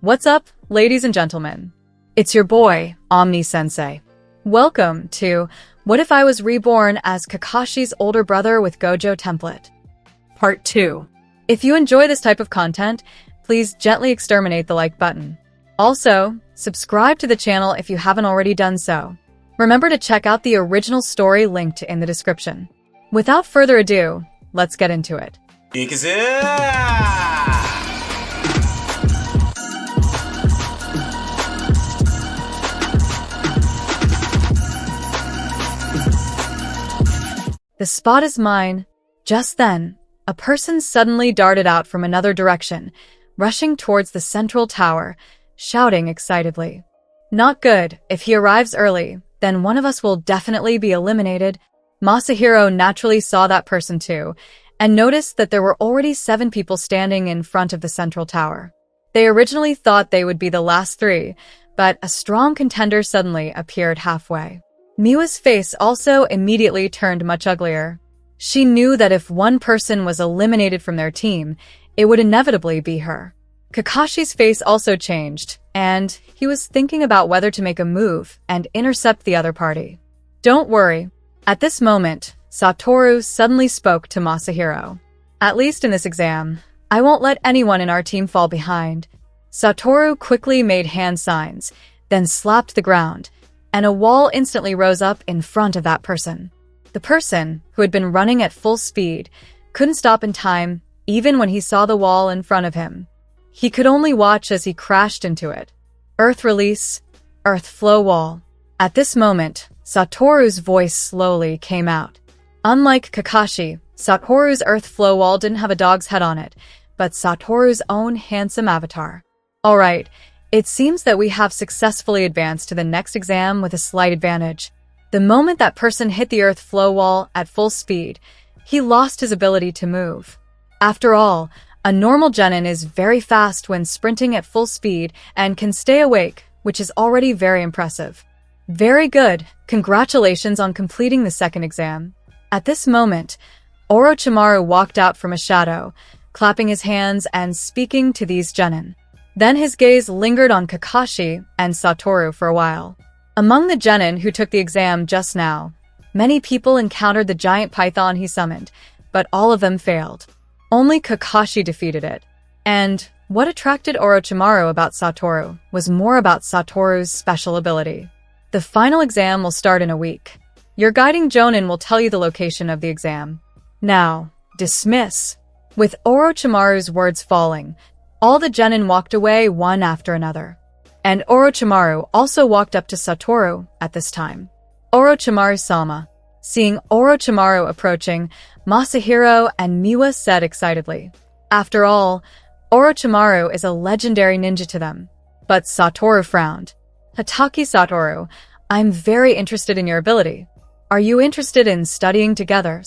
What's up, ladies and gentlemen? It's your boy, Omni-sensei. Welcome to What If I Was Reborn as Kakashi's Older Brother with Gojo Template? Part 2. If you enjoy this type of content, please gently exterminate the like button. Also, subscribe to the channel if you haven't already done so. Remember to check out the original story linked in the description. Without further ado, let's get into it. The spot is mine. Just then, a person suddenly darted out from another direction, rushing towards the central tower, shouting excitedly. Not good. If he arrives early, then one of us will definitely be eliminated. Masahiro naturally saw that person too, and noticed that there were already 7 people standing in front of the central tower. They originally thought they would be the last 3, but a strong contender suddenly appeared halfway. Miwa's face also immediately turned much uglier. She knew that if one person was eliminated from their team, it would inevitably be her. Kakashi's face also changed, and he was thinking about whether to make a move and intercept the other party. Don't worry. At this moment, Satoru suddenly spoke to Masahiro. At least in this exam, I won't let anyone in our team fall behind. Satoru quickly made hand signs, then slapped the ground, and a wall instantly rose up in front of that person. The person, who had been running at full speed, couldn't stop in time even when he saw the wall in front of him. He could only watch as he crashed into it. Earth release, earth flow wall. At this moment, Satoru's voice slowly came out. Unlike Kakashi, Satoru's earth flow wall didn't have a dog's head on it, but Satoru's own handsome avatar. Alright, it seems that we have successfully advanced to the next exam with a slight advantage. The moment that person hit the earth flow wall at full speed, he lost his ability to move. After all, a normal genin is very fast when sprinting at full speed and can stay awake, which is already very impressive. Very good. Congratulations on completing the second exam. At this moment, Orochimaru walked out from a shadow, clapping his hands and speaking to these genin. Then his gaze lingered on Kakashi and Satoru for a while. Among the genin who took the exam just now, many people encountered the giant python he summoned, but all of them failed. Only Kakashi defeated it. And what attracted Orochimaru about Satoru was more about Satoru's special ability. The final exam will start in a week. Your guiding jonin will tell you the location of the exam. Now, dismiss. With Orochimaru's words falling, all the genin walked away one after another. And Orochimaru also walked up to Satoru at this time. Orochimaru-sama. Seeing Orochimaru approaching, Masahiro and Miwa said excitedly. After all, Orochimaru is a legendary ninja to them. But Satoru frowned. Hatake Satoru, I'm very interested in your ability. Are you interested in studying together?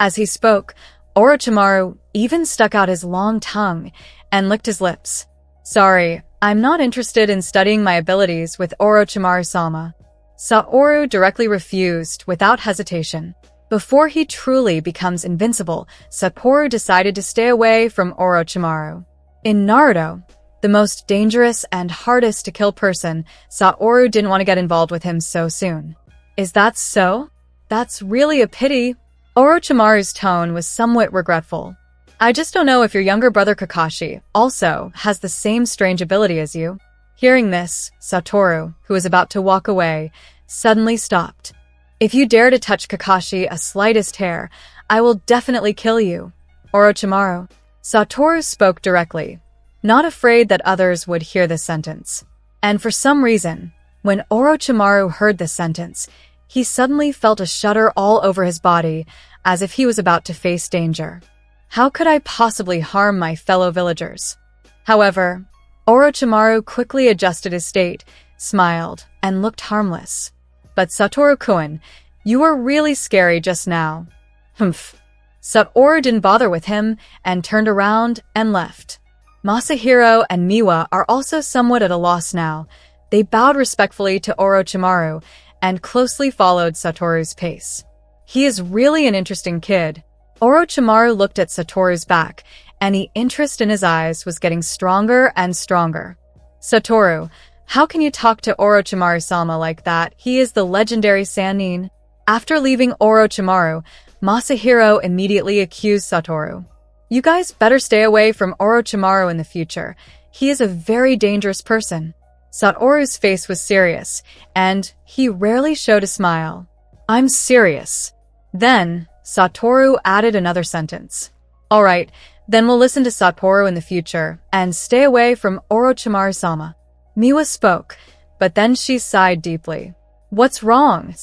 As he spoke, Orochimaru even stuck out his long tongue and licked his lips. Sorry, I'm not interested in studying my abilities with Orochimaru-sama. Satoru directly refused without hesitation. Before he truly becomes invincible, Satoru decided to stay away from Orochimaru. In Naruto, the most dangerous and hardest to kill person, Satoru didn't want to get involved with him so soon. Is that so? That's really a pity. Orochimaru's tone was somewhat regretful. I just don't know if your younger brother Kakashi also has the same strange ability as you. Hearing this, Satoru, who was about to walk away, suddenly stopped. If you dare to touch Kakashi a slightest hair, I will definitely kill you. Orochimaru. Satoru spoke directly, not afraid that others would hear this sentence. And for some reason, when Orochimaru heard this sentence, he suddenly felt a shudder all over his body, as if he was about to face danger. How could I possibly harm my fellow villagers? However, Orochimaru quickly adjusted his state, smiled, and looked harmless. But Satoru-kun, you were really scary just now. Humph. Satoru didn't bother with him and turned around and left. Masahiro and Miwa are also somewhat at a loss now. They bowed respectfully to Orochimaru and closely followed Satoru's pace. He is really an interesting kid. Orochimaru looked at Satoru's back, and the interest in his eyes was getting stronger and stronger. Satoru, how can you talk to Orochimaru-sama like that? He is the legendary Sannin. After leaving Orochimaru, Masahiro immediately accused Satoru. You guys better stay away from Orochimaru in the future. He is a very dangerous person. Satoru's face was serious, and he rarely showed a smile. I'm serious. Then, Satoru added another sentence. Alright, then we'll listen to Satoru in the future, and stay away from Orochimaru-sama. Miwa spoke, but then she sighed deeply. What's wrong?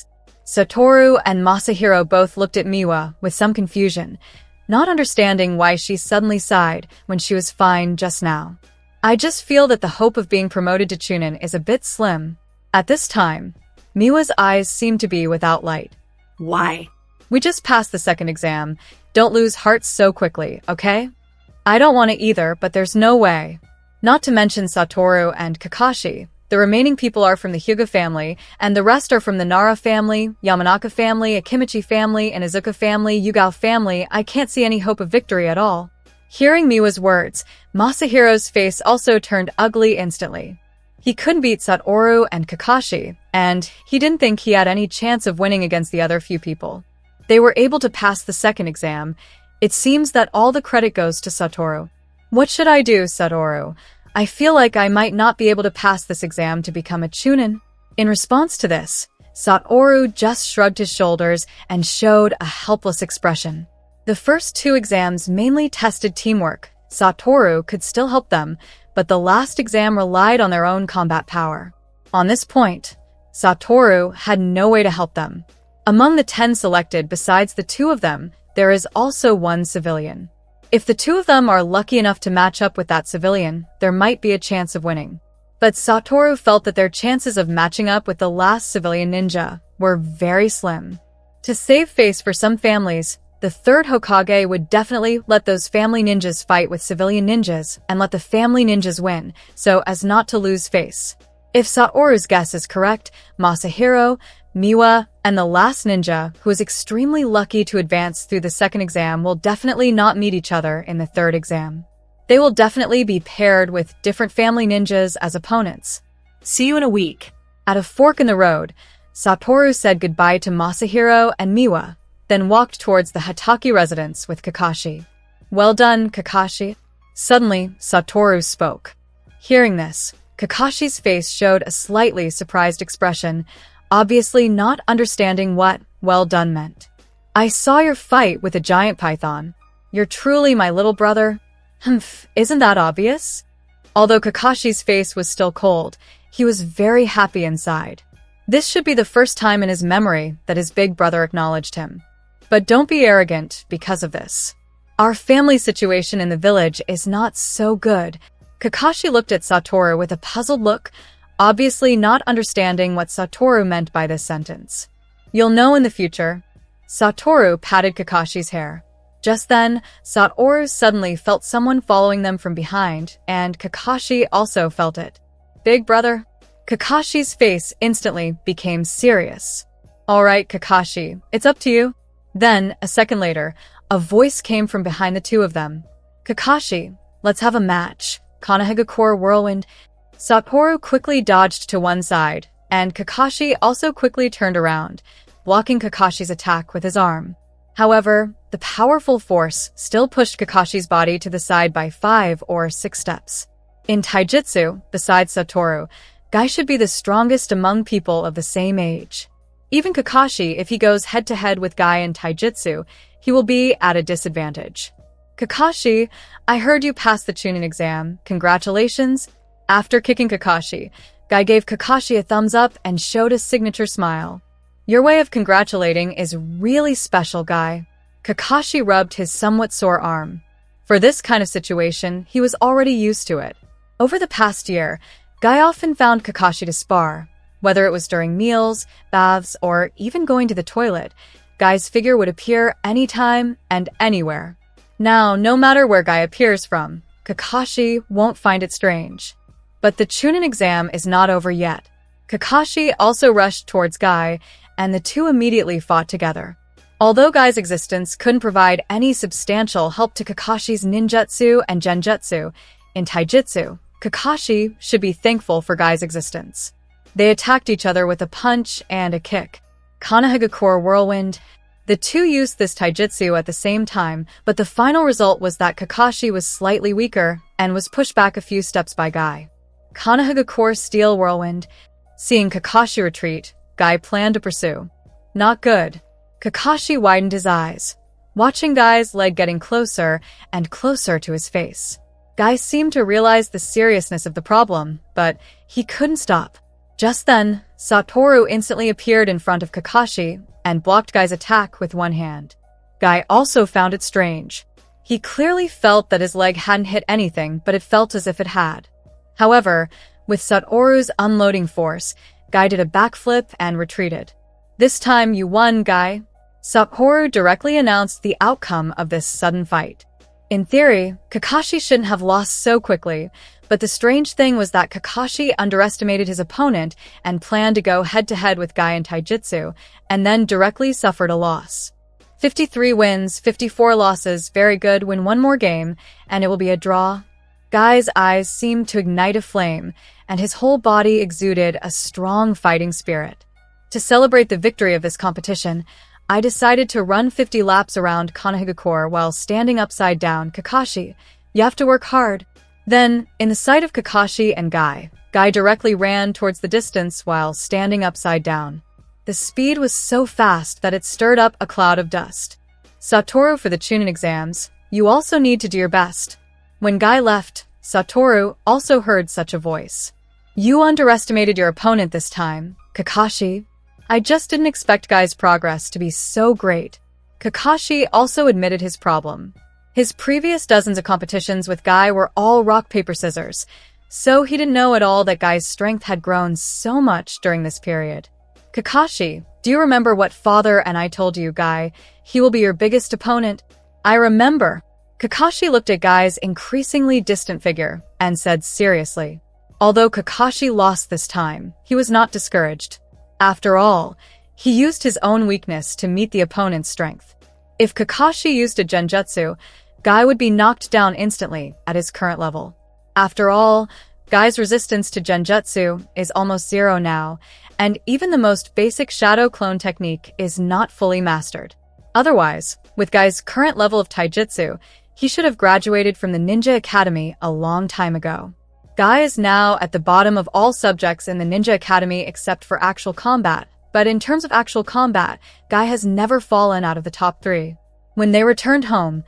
Satoru and Masahiro both looked at Miwa with some confusion, not understanding why she suddenly sighed when she was fine just now. I just feel that the hope of being promoted to Chunin is a bit slim. At this time, Miwa's eyes seemed to be without light. Why? We just passed the second exam. Don't lose hearts so quickly, okay? I don't want to either, but there's no way. Not to mention Satoru and Kakashi. The remaining people are from the Hyuga family, and the rest are from the Nara family, Yamanaka family, Akimichi family, and Izuka family, Yugao family. I can't see any hope of victory at all. Hearing Miwa's words, Masahiro's face also turned ugly instantly. He couldn't beat Satoru and Kakashi, and he didn't think he had any chance of winning against the other few people. They were able to pass the second exam. It seems that all the credit goes to Satoru. What should I do, Satoru? I feel like I might not be able to pass this exam to become a Chunin. In response to this, Satoru just shrugged his shoulders and showed a helpless expression. The first two exams mainly tested teamwork. Satoru could still help them, but the last exam relied on their own combat power. On this point, Satoru had no way to help them. Among the 10 selected besides the two of them, there is also one civilian. If the two of them are lucky enough to match up with that civilian, there might be a chance of winning. But Satoru felt that their chances of matching up with the last civilian ninja were very slim. To save face for some families, the third Hokage would definitely let those family ninjas fight with civilian ninjas and let the family ninjas win, so as not to lose face. If Satoru's guess is correct, Masahiro, Miwa, and the last ninja, who is extremely lucky to advance through the second exam, will definitely not meet each other in the third exam. They will definitely be paired with different family ninjas as opponents. See you in a week. At a fork in the road, Satoru said goodbye to Masahiro and Miwa, then walked towards the Hatake residence with Kakashi. Well done, Kakashi. Suddenly, Satoru spoke. Hearing this, Kakashi's face showed a slightly surprised expression, obviously not understanding what well done meant. I saw your fight with a giant python. You're truly my little brother. Humph, isn't that obvious? Although Kakashi's face was still cold, he was very happy inside. This should be the first time in his memory that his big brother acknowledged him. But don't be arrogant because of this. Our family situation in the village is not so good. Kakashi looked at Satoru with a puzzled look, obviously not understanding what Satoru meant by this sentence. You'll know in the future. Satoru patted Kakashi's hair. Just then, Satoru suddenly felt someone following them from behind, and Kakashi also felt it. Big brother? Kakashi's face instantly became serious. Alright, Kakashi, it's up to you. Then, a second later, a voice came from behind the two of them. Kakashi, let's have a match. Konohagakure Whirlwind. Satoru quickly dodged to one side, and Kakashi also quickly turned around, blocking Kakashi's attack with his arm. However, the powerful force still pushed Kakashi's body to the side by 5 or 6 steps. In taijutsu, besides Satoru, Guy should be the strongest among people of the same age. Even Kakashi, if he goes head-to-head with Guy in taijutsu, he will be at a disadvantage. Kakashi, I heard you passed the Chunin exam. Congratulations. After kicking Kakashi, Guy gave Kakashi a thumbs up and showed his signature smile. Your way of congratulating is really special, Guy. Kakashi rubbed his somewhat sore arm. For this kind of situation, he was already used to it. Over the past year, Guy often found Kakashi to spar. Whether it was during meals, baths, or even going to the toilet, Guy's figure would appear anytime and anywhere. Now, no matter where Guy appears from, Kakashi won't find it strange. But the Chunin exam is not over yet. Kakashi also rushed towards Guy, and the two immediately fought together. Although Guy's existence couldn't provide any substantial help to Kakashi's ninjutsu and genjutsu, in taijutsu, Kakashi should be thankful for Guy's existence. They attacked each other with a punch and a kick. Kanehagakure Whirlwind. The two used this taijutsu at the same time, but the final result was that Kakashi was slightly weaker and was pushed back a few steps by Guy. Kanehagakure Steel Whirlwind. Seeing Kakashi retreat, Guy planned to pursue. Not good. Kakashi widened his eyes, watching Guy's leg getting closer and closer to his face. Guy seemed to realize the seriousness of the problem, but he couldn't stop. Just then, Satoru instantly appeared in front of Kakashi and blocked Guy's attack with one hand. Guy also found it strange. He clearly felt that his leg hadn't hit anything, but it felt as if it had. However, with Satoru's unloading force, Guy did a backflip and retreated. This time you won, Guy. Satoru directly announced the outcome of this sudden fight. In theory, Kakashi shouldn't have lost so quickly, but the strange thing was that Kakashi underestimated his opponent and planned to go head-to-head with Guy in taijutsu, and then directly suffered a loss. 53 wins, 54 losses, very good, win one more game, and it will be a draw. Guy's eyes seemed to ignite a flame, and his whole body exuded a strong fighting spirit. To celebrate the victory of this competition, I decided to run 50 laps around Kanehagakure while standing upside down. Kakashi, you have to work hard. Then, in the sight of Kakashi and Guy directly ran towards the distance while standing upside down. The speed was so fast that it stirred up a cloud of dust. Satoru, for the Chunin exams, you also need to do your best. When Guy left, Satoru also heard such a voice. You underestimated your opponent this time, Kakashi. I just didn't expect Guy's progress to be so great. Kakashi also admitted his problem. His previous dozens of competitions with Guy were all rock, paper, scissors, so he didn't know at all that Guy's strength had grown so much during this period. Kakashi, do you remember what father and I told you, Guy? He will be your biggest opponent. I remember. Kakashi looked at Guy's increasingly distant figure and said seriously. Although Kakashi lost this time, he was not discouraged. After all, he used his own weakness to meet the opponent's strength. If Kakashi used a genjutsu, Guy would be knocked down instantly at his current level. After all, Guy's resistance to genjutsu is almost zero now, and even the most basic shadow clone technique is not fully mastered. Otherwise, with Guy's current level of taijutsu, he should have graduated from the Ninja Academy a long time ago. Guy is now at the bottom of all subjects in the Ninja Academy except for actual combat, but in terms of actual combat, Guy has never fallen out of the top 3. When they returned home,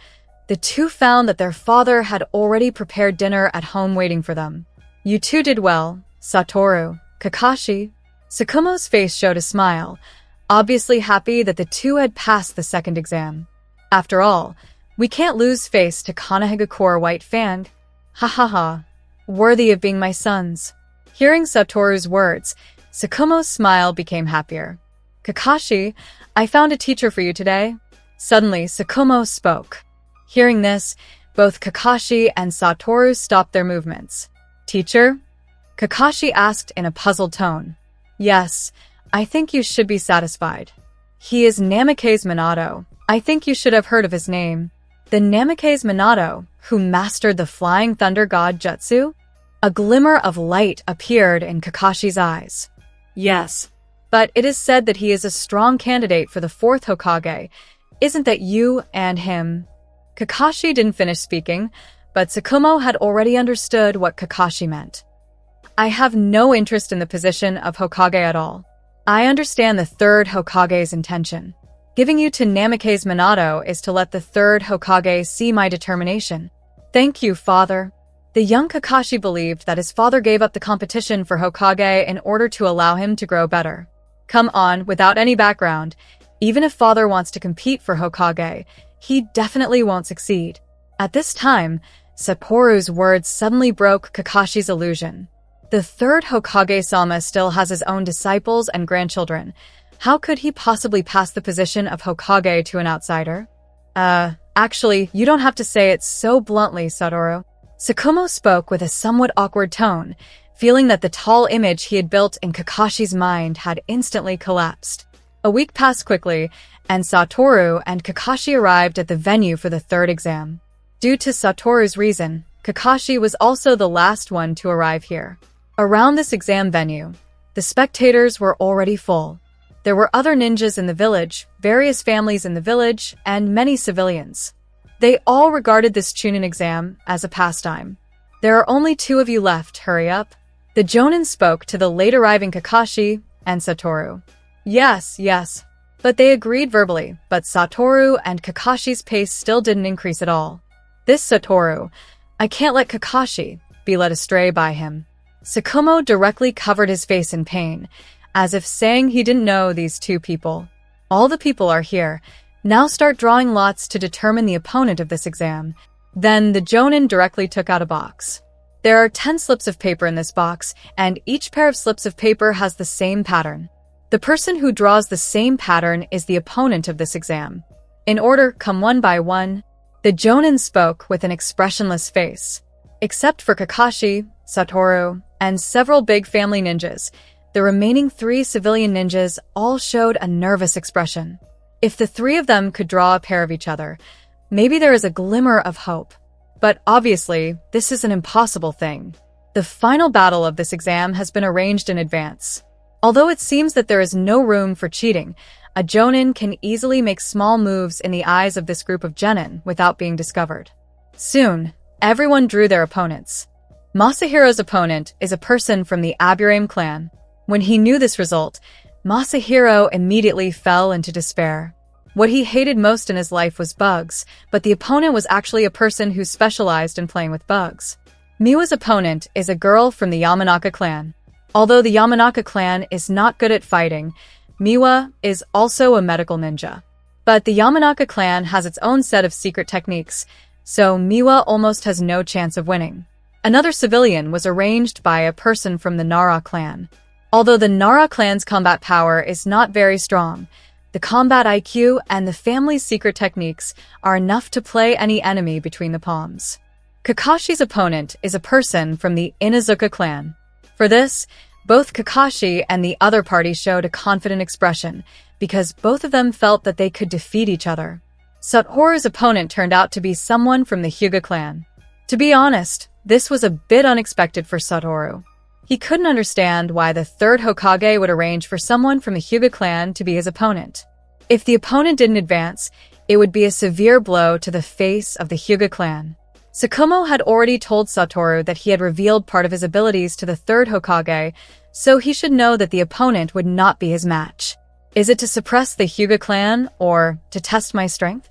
the two found that their father had already prepared dinner at home waiting for them. You two did well, Satoru, Kakashi. Sakumo's face showed a smile, obviously happy that the two had passed the second exam. After all, we can't lose face to Kanehagakure White Fang. Ha ha ha. Worthy of being my sons. Hearing Satoru's words, Sakumo's smile became happier. Kakashi, I found a teacher for you today. Suddenly, Sakumo spoke. Hearing this, both Kakashi and Satoru stopped their movements. Teacher? Kakashi asked in a puzzled tone. Yes, I think you should be satisfied. He is Namikaze Minato. I think you should have heard of his name. The Namikaze Minato, who mastered the Flying Thunder God Jutsu? A glimmer of light appeared in Kakashi's eyes. Yes, but it is said that he is a strong candidate for the 4th Hokage. Isn't that you and him? Kakashi didn't finish speaking, but Sakumo had already understood what Kakashi meant. I have no interest in the position of Hokage at all. I understand the 3rd Hokage's intention. Giving you to Namikaze Minato is to let the 3rd Hokage see my determination. Thank you, father. The young Kakashi believed that his father gave up the competition for Hokage in order to allow him to grow better. Come on, without any background, even if father wants to compete for Hokage, he definitely won't succeed. At this time, Satoru's words suddenly broke Kakashi's illusion. The 3rd Hokage-sama still has his own disciples and grandchildren. How could he possibly pass the position of Hokage to an outsider? Actually, you don't have to say it so bluntly, Satoru. Sakumo spoke with a somewhat awkward tone, feeling that the tall image he had built in Kakashi's mind had instantly collapsed. A week passed quickly, and Satoru and Kakashi arrived at the venue for the 3rd exam. Due to Satoru's reason, Kakashi was also the last one to arrive here. Around this exam venue, the spectators were already full. There were other ninjas in the village, various families in the village, and many civilians. They all regarded this Chunin exam as a pastime. There are only 2 of you left, hurry up. The Jonin spoke to the late-arriving Kakashi and Satoru. Yes. But they agreed verbally, but Satoru and Kakashi's pace still didn't increase at all. This Satoru, I can't let Kakashi be led astray by him. Tsukumo directly covered his face in pain, as if saying he didn't know these 2 people. All the people are here. Now start drawing lots to determine the opponent of this exam. Then the Jonin directly took out a box. There are 10 slips of paper in this box, and each pair of slips of paper has the same pattern. The person who draws the same pattern is the opponent of this exam. In order, come one by one. The Jonin spoke with an expressionless face. Except for Kakashi, Satoru, and several big family ninjas, the remaining 3 civilian ninjas all showed a nervous expression. If the 3 of them could draw a pair of each other, maybe there is a glimmer of hope. But obviously, this is an impossible thing. The final battle of this exam has been arranged in advance. Although it seems that there is no room for cheating, a Jonin can easily make small moves in the eyes of this group of genin without being discovered. Soon, everyone drew their opponents. Masahiro's opponent is a person from the Aburame clan. When he knew this result, Masahiro immediately fell into despair. What he hated most in his life was bugs, but the opponent was actually a person who specialized in playing with bugs. Miwa's opponent is a girl from the Yamanaka clan. Although the Yamanaka clan is not good at fighting, Miwa is also a medical ninja. But the Yamanaka clan has its own set of secret techniques, so Miwa almost has no chance of winning. Another civilian was arranged by a person from the Nara clan. Although the Nara clan's combat power is not very strong, the combat IQ and the family's secret techniques are enough to play any enemy between the palms. Kakashi's opponent is a person from the Inuzuka clan. For this, both Kakashi and the other party showed a confident expression, because both of them felt that they could defeat each other. Satoru's opponent turned out to be someone from the Hyuga clan. To be honest, this was a bit unexpected for Satoru. He couldn't understand why the 3rd Hokage would arrange for someone from the Hyuga clan to be his opponent. If the opponent didn't advance, it would be a severe blow to the face of the Hyuga clan. Tsukumo had already told Satoru that he had revealed part of his abilities to the 3rd Hokage, so he should know that the opponent would not be his match. Is it to suppress the Hyuga clan, or to test my strength?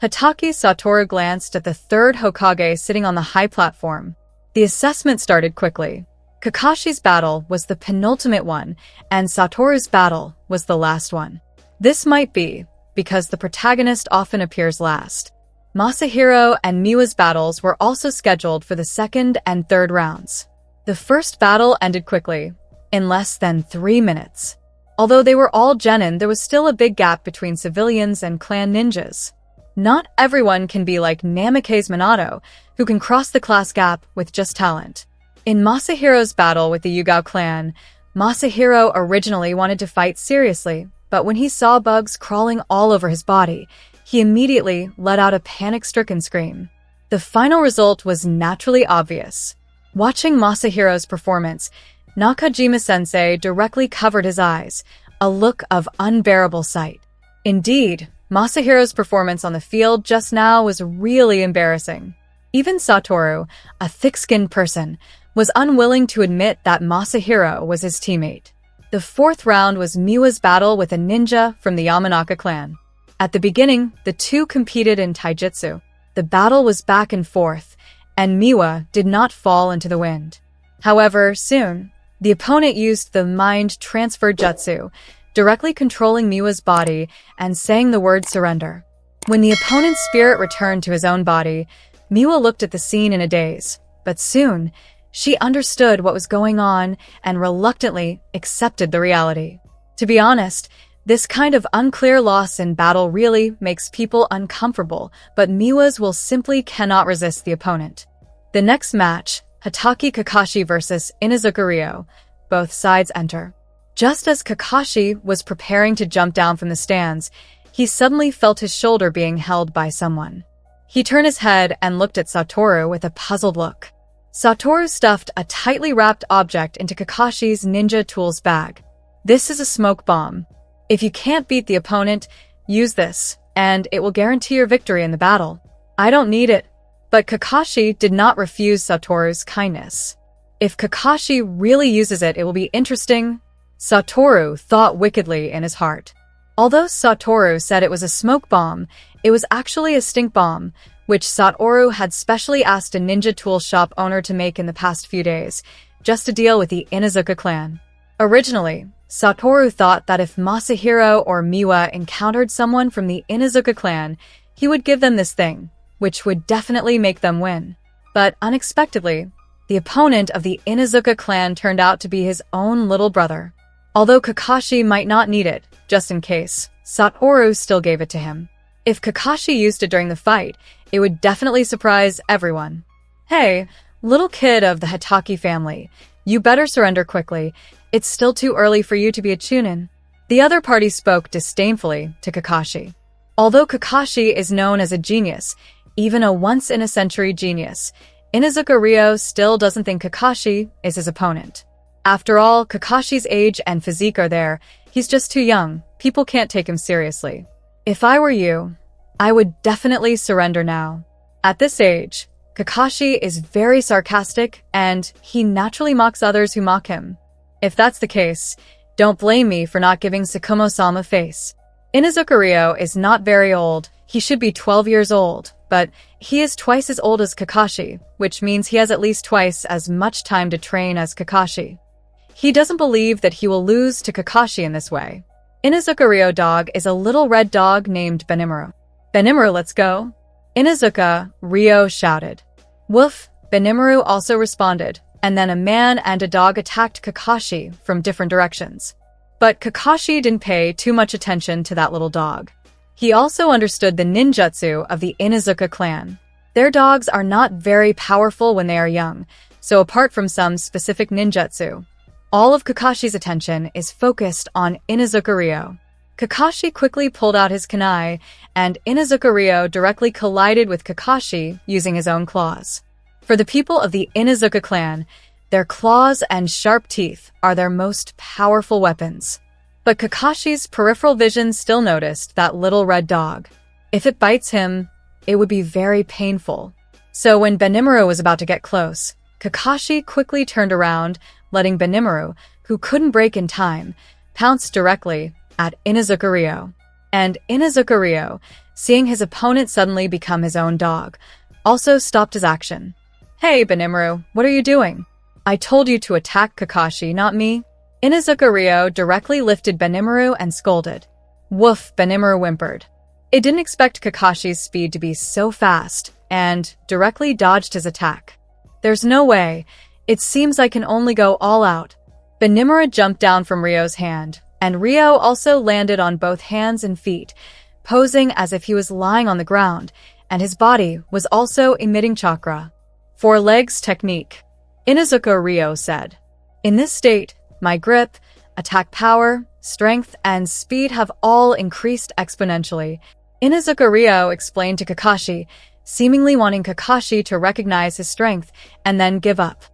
Hatake Satoru glanced at the 3rd Hokage sitting on the high platform. The assessment started quickly. Kakashi's battle was the penultimate one, and Satoru's battle was the last one. This might be because the protagonist often appears last. Masahiro and Miwa's battles were also scheduled for the 2nd and 3rd rounds. The first battle ended quickly, in less than 3 minutes. Although they were all genin, there was still a big gap between civilians and clan ninjas. Not everyone can be like Namake's Minato, who can cross the class gap with just talent. In Masahiro's battle with the Yugao clan, Masahiro originally wanted to fight seriously, but when he saw bugs crawling all over his body, he immediately let out a panic-stricken scream. The final result was naturally obvious. Watching Masahiro's performance, Nakajima-sensei directly covered his eyes, a look of unbearable sight. Indeed, Masahiro's performance on the field just now was really embarrassing. Even Satoru, a thick-skinned person, was unwilling to admit that Masahiro was his teammate. The 4th round was Miwa's battle with a ninja from the Yamanaka clan. At the beginning, the 2 competed in taijutsu. The battle was back and forth, and Miwa did not fall into the wind. However, soon, the opponent used the mind transfer jutsu, directly controlling Miwa's body and saying the word surrender. When the opponent's spirit returned to his own body, Miwa looked at the scene in a daze, but soon, she understood what was going on and reluctantly accepted the reality. To be honest, this kind of unclear loss in battle really makes people uncomfortable, but Miwa's will simply cannot resist the opponent. The next match, Hatake Kakashi vs Inuzuka Ryo. Both sides enter. Just as Kakashi was preparing to jump down from the stands, he suddenly felt his shoulder being held by someone. He turned his head and looked at Satoru with a puzzled look. Satoru stuffed a tightly wrapped object into Kakashi's ninja tools bag. This is a smoke bomb. If you can't beat the opponent, use this, and it will guarantee your victory in the battle. I don't need it. But Kakashi did not refuse Satoru's kindness. If Kakashi really uses it, it will be interesting, Satoru thought wickedly in his heart. Although Satoru said it was a smoke bomb, it was actually a stink bomb, which Satoru had specially asked a ninja tool shop owner to make in the past few days, just to deal with the Inuzuka clan. Originally, Satoru thought that if Masahiro or Miwa encountered someone from the Inuzuka clan, he would give them this thing, which would definitely make them win. But unexpectedly, the opponent of the Inuzuka clan turned out to be his own little brother. Although Kakashi might not need it, just in case, Satoru still gave it to him. If Kakashi used it during the fight, it would definitely surprise everyone. Hey, little kid of the Hitaki family, you better surrender quickly. It's still too early for you to be a Chunin. The other party spoke disdainfully to Kakashi. Although Kakashi is known as a genius, even a once-in-a-century genius, Inuzuka Ryo still doesn't think Kakashi is his opponent. After all, Kakashi's age and physique are there. He's just too young. People can't take him seriously. If I were you, I would definitely surrender now. At this age, Kakashi is very sarcastic and he naturally mocks others who mock him. If that's the case, don't blame me for not giving Tsukumo-sama a face. Inuzuka Ryo is not very old. He should be 12 years old, but he is twice as old as Kakashi, which means he has at least twice as much time to train as Kakashi. He doesn't believe that he will lose to Kakashi in this way. Inuzuka Ryo dog is a little red dog named Benimaru. Benimaru, let's go. Inuzuka Ryo shouted. Woof, Benimaru also responded, and then a man and a dog attacked Kakashi from different directions. But Kakashi didn't pay too much attention to that little dog. He also understood the ninjutsu of the Inuzuka clan. Their dogs are not very powerful when they are young, so apart from some specific ninjutsu, all of Kakashi's attention is focused on Inuzuka Ryo. Kakashi quickly pulled out his kunai, and Inuzuka Ryo directly collided with Kakashi using his own claws. For the people of the Inuzuka clan, their claws and sharp teeth are their most powerful weapons. But Kakashi's peripheral vision still noticed that little red dog. If it bites him, it would be very painful. So when Benimaru was about to get close, Kakashi quickly turned around, letting Benimaru, who couldn't break in time, pounce directly at Inuzuka Ryo. And Inuzuka Ryo, seeing his opponent suddenly become his own dog, also stopped his action. Hey, Benimaru, what are you doing? I told you to attack Kakashi, not me. Inuzuka Ryo directly lifted Benimaru and scolded. Woof, Benimaru whimpered. It didn't expect Kakashi's speed to be so fast, and directly dodged his attack. There's no way. It seems I can only go all out. Benimaru jumped down from Ryo's hand, and Ryo also landed on both hands and feet, posing as if he was lying on the ground, and his body was also emitting chakra. 4 legs technique, Inuzuka Ryo said. In this state, my grip, attack power, strength, and speed have all increased exponentially. Inuzuka Ryo explained to Kakashi, seemingly wanting Kakashi to recognize his strength and then give up.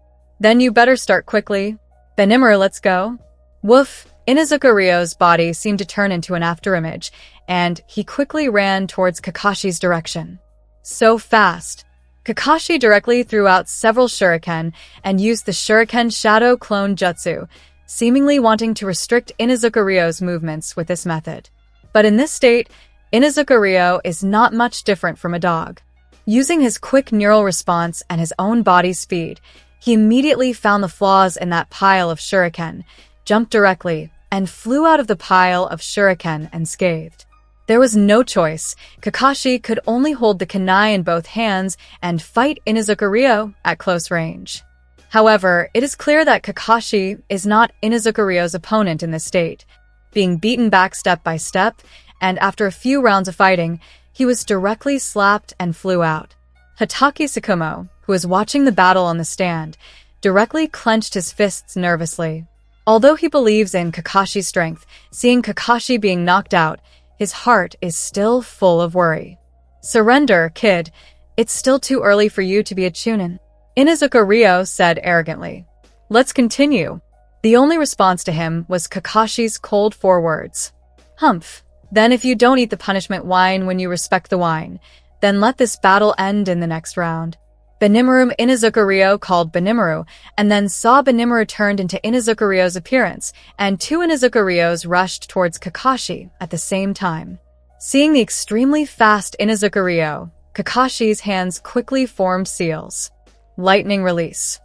Then you better start quickly. Benimaru, let's go. Woof, Inuzuka Ryo's body seemed to turn into an afterimage, and he quickly ran towards Kakashi's direction. So fast. Kakashi directly threw out several shuriken and used the shuriken shadow clone jutsu, seemingly wanting to restrict Inuzuka Ryo's movements with this method. But in this state, Inuzuka Ryo is not much different from a dog. Using his quick neural response and his own body speed, he immediately found the flaws in that pile of shuriken, jumped directly, and flew out of the pile of shuriken unscathed. There was no choice. Kakashi could only hold the kunai in both hands and fight Inuzuka Ryo at close range. However, it is clear that Kakashi is not Inuzuka Ryo's opponent in this state. Being beaten back step by step, and after a few rounds of fighting, he was directly slapped and flew out. Hitaki Tsukumo, who was watching the battle on the stand, directly clenched his fists nervously. Although he believes in Kakashi's strength, seeing Kakashi being knocked out, his heart is still full of worry. Surrender, kid. It's still too early for you to be a chunin. Inuzuka Ryo said arrogantly. Let's continue. The only response to him was Kakashi's cold 4 words. Humph. Then if you don't eat the punishment wine when you respect the wine, then let this battle end in the next round. Benimaru Inuzuka Ryo called Benimaru, and then saw Benimaru turned into Inuzuka Ryo's appearance, and 2 Inuzuka Ryos rushed towards Kakashi at the same time. Seeing the extremely fast Inuzuka Ryo, Kakashi's hands quickly formed seals. Lightning release.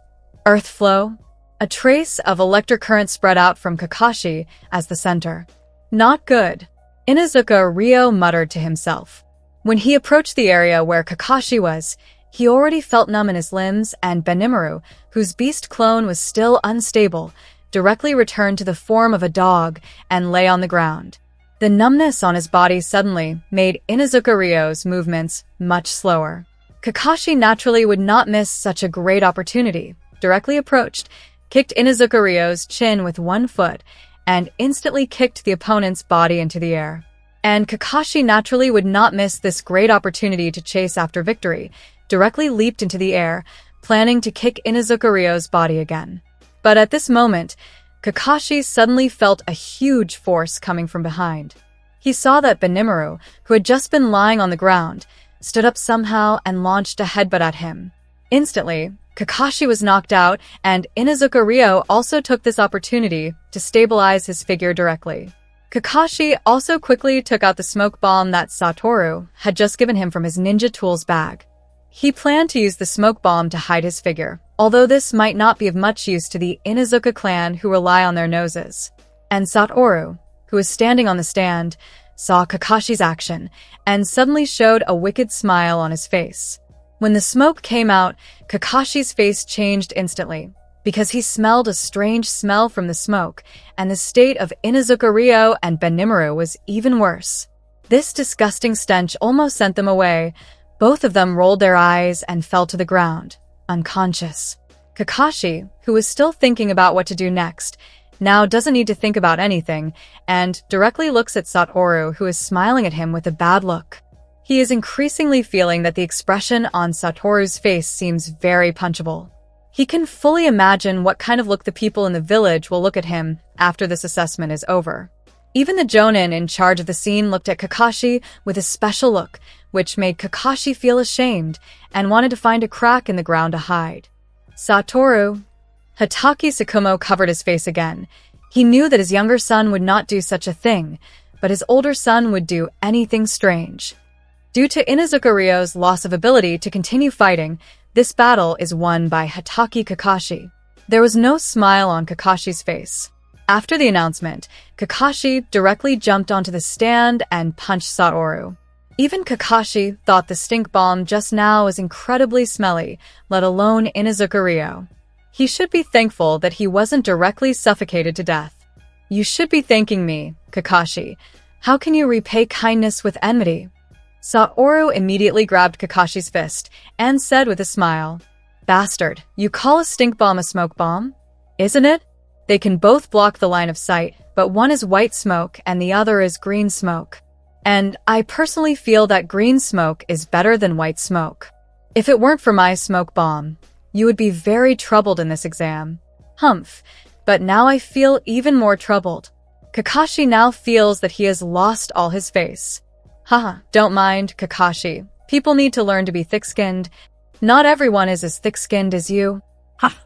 Earth flow. A trace of electric current spread out from Kakashi as the center. Not good. Inuzuka Ryo muttered to himself. When he approached the area where Kakashi was, he already felt numb in his limbs, and Benimaru, whose beast clone was still unstable, directly returned to the form of a dog and lay on the ground. The numbness on his body suddenly made Inuzuka Ryo's movements much slower. Kakashi naturally would not miss such a great opportunity, directly approached, kicked Inuzuka Ryo's chin with 1 foot, and instantly kicked the opponent's body into the air. And Kakashi naturally would not miss this great opportunity to chase after victory, directly leaped into the air, planning to kick Inuzuka Ryo's body again. But at this moment, Kakashi suddenly felt a huge force coming from behind. He saw that Benimaru, who had just been lying on the ground, stood up somehow and launched a headbutt at him. Instantly, Kakashi was knocked out, and Inuzuka Ryo also took this opportunity to stabilize his figure directly. Kakashi also quickly took out the smoke bomb that Satoru had just given him from his ninja tools bag. He planned to use the smoke bomb to hide his figure, although this might not be of much use to the Inuzuka clan who rely on their noses. And Satoru, who was standing on the stand, saw Kakashi's action and suddenly showed a wicked smile on his face. When the smoke came out, Kakashi's face changed instantly, because he smelled a strange smell from the smoke, and the state of Inuzuka Ryo and Benimaru was even worse. This disgusting stench almost sent them away. Both of them rolled their eyes and fell to the ground, unconscious. Kakashi, who was still thinking about what to do next, now doesn't need to think about anything, and directly looks at Satoru, who is smiling at him with a bad look. He is increasingly feeling that the expression on Satoru's face seems very punchable. He can fully imagine what kind of look the people in the village will look at him after this assessment is over. Even the Jonin in charge of the scene looked at Kakashi with a special look, which made Kakashi feel ashamed and wanted to find a crack in the ground to hide. Satoru. Hatake Tsukumo covered his face again. He knew that his younger son would not do such a thing, but his older son would do anything strange. Due to Inuzuka Ryo's loss of ability to continue fighting, this battle is won by Hatake Kakashi. There was no smile on Kakashi's face. After the announcement, Kakashi directly jumped onto the stand and punched Satoru. Even Kakashi thought the stink bomb just now was incredibly smelly, let alone Inuzuka Ryo. He should be thankful that he wasn't directly suffocated to death. You should be thanking me, Kakashi. How can you repay kindness with enmity? Satoru immediately grabbed Kakashi's fist and said with a smile, Bastard, you call a stink bomb a smoke bomb? Isn't it? They can both block the line of sight, but one is white smoke and the other is green smoke. And I personally feel that green smoke is better than white smoke. If it weren't for my smoke bomb, you would be very troubled in this exam. Humph, but now I feel even more troubled. Kakashi now feels that he has lost all his face. Haha, don't mind, Kakashi. People need to learn to be thick-skinned. Not everyone is as thick-skinned as you. Ha!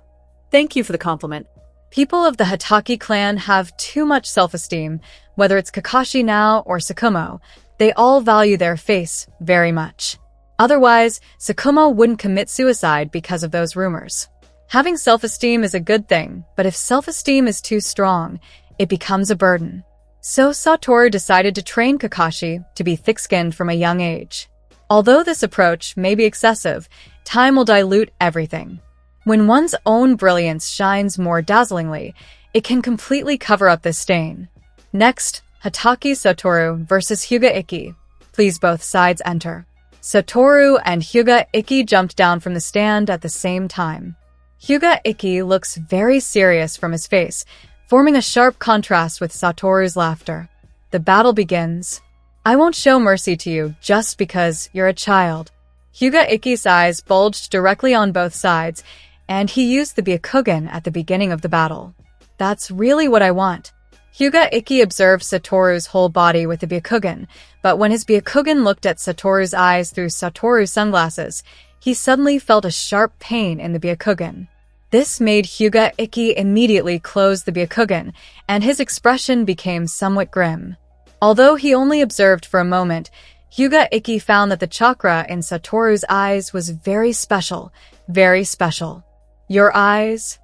Thank you for the compliment. People of the Hatake clan have too much self-esteem, whether it's Kakashi now or Tsukumo. They all value their face very much. Otherwise, Tsukumo wouldn't commit suicide because of those rumors. Having self-esteem is a good thing, but if self-esteem is too strong, it becomes a burden. So Satoru decided to train Kakashi to be thick-skinned from a young age. Although this approach may be excessive, time will dilute everything. When one's own brilliance shines more dazzlingly, it can completely cover up this stain. Next, Hatake Satoru versus Hyuga Ikki. Please both sides enter. Satoru and Hyuga Ikki jumped down from the stand at the same time. Hyuga Ikki looks very serious from his face, forming a sharp contrast with Satoru's laughter. The battle begins. I won't show mercy to you just because you're a child. Hyuga Ikki's eyes bulged directly on both sides, and he used the Byakugan at the beginning of the battle. That's really what I want. Hyuga Ikki observed Satoru's whole body with the Byakugan, but when his Byakugan looked at Satoru's eyes through Satoru's sunglasses, he suddenly felt a sharp pain in the Byakugan. This made Hyuga Ikki immediately close the Byakugan, and his expression became somewhat grim. Although he only observed for a moment, Hyuga Ikki found that the chakra in Satoru's eyes was very special, very special. Your eyes?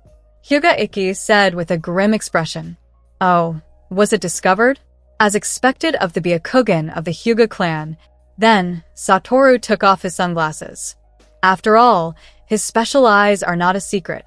Hyuga Ikki said with a grim expression. Oh, was it discovered? As expected of the Byakugan of the Hyuga clan, then Satoru took off his sunglasses. After all, his special eyes are not a secret.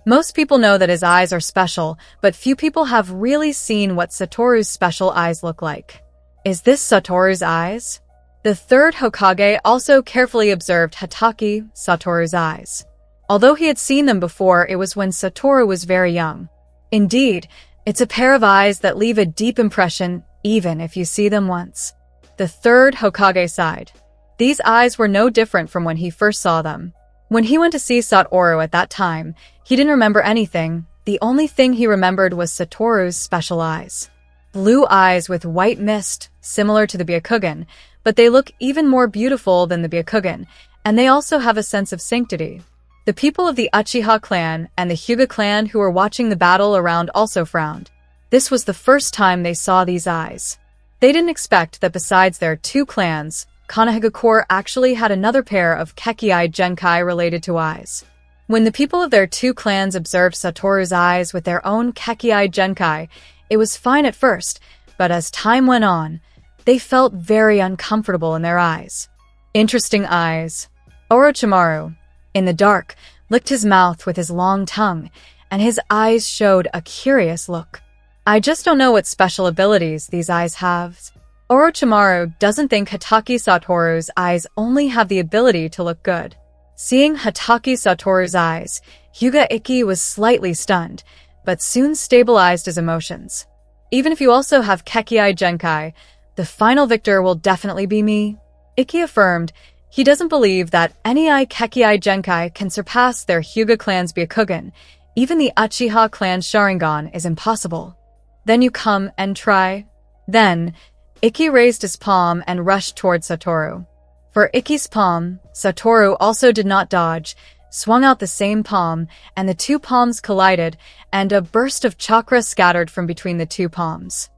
Most people know that his eyes are special, but few people have really seen what Satoru's special eyes look like. Is this Satoru's eyes? The third Hokage also carefully observed Hatake, Satoru's eyes. Although he had seen them before, it was when Satoru was very young. Indeed, it's a pair of eyes that leave a deep impression even if you see them once. The third Hokage sighed. These eyes were no different from when he first saw them. When he went to see Satoru at that time, he didn't remember anything. The only thing he remembered was Satoru's special eyes. Blue eyes with white mist, similar to the Byakugan, but they look even more beautiful than the Byakugan, and they also have a sense of sanctity. The people of the Uchiha clan and the Hyuga clan who were watching the battle around also frowned. This was the first time they saw these eyes. They didn't expect that besides their two clans, Konohagakure actually had another pair of Kekkai Genkai related to eyes. When the people of their two clans observed Satoru's eyes with their own Kekkai Genkai, it was fine at first, but as time went on, they felt very uncomfortable in their eyes. Interesting eyes. Orochimaru, in the dark, licked his mouth with his long tongue, and his eyes showed a curious look. I just don't know what special abilities these eyes have. Orochimaru doesn't think Hatake Satoru's eyes only have the ability to look good. Seeing Hatake Satoru's eyes, Hyuga Ikki was slightly stunned, but soon stabilized his emotions. Even if you also have Kekkai Genkai, the final victor will definitely be me. Ikki affirmed he doesn't believe that any Kekkai Genkai can surpass their Hyuga clan's Byakugan. Even the Uchiha clan's Sharingan is impossible. Then you come and try. Then, Ikki raised his palm and rushed towards Satoru. For Ikki's palm, Satoru also did not dodge, swung out the same palm, and the two palms collided, and a burst of chakra scattered from between the two palms.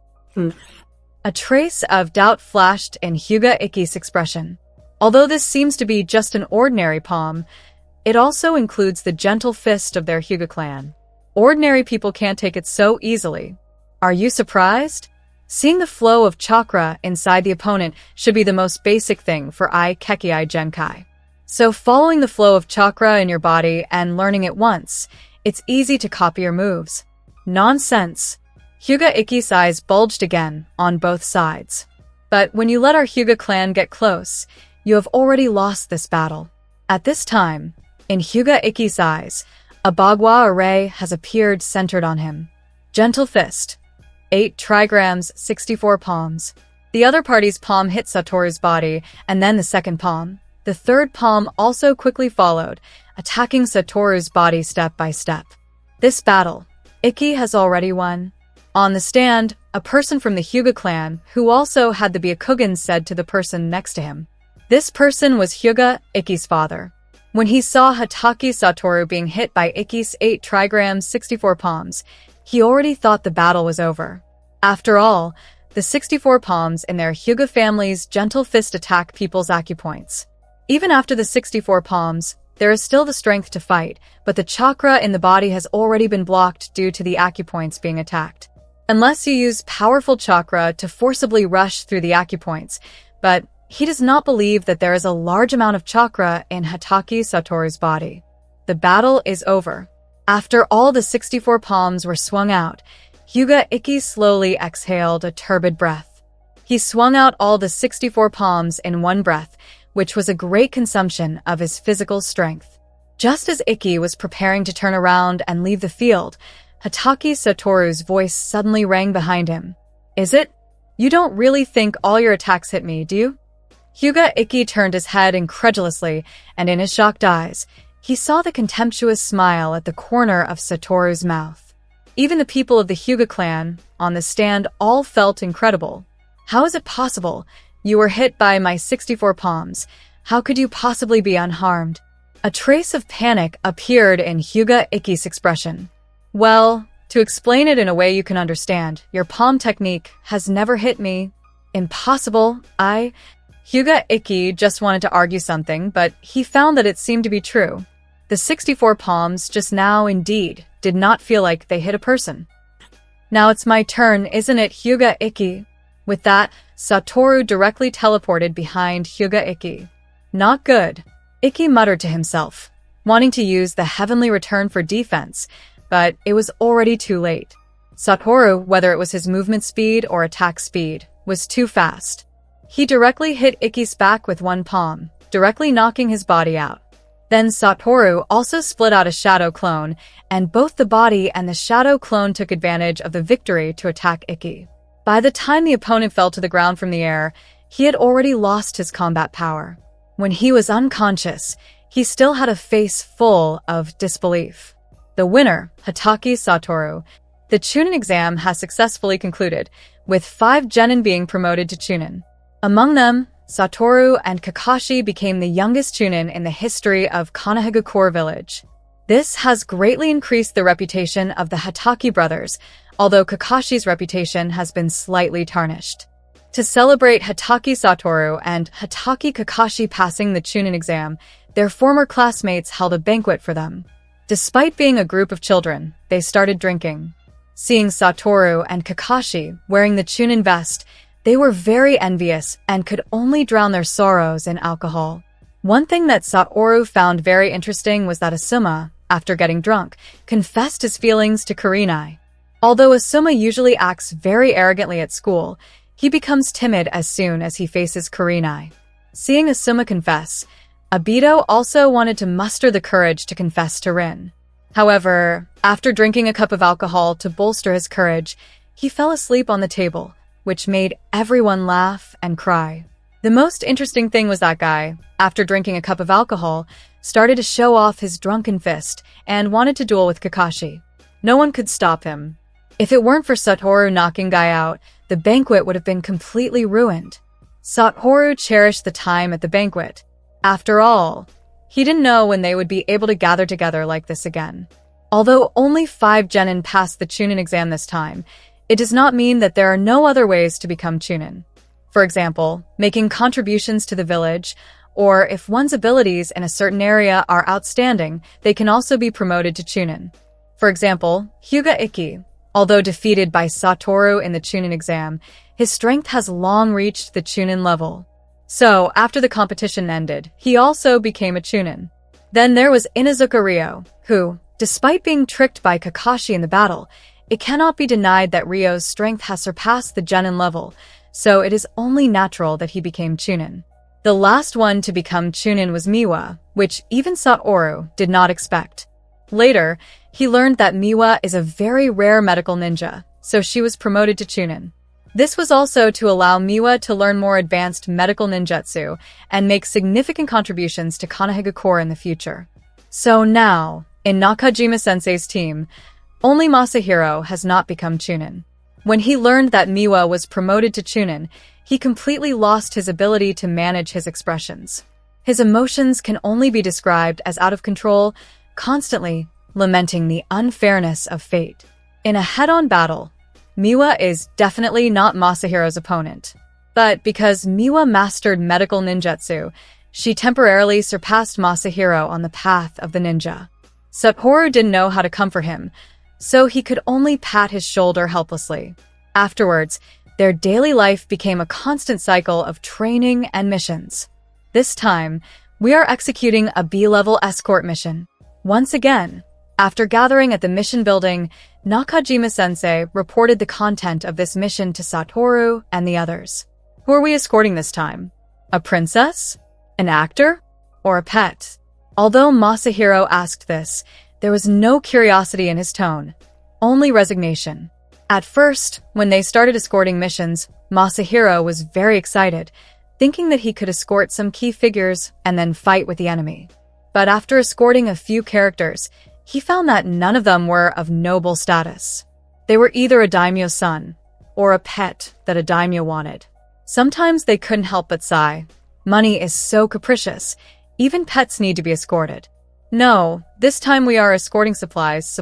A trace of doubt flashed in Hyuga Ikki's expression. Although this seems to be just an ordinary palm, it also includes the gentle fist of their Hyuga clan. Ordinary people can't take it so easily. Are you surprised? Seeing the flow of chakra inside the opponent should be the most basic thing for Kekkai Genkai. So following the flow of chakra in your body and learning it once, it's easy to copy your moves. Nonsense. Hyuga Ikki's eyes bulged again on both sides. But when you let our Hyuga clan get close, you have already lost this battle. At this time, in Hyuga Ikki's eyes, a Bagua array has appeared centered on him. Gentle fist. 8 trigrams, 64 palms. The other party's palm hit Satoru's body, and then the second palm. The third palm also quickly followed, attacking Satoru's body step by step. This battle, Ikki has already won. On the stand, a person from the Hyuga clan, who also had the Byakugan, said to the person next to him. This person was Hyuga Ikki's father. When he saw Hatake Satoru being hit by Ikki's 8 trigrams, 64 palms, he already thought the battle was over. After all, the 64 palms in their Hyuga family's gentle fist attack people's acupoints. Even after the 64 palms, there is still the strength to fight, but the chakra in the body has already been blocked due to the acupoints being attacked. Unless you use powerful chakra to forcibly rush through the acupoints, but he does not believe that there is a large amount of chakra in Hatake Satoru's body. The battle is over. After all the 64 palms were swung out, Hyuga Ikki slowly exhaled a turbid breath. He swung out all the 64 palms in one breath, which was a great consumption of his physical strength. Just as Ikki was preparing to turn around and leave the field, Hatake Satoru's voice suddenly rang behind him. Is it? You don't really think all your attacks hit me, do you? Hyuga Ikki turned his head incredulously, and in his shocked eyes, he saw the contemptuous smile at the corner of Satoru's mouth. Even the people of the Hyuga clan, on the stand, all felt incredible. How is it possible? You were hit by my 64 palms. How could you possibly be unharmed? A trace of panic appeared in Hyuga Ikki's expression. Well, to explain it in a way you can understand, your palm technique has never hit me. Impossible. Hyuga Ikki just wanted to argue something, but he found that it seemed to be true. The 64 palms just now indeed did not feel like they hit a person. Now it's my turn, isn't it, Hyuga Ikki? With that, Satoru directly teleported behind Hyuga Ikki. Not good. Ikki muttered to himself, wanting to use the heavenly return for defense, but it was already too late. Satoru, whether it was his movement speed or attack speed, was too fast. He directly hit Ikki's back with one palm, directly knocking his body out. Then Satoru also split out a shadow clone, and both the body and the shadow clone took advantage of the victory to attack Ikki. By the time the opponent fell to the ground from the air, he had already lost his combat power. When he was unconscious, he still had a face full of disbelief. The winner, Hatake Satoru. The Chunin exam has successfully concluded, with 5 genin being promoted to Chunin. Among them, Satoru and Kakashi became the youngest Chunin in the history of Kanahigakure Village. This has greatly increased the reputation of the Hatake brothers, although Kakashi's reputation has been slightly tarnished. To celebrate Hatake Satoru and Hatake Kakashi passing the Chunin exam, their former classmates held a banquet for them. Despite being a group of children, they started drinking. Seeing Satoru and Kakashi wearing the Chunin vest, they were very envious and could only drown their sorrows in alcohol. One thing that Satoru found very interesting was that Asuma, after getting drunk, confessed his feelings to Kurenai. Although Asuma usually acts very arrogantly at school, he becomes timid as soon as he faces Kurenai. Seeing Asuma confess, Obito also wanted to muster the courage to confess to Rin. However, after drinking a cup of alcohol to bolster his courage, he fell asleep on the table, which made everyone laugh and cry. The most interesting thing was that guy, after drinking a cup of alcohol, started to show off his drunken fist and wanted to duel with Kakashi. No one could stop him. If it weren't for Satoru knocking guy out, the banquet would have been completely ruined. Satoru cherished the time at the banquet. After all, he didn't know when they would be able to gather together like this again. Although only 5 genin passed the Chunin exam this time, it does not mean that there are no other ways to become Chunin. For example, making contributions to the village, or if one's abilities in a certain area are outstanding, they can also be promoted to Chunin. For example, Hyuga Ikki, although defeated by Satoru in the Chunin exam, his strength has long reached the Chunin level. So, after the competition ended, he also became a Chunin. Then there was Inuzuka Ryo, who, despite being tricked by Kakashi in the battle, it cannot be denied that Ryo's strength has surpassed the genin level, so it is only natural that he became Chunin. The last one to become Chunin was Miwa, which even Satoru did not expect. Later, he learned that Miwa is a very rare medical ninja, so she was promoted to Chunin. This was also to allow Miwa to learn more advanced medical ninjutsu and make significant contributions to Kanahigakure in the future. So now, in Nakajima-sensei's team, only Masahiro has not become Chunin. When he learned that Miwa was promoted to Chunin, he completely lost his ability to manage his expressions. His emotions can only be described as out of control, constantly lamenting the unfairness of fate. In a head-on battle, Miwa is definitely not Masahiro's opponent. But because Miwa mastered medical ninjutsu, she temporarily surpassed Masahiro on the path of the ninja. Satoru didn't know how to comfort him, so he could only pat his shoulder helplessly. Afterwards, their daily life became a constant cycle of training and missions. This time, we are executing a B-level escort mission. Once again, after gathering at the mission building, Nakajima-sensei reported the content of this mission to Satoru and the others. Who are we escorting this time? A princess? An actor? Or a pet? Although Masahiro asked this, there was no curiosity in his tone, only resignation. At first, when they started escorting missions, Masahiro was very excited, thinking that he could escort some key figures and then fight with the enemy. But after escorting a few characters, he found that none of them were of noble status. They were either a daimyo's son or a pet that a daimyo wanted. Sometimes they couldn't help but sigh. Money is so capricious. Even pets need to be escorted. No, this time we are escorting supplies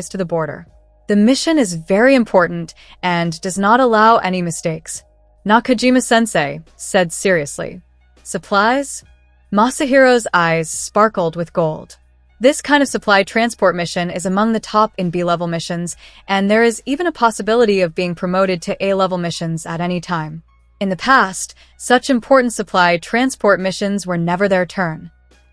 to the border. The mission is very important and does not allow any mistakes. Nakajima-sensei said seriously. Supplies? Masahiro's eyes sparkled with gold. This kind of supply transport mission is among the top in B-level missions, and there is even a possibility of being promoted to A-level missions at any time. In the past, such important supply transport missions were never their turn.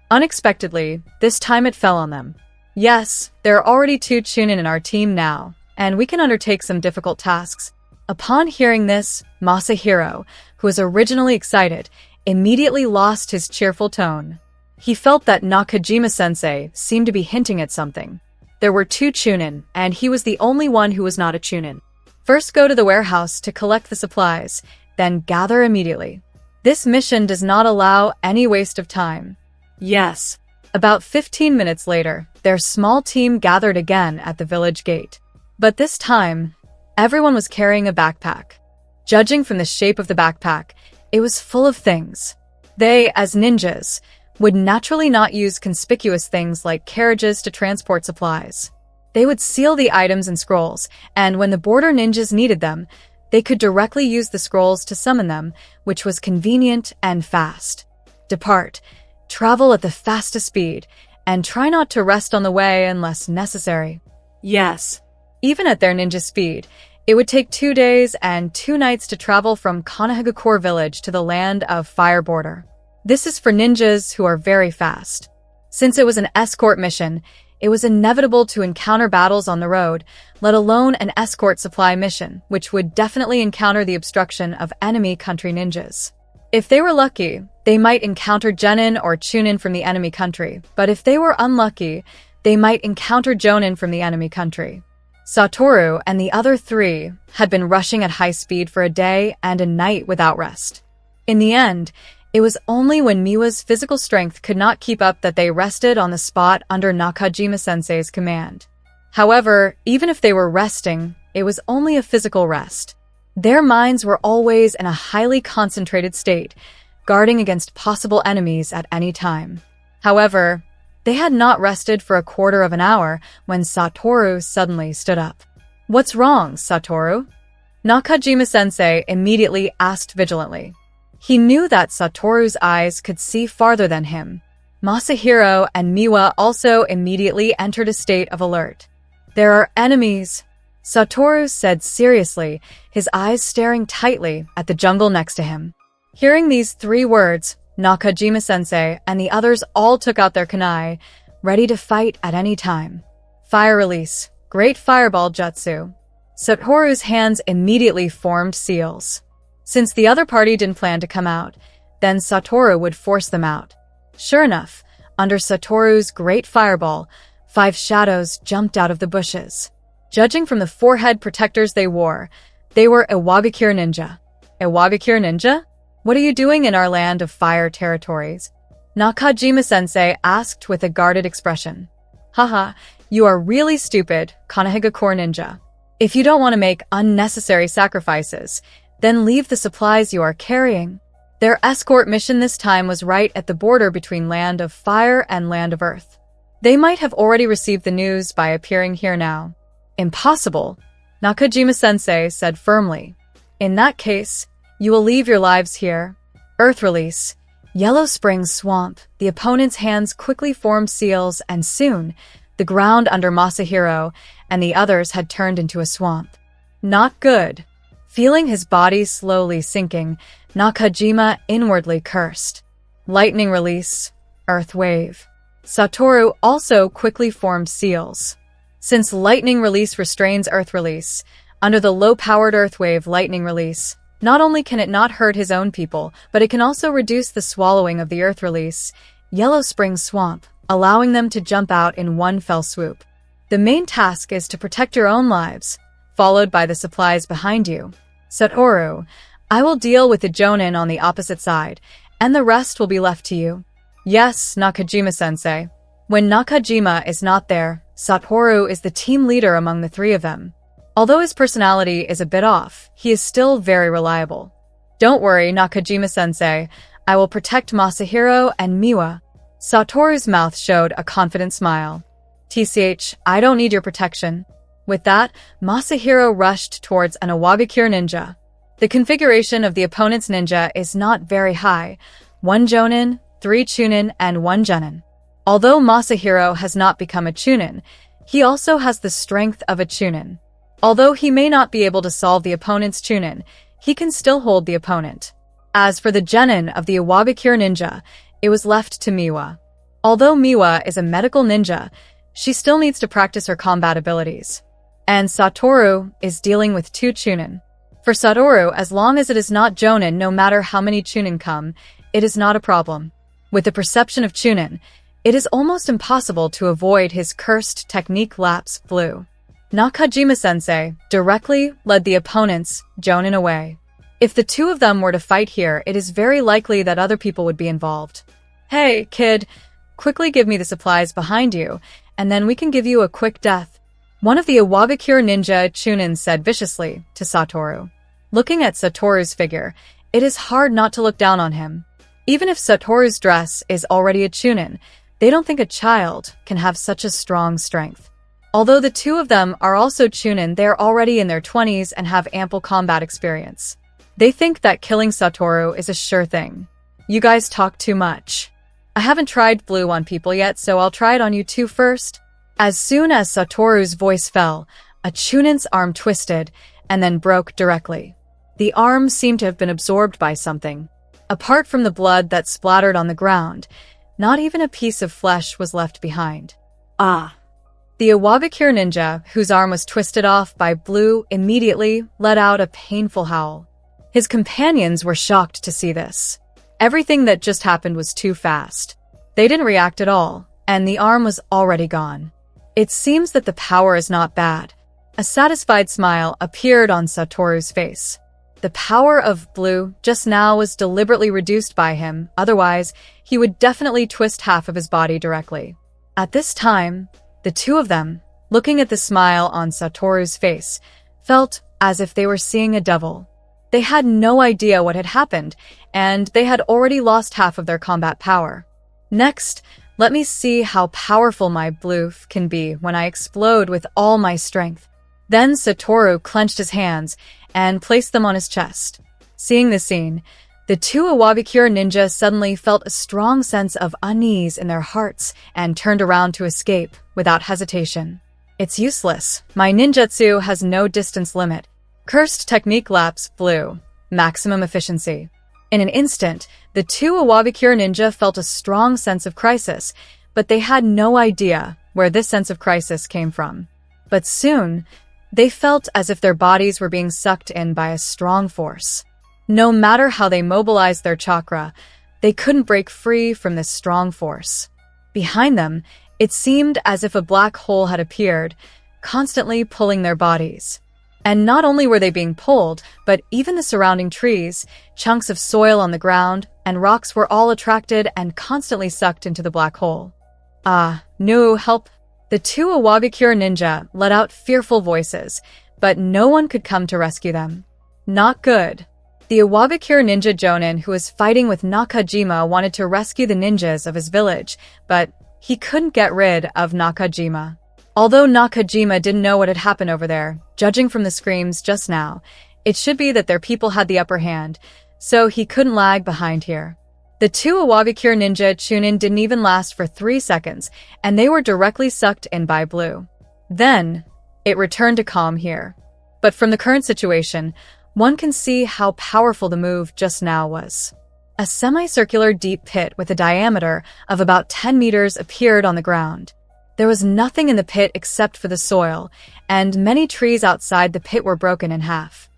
Unexpectedly, this time it fell on them. Yes, there are already 2 Chunin in our team now, and we can undertake some difficult tasks. Upon hearing this, Masahiro, who was originally excited, immediately lost his cheerful tone. He felt that Nakajima-sensei seemed to be hinting at something. There were 2 Chunin, and he was the only one who was not a Chunin. First go to the warehouse to collect the supplies, then gather immediately. This mission does not allow any waste of time. Yes. About 15 minutes later, their small team gathered again at the village gate. But this time, everyone was carrying a backpack. Judging from the shape of the backpack, it was full of things. They, as ninjas, would naturally not use conspicuous things like carriages to transport supplies. They would seal the items in scrolls, and when the border ninjas needed them, they could directly use the scrolls to summon them, which was convenient and fast. Depart, travel at the fastest speed, and try not to rest on the way unless necessary. Yes. Even at their ninja speed, it would take 2 days and 2 nights to travel from Kanahagakure village to the land of Fire Border. This is for ninjas who are very fast. Since it was an escort mission, it was inevitable to encounter battles on the road, let alone an escort supply mission, which would definitely encounter the obstruction of enemy country ninjas. If they were lucky, they might encounter genin or chunin from the enemy country, but if they were unlucky, they might encounter jonin from the enemy country. Satoru and the other 3 had been rushing at high speed for a day and a night without rest. In the end, it was only when Miwa's physical strength could not keep up that they rested on the spot under Nakajima-sensei's command. However, even if they were resting, it was only a physical rest. Their minds were always in a highly concentrated state, guarding against possible enemies at any time. However, they had not rested for a quarter of an hour when Satoru suddenly stood up. "What's wrong, Satoru?" Nakajima-sensei immediately asked vigilantly. He knew that Satoru's eyes could see farther than him. Masahiro and Miwa also immediately entered a state of alert. "There are enemies," Satoru said seriously, his eyes staring tightly at the jungle next to him. Hearing these 3 words, Nakajima-sensei and the others all took out their kunai, ready to fight at any time. Fire release, great fireball jutsu. Satoru's hands immediately formed seals. Since the other party didn't plan to come out, then Satoru would force them out. Sure enough, under Satoru's great fireball, 5 shadows jumped out of the bushes. Judging from the forehead protectors they were Iwagakure ninja. Iwagakure ninja? What are you doing in our land of fire territories? Nakajima-sensei asked with a guarded expression. Haha, you are really stupid, Kanahagakure ninja. If you don't want to make unnecessary sacrifices, then leave the supplies you are carrying. Their escort mission this time was right at the border between Land of Fire and Land of Earth. They might have already received the news by appearing here now. Impossible, Nakajima-sensei said firmly. In that case, you will leave your lives here. Earth release. Yellow Spring Swamp. The opponent's hands quickly formed seals, and soon, the ground under Masahiro and the others had turned into a swamp. Not good. Feeling his body slowly sinking, Nakajima inwardly cursed. Lightning release. Earth wave. Satoru also quickly formed seals. Since lightning release restrains earth release, under the low-powered earth wave lightning release, not only can it not hurt his own people, but it can also reduce the swallowing of the earth release, Yellow Spring Swamp, allowing them to jump out in one fell swoop. The main task is to protect your own lives. followed by the supplies behind you. Satoru, I will deal with the Jonin on the opposite side, and the rest will be left to you. Yes, Nakajima-sensei. When Nakajima is not there, Satoru is the team leader among the three of them. Although his personality is a bit off, he is still very reliable. Don't worry, Nakajima-sensei. I will protect Masahiro and Miwa. Satoru's mouth showed a confident smile. TCH, I don't need your protection. With that, Masahiro rushed towards an Iwagakure ninja. The configuration of the opponent's ninja is not very high. 1 Jonin, 3 Chunin, and 1 Genin. Although Masahiro has not become a Chunin, he also has the strength of a Chunin. Although he may not be able to solve the opponent's Chunin, he can still hold the opponent. As for the Genin of the Iwagakure ninja, it was left to Miwa. Although Miwa is a medical ninja, she still needs to practice her combat abilities. And Satoru is dealing with 2 Chunin. For Satoru, as long as it is not Jonin, no matter how many Chunin come, it is not a problem. With the perception of Chunin, it is almost impossible to avoid his cursed technique lapse flu. Nakajima-sensei directly led the opponent's Jonin away. If the two of them were to fight here, it is very likely that other people would be involved. Hey, kid, quickly give me the supplies behind you, and then we can give you a quick death. One of the Iwagakure ninja Chunin said viciously to Satoru. Looking at Satoru's figure, it is hard not to look down on him. Even if Satoru's dress is already a Chunin, they don't think a child can have such a strong strength. Although the two of them are also Chunin, they are already in their 20s and have ample combat experience. They think that killing Satoru is a sure thing. You guys talk too much. I haven't tried blue on people yet, so I'll try it on you two first. As soon as Satoru's voice fell, a Chunin's arm twisted and then broke directly. The arm seemed to have been absorbed by something. Apart from the blood that splattered on the ground, not even a piece of flesh was left behind. Ah! The Iwagakure ninja, whose arm was twisted off by blue, immediately let out a painful howl. His companions were shocked to see this. Everything that just happened was too fast. They didn't react at all, and the arm was already gone. It seems that the power is not bad. A satisfied smile appeared on Satoru's face. The power of blue just now was deliberately reduced by him, otherwise he would definitely twist half of his body directly. At this time, the two of them, looking at the smile on Satoru's face, felt as if they were seeing a devil. They had no idea what had happened, and they had already lost half of their combat power. Next, let me see how powerful my blue can be when I explode with all my strength. Then Satoru clenched his hands and placed them on his chest. Seeing the scene, the two Iwagakure ninja suddenly felt a strong sense of unease in their hearts and turned around to escape without hesitation. It's useless. My ninjutsu has no distance limit. Cursed technique lapse blue. Maximum efficiency. In an instant, the two Iwagakure ninja felt a strong sense of crisis, but they had no idea where this sense of crisis came from. But soon, they felt as if their bodies were being sucked in by a strong force. No matter how they mobilized their chakra, they couldn't break free from this strong force. Behind them, it seemed as if a black hole had appeared, constantly pulling their bodies. And not only were they being pulled, but even the surrounding trees, chunks of soil on the ground, and rocks were all attracted and constantly sucked into the black hole. Ah, no, help! The two Iwagakure ninja let out fearful voices, but no one could come to rescue them. Not good. The Iwagakure ninja Jonin who was fighting with Nakajima wanted to rescue the ninjas of his village, but he couldn't get rid of Nakajima. Although Nakajima didn't know what had happened over there, judging from the screams just now, it should be that their people had the upper hand, so he couldn't lag behind here. The two Iwagakure ninja Chunin didn't even last for 3 seconds, and they were directly sucked in by blue. Then, it returned to calm here. But from the current situation, one can see how powerful the move just now was. A semicircular deep pit with a diameter of about 10 meters appeared on the ground. There was nothing in the pit except for the soil, and many trees outside the pit were broken in half.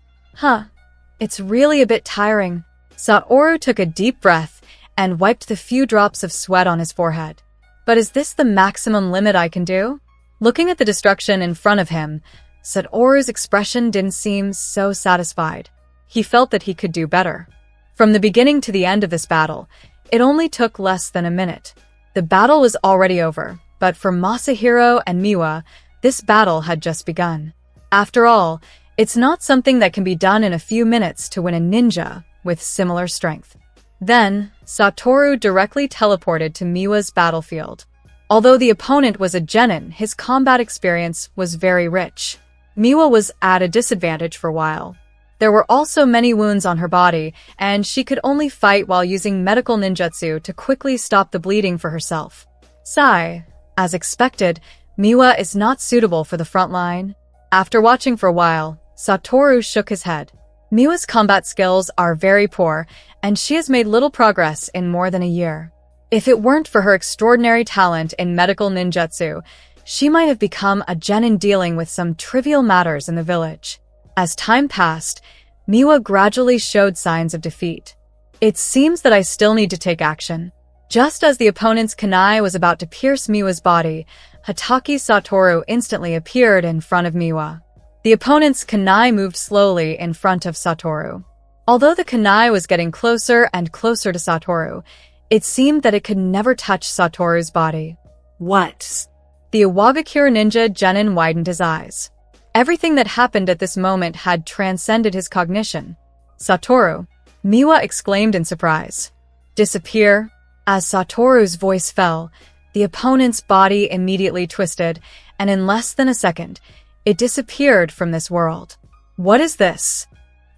It's really a bit tiring. Satoru took a deep breath and wiped the few drops of sweat on his forehead. But is this the maximum limit I can do? Looking at the destruction in front of him, Satoru's expression didn't seem so satisfied. He felt that he could do better. From the beginning to the end of this battle, it only took less than a minute. The battle was already over, but for Masahiro and Miwa, this battle had just begun. After all, it's not something that can be done in a few minutes to win a ninja with similar strength. Then, Satoru directly teleported to Miwa's battlefield. Although the opponent was a genin, his combat experience was very rich. Miwa was at a disadvantage for a while. There were also many wounds on her body, and she could only fight while using medical ninjutsu to quickly stop the bleeding for herself. Sigh. As expected, Miwa is not suitable for the front line. After watching for a while, Satoru shook his head. Miwa's combat skills are very poor, and she has made little progress in more than a year. If it weren't for her extraordinary talent in medical ninjutsu, she might have become a genin dealing with some trivial matters in the village. As time passed, Miwa gradually showed signs of defeat. It seems that I still need to take action. Just as the opponent's kunai was about to pierce Miwa's body, Hatake Satoru instantly appeared in front of Miwa. The opponent's kunai moved slowly in front of Satoru. Although the kunai was getting closer and closer to Satoru, it seemed that it could never touch Satoru's body. What? The Iwagakure ninja genin widened his eyes. Everything that happened at this moment had transcended his cognition. Satoru, Miwa exclaimed in surprise. Disappear? As Satoru's voice fell, the opponent's body immediately twisted, and in less than a second, it disappeared from this world. What is this?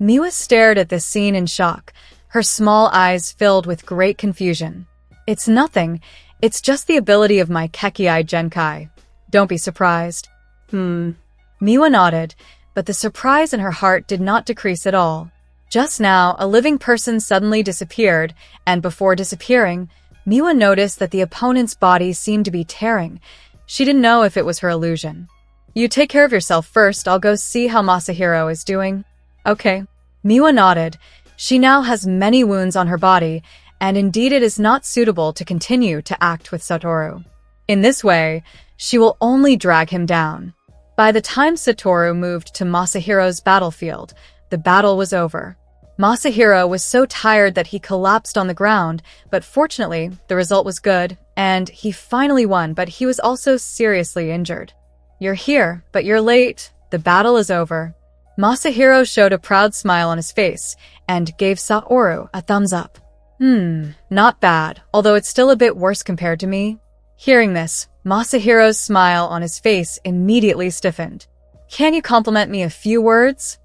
Miwa stared at this scene in shock, her small eyes filled with great confusion. It's nothing. It's just the ability of my Kekkei Genkai. Don't be surprised. Miwa nodded, but the surprise in her heart did not decrease at all. Just now, a living person suddenly disappeared, and before disappearing, Miwa noticed that the opponent's body seemed to be tearing. She didn't know if it was her illusion. You take care of yourself first, I'll go see how Masahiro is doing. Okay. Miwa nodded. She now has many wounds on her body, and indeed it is not suitable to continue to act with Satoru. In this way, she will only drag him down. By the time Satoru moved to Masahiro's battlefield, the battle was over. Masahiro was so tired that he collapsed on the ground, but fortunately, the result was good, and he finally won, but he was also seriously injured. You're here, but you're late. The battle is over. Masahiro showed a proud smile on his face and gave Satoru a thumbs up. Not bad, although it's still a bit worse compared to me. Hearing this, Masahiro's smile on his face immediately stiffened. Can you compliment me a few words?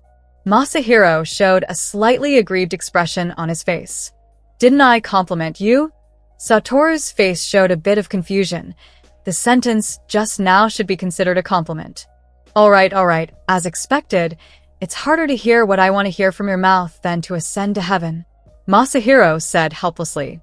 Masahiro showed a slightly aggrieved expression on his face. Didn't I compliment you? Satoru's face showed a bit of confusion. The sentence just now should be considered a compliment. All right. As expected, it's harder to hear what I want to hear from your mouth than to ascend to heaven. Masahiro said helplessly.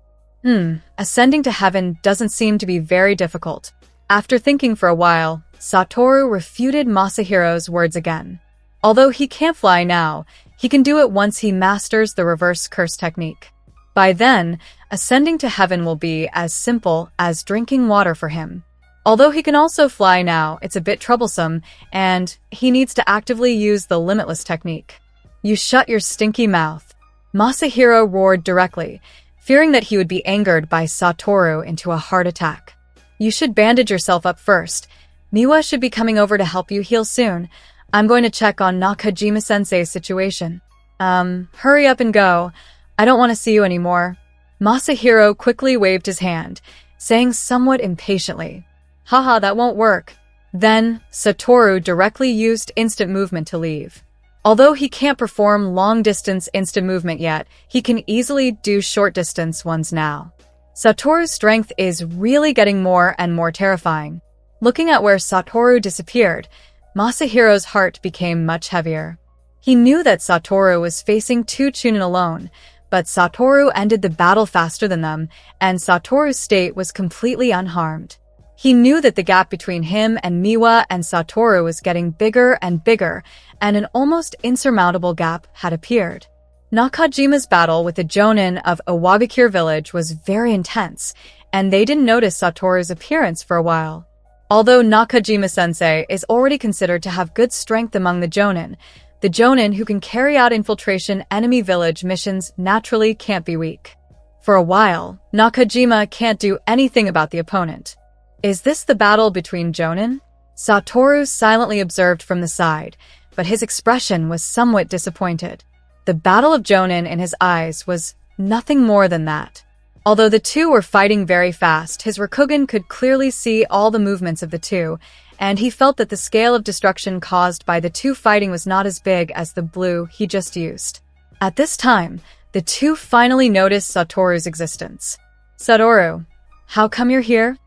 Ascending to heaven doesn't seem to be very difficult. After thinking for a while, Satoru refuted Masahiro's words again. Although he can't fly now, he can do it once he masters the reverse curse technique. By then, ascending to heaven will be as simple as drinking water for him. Although he can also fly now, it's a bit troublesome, and he needs to actively use the limitless technique. You shut your stinky mouth. Masahiro roared directly, fearing that he would be angered by Satoru into a heart attack. You should bandage yourself up first. Miwa should be coming over to help you heal soon. I'm going to check on Nakajima-sensei's situation. Hurry up and go. I don't want to see you anymore. Masahiro quickly waved his hand, saying somewhat impatiently, Haha, that won't work. Then, Satoru directly used instant movement to leave. Although he can't perform long-distance instant movement yet, he can easily do short-distance ones now. Satoru's strength is really getting more and more terrifying. Looking at where Satoru disappeared, Masahiro's heart became much heavier. He knew that Satoru was facing two Chunin alone, but Satoru ended the battle faster than them, and Satoru's state was completely unharmed. He knew that the gap between him and Miwa and Satoru was getting bigger and bigger, and an almost insurmountable gap had appeared. Nakajima's battle with the Jonin of Iwagakure village was very intense, and they didn't notice Satoru's appearance for a while. Although Nakajima-sensei is already considered to have good strength among the Jonin who can carry out infiltration enemy village missions naturally can't be weak. For a while, Nakajima can't do anything about the opponent. Is this the battle between Jonin? Satoru silently observed from the side, but his expression was somewhat disappointed. The battle of Jonin in his eyes was nothing more than that. Although the two were fighting very fast, his Rakugan could clearly see all the movements of the two, and he felt that the scale of destruction caused by the two fighting was not as big as the blue he just used. At this time, the two finally noticed Satoru's existence. "Satoru, how come you're here?"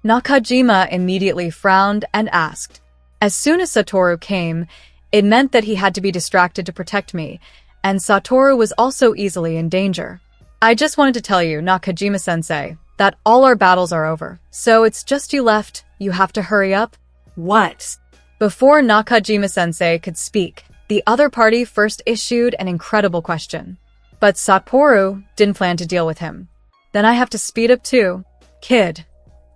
Nakajima immediately frowned and asked. As soon as Satoru came, it meant that he had to be distracted to protect me, and Satoru was also easily in danger. "I just wanted to tell you, Nakajima-sensei, that all our battles are over, so it's just you left. You have to hurry up." What? Before Nakajima-sensei could speak, the other party first issued an incredible question. But Satoru didn't plan to deal with him. "Then I have to speed up too. Kid,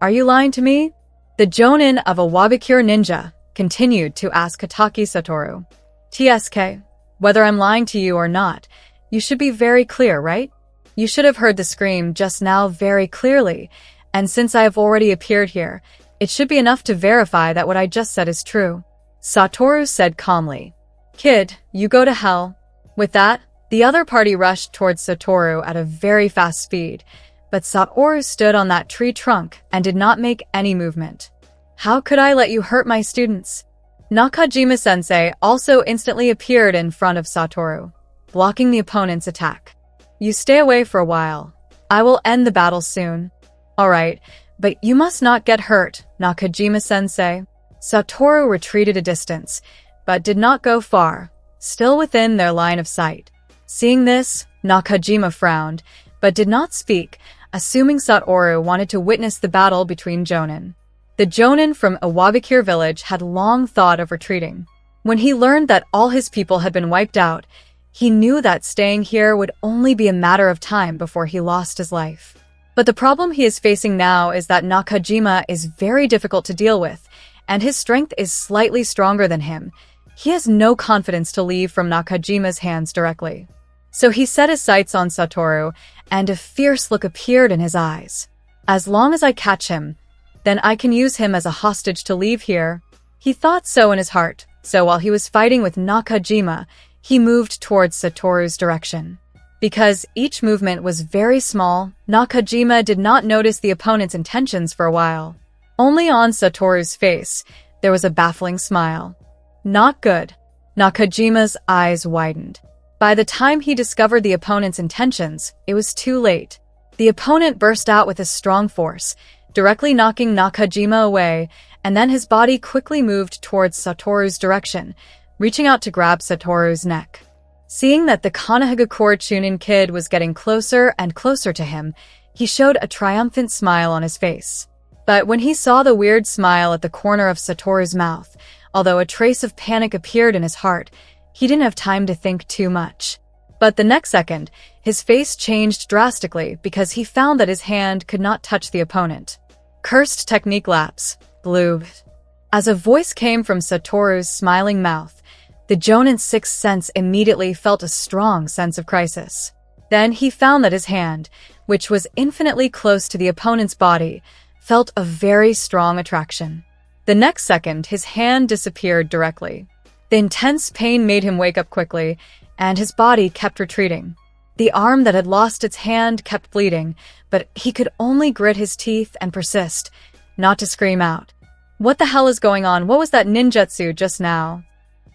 are you lying to me?" The Jonin of a Wabakure ninja continued to ask Kataki Satoru. "TSK, whether I'm lying to you or not, you should be very clear, right? You should have heard the scream just now very clearly, and since I have already appeared here, it should be enough to verify that what I just said is true." Satoru said calmly. "Kid, you go to hell." With that, the other party rushed towards Satoru at a very fast speed, but Satoru stood on that tree trunk and did not make any movement. "How could I let you hurt my students?" Nakajima-sensei also instantly appeared in front of Satoru, blocking the opponent's attack. "You stay away for a while. I will end the battle soon." "Alright, but you must not get hurt, Nakajima-sensei." Satoru retreated a distance, but did not go far, still within their line of sight. Seeing this, Nakajima frowned, but did not speak, assuming Satoru wanted to witness the battle between Jonin. The Jonin from Iwabakure village had long thought of retreating. When he learned that all his people had been wiped out, he knew that staying here would only be a matter of time before he lost his life. But the problem he is facing now is that Nakajima is very difficult to deal with, and his strength is slightly stronger than him. He has no confidence to leave from Nakajima's hands directly. So he set his sights on Satoru, and a fierce look appeared in his eyes. "As long as I catch him, then I can use him as a hostage to leave here." He thought so in his heart, so while he was fighting with Nakajima, he moved towards Satoru's direction. Because each movement was very small, Nakajima did not notice the opponent's intentions for a while. Only on Satoru's face, there was a baffling smile. "Not good." Nakajima's eyes widened. By the time he discovered the opponent's intentions, it was too late. The opponent burst out with a strong force, directly knocking Nakajima away, and then his body quickly moved towards Satoru's direction, reaching out to grab Satoru's neck. Seeing that the Konohagakure Chunin kid was getting closer and closer to him, he showed a triumphant smile on his face. But when he saw the weird smile at the corner of Satoru's mouth, although a trace of panic appeared in his heart, he didn't have time to think too much. But the next second, his face changed drastically because he found that his hand could not touch the opponent. Cursed technique lapse. Bloob. As a voice came from Satoru's smiling mouth, the Jonin's sixth sense immediately felt a strong sense of crisis. Then he found that his hand, which was infinitely close to the opponent's body, felt a very strong attraction. The next second, his hand disappeared directly. The intense pain made him wake up quickly, and his body kept retreating. The arm that had lost its hand kept bleeding, but he could only grit his teeth and persist, not to scream out. "What the hell is going on? What was that ninjutsu just now?"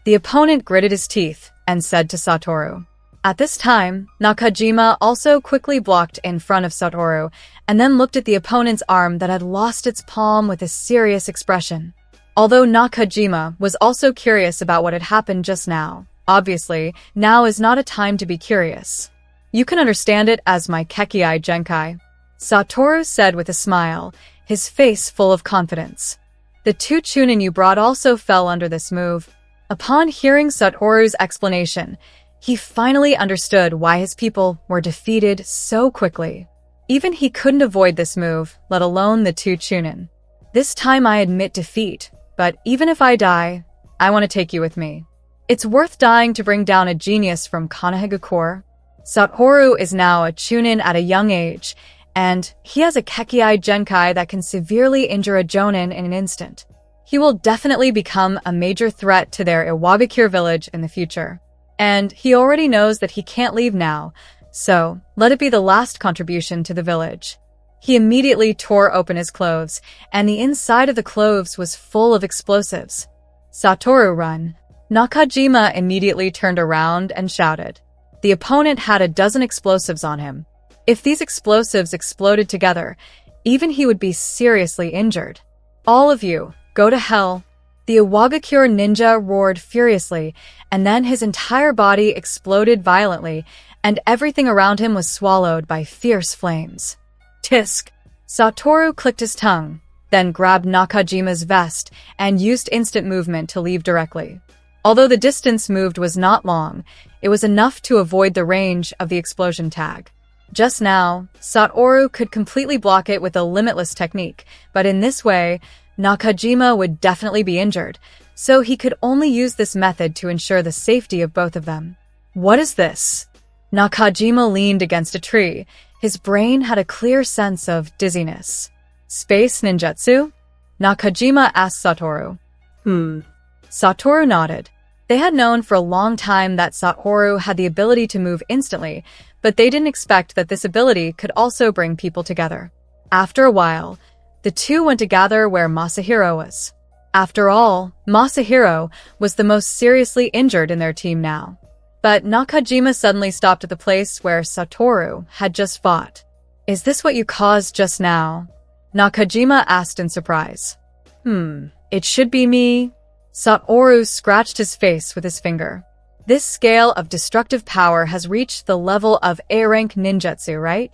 The opponent gritted his teeth and said to Satoru. At this time, Nakajima also quickly blocked in front of Satoru and then looked at the opponent's arm that had lost its palm with a serious expression. Although Nakajima was also curious about what had happened just now, obviously, now is not a time to be curious. "You can understand it as my Kekiai Genkai," Satoru said with a smile, his face full of confidence. "The two Chunin you brought also fell under this move." Upon hearing Satoru's explanation, he finally understood why his people were defeated so quickly. Even he couldn't avoid this move, let alone the two Chunin. This time I admit defeat, but even if I die, I want to take you with me. It's worth dying to bring down a genius from Konohagakure. Satoru is now a chunin at a young age, and he has a Kekkei Genkai that can severely injure a jonin in an instant. He will definitely become a major threat to their Iwagakure village in the future. And he already knows that he can't leave now, so let it be the last contribution to the village. He immediately tore open his clothes, and the inside of the clothes was full of explosives. Satoru, run. Nakajima immediately turned around and shouted. The opponent had a dozen explosives on him. If these explosives exploded together, even he would be seriously injured. All of you, go to hell. The Iwagakure ninja roared furiously, and then his entire body exploded violently, and everything around him was swallowed by fierce flames. Tisk! Satoru clicked his tongue, then grabbed Nakajima's vest and used instant movement to leave directly. Although the distance moved was not long, it was enough to avoid the range of the explosion tag. Just now, Satoru could completely block it with a limitless technique, but in this way, Nakajima would definitely be injured, so he could only use this method to ensure the safety of both of them. What is this? Nakajima leaned against a tree. His brain had a clear sense of dizziness. Space ninjutsu? Nakajima asked Satoru. Satoru nodded. They had known for a long time that Satoru had the ability to move instantly, but they didn't expect that this ability could also bring people together. After a while, the two went to gather where Masahiro was. After all, Masahiro was the most seriously injured in their team now. But Nakajima suddenly stopped at the place where Satoru had just fought. Is this what you caused just now? Nakajima asked in surprise. It should be me. Satoru scratched his face with his finger. This scale of destructive power has reached the level of A-rank ninjutsu, right?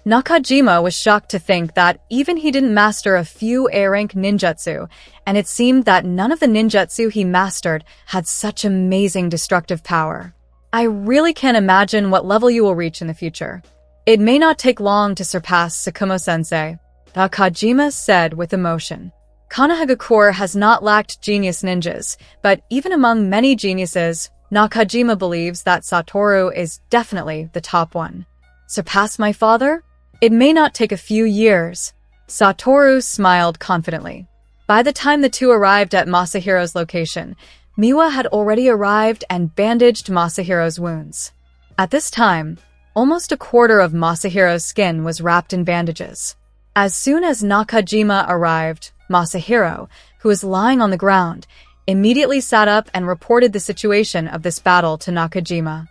Nakajima was shocked to think that even he didn't master a few A-rank ninjutsu, and it seemed that none of the ninjutsu he mastered had such amazing destructive power. I really can't imagine what level you will reach in the future. It may not take long to surpass Sakumo-sensei, Nakajima said with emotion. Konohagakure has not lacked genius ninjas, but even among many geniuses, Nakajima believes that Satoru is definitely the top one. Surpass my father? It may not take a few years. Satoru smiled confidently. By the time the two arrived at Masahiro's location, Miwa had already arrived and bandaged Masahiro's wounds. At this time, almost a quarter of Masahiro's skin was wrapped in bandages. As soon as Nakajima arrived, Masahiro, who was lying on the ground, immediately sat up and reported the situation of this battle to Nakajima.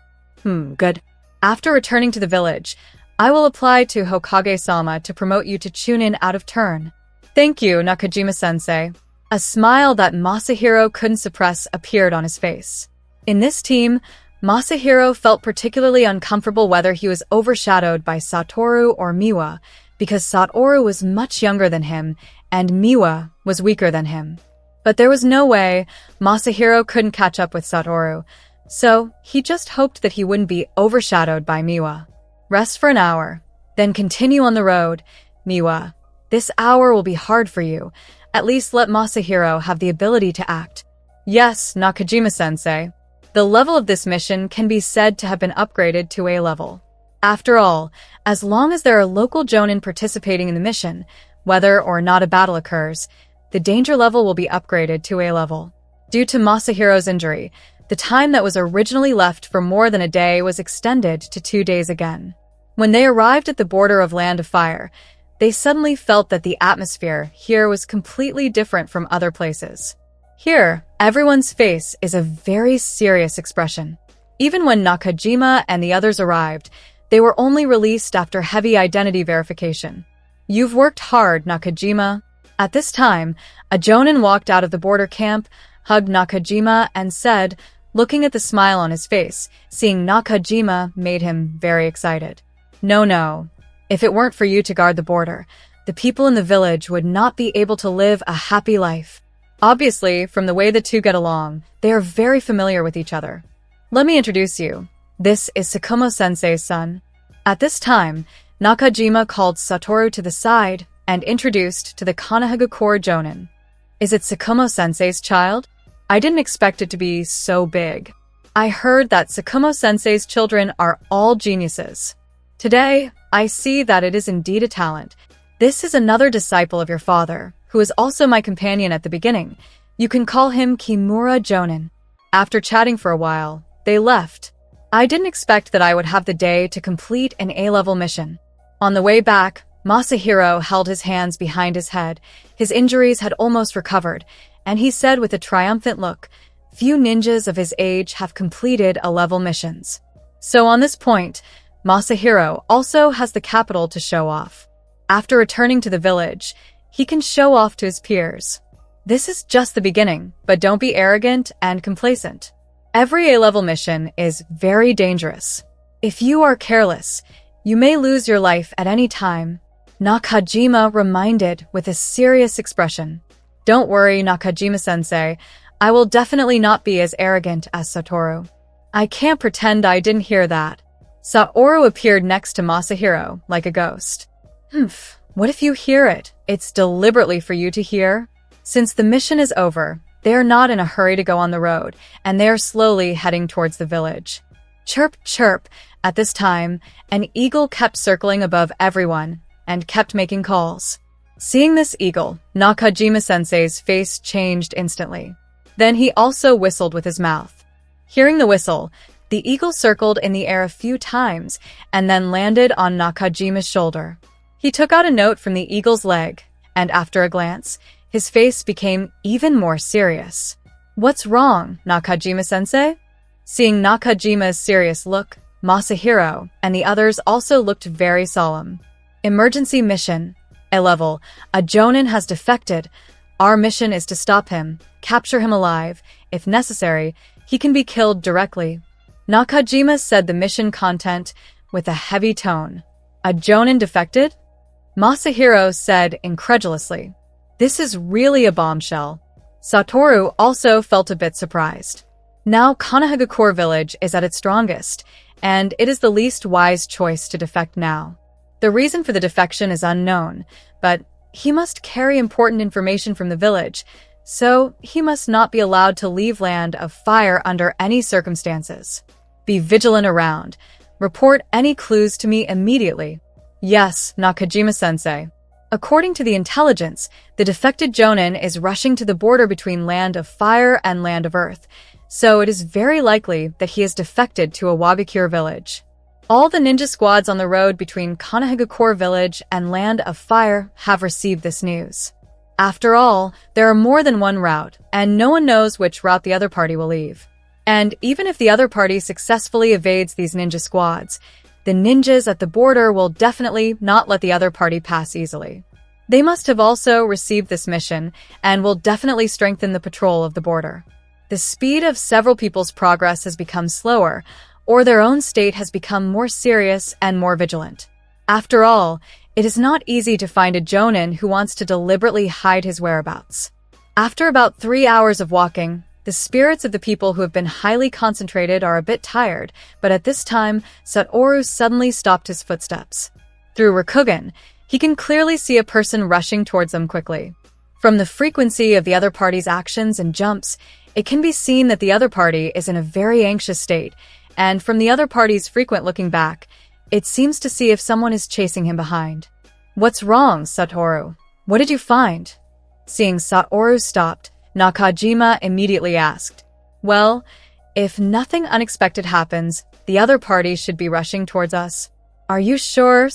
Good. After returning to the village, I will apply to Hokage-sama to promote you to Chunin out of turn. Thank you, Nakajima-sensei. A smile that Masahiro couldn't suppress appeared on his face. In this team, Masahiro felt particularly uncomfortable whether he was overshadowed by Satoru or Miwa, because Satoru was much younger than him and Miwa was weaker than him. But there was no way Masahiro couldn't catch up with Satoru, so he just hoped that he wouldn't be overshadowed by Miwa. Rest for an hour, then continue on the road. Miwa, this hour will be hard for you. At least let Masahiro have the ability to act. Yes, Nakajima-sensei. The level of this mission can be said to have been upgraded to A level. After all, as long as there are local jonin participating in the mission, whether or not a battle occurs, the danger level will be upgraded to A level. Due to Masahiro's injury, the time that was originally left for more than a day was extended to 2 days again. When they arrived at the border of Land of Fire, they suddenly felt that the atmosphere here was completely different from other places. Here, everyone's face is a very serious expression. Even when Nakajima and the others arrived, they were only released after heavy identity verification. You've worked hard, Nakajima. At this time, a jonin walked out of the border camp, hugged Nakajima, and said, looking at the smile on his face, seeing Nakajima made him very excited. No. If it weren't for you to guard the border, the people in the village would not be able to live a happy life. Obviously, from the way the two get along, they are very familiar with each other. Let me introduce you. This is Sakumo-sensei's son. At this time, Nakajima called Satoru to the side and introduced to the Konohagakure Jonin. Is it Tsukumo-sensei's child? I didn't expect it to be so big. I heard that Tsukumo-sensei's children are all geniuses. Today, I see that it is indeed a talent. This is another disciple of your father, who is also my companion at the beginning. You can call him Kimura Jonin. After chatting for a while, they left. I didn't expect that I would have the day to complete an A-level mission. On the way back, Masahiro held his hands behind his head. His injuries had almost recovered, and he said with a triumphant look, "Few ninjas of his age have completed A-level missions." So on this point, Masahiro also has the capital to show off. After returning to the village, he can show off to his peers. This is just the beginning, but don't be arrogant and complacent. Every A-level mission is very dangerous. If you are careless, you may lose your life at any time. Nakajima reminded with a serious expression. Don't worry, Nakajima-sensei. I will definitely not be as arrogant as Satoru. I can't pretend I didn't hear that. Satoru appeared next to Masahiro like a ghost. What if you hear it? It's deliberately for you to hear. Since the mission is over, they are not in a hurry to go on the road, and they are slowly heading towards the village. Chirp, chirp. At this time, an eagle kept circling above everyone and kept making calls. Seeing this eagle, Nakajima-sensei's face changed instantly. Then he also whistled with his mouth. Hearing the whistle, the eagle circled in the air a few times and then landed on Nakajima's shoulder. He took out a note from the eagle's leg, and after a glance, his face became even more serious. What's wrong, Nakajima-sensei? Seeing Nakajima's serious look, Masahiro and the others also looked very solemn. Emergency mission. A-level. A Jonin has defected. Our mission is to stop him, capture him alive. If necessary, he can be killed directly. Nakajima said the mission content with a heavy tone. A Jonin defected? Masahiro said incredulously. This is really a bombshell. Satoru also felt a bit surprised. Now Konohagakure village is at its strongest, and it is the least wise choice to defect now. The reason for the defection is unknown, but he must carry important information from the village, so he must not be allowed to leave Land of Fire under any circumstances. Be vigilant around. Report any clues to me immediately. Yes, Nakajima-sensei. According to the intelligence, the defected Jonin is rushing to the border between Land of Fire and Land of Earth, so it is very likely that he has defected to a Wabakure village. All the ninja squads on the road between Konohagakure village and Land of Fire have received this news. After all, there are more than one route, and no one knows which route the other party will leave. And even if the other party successfully evades these ninja squads, the ninjas at the border will definitely not let the other party pass easily. They must have also received this mission and will definitely strengthen the patrol of the border. The speed of several people's progress has become slower, or their own state has become more serious and more vigilant. After all, it is not easy to find a Jonin who wants to deliberately hide his whereabouts. After about 3 hours of walking, the spirits of the people who have been highly concentrated are a bit tired, but at this time, Satoru suddenly stopped his footsteps. Through Rakugan, he can clearly see a person rushing towards them quickly. From the frequency of the other party's actions and jumps, it can be seen that the other party is in a very anxious state, and from the other party's frequent looking back, it seems to see if someone is chasing him behind. What's wrong, Satoru? What did you find? Seeing Satoru stopped, Nakajima immediately asked. Well, if nothing unexpected happens, the other party should be rushing towards us. Are you sure?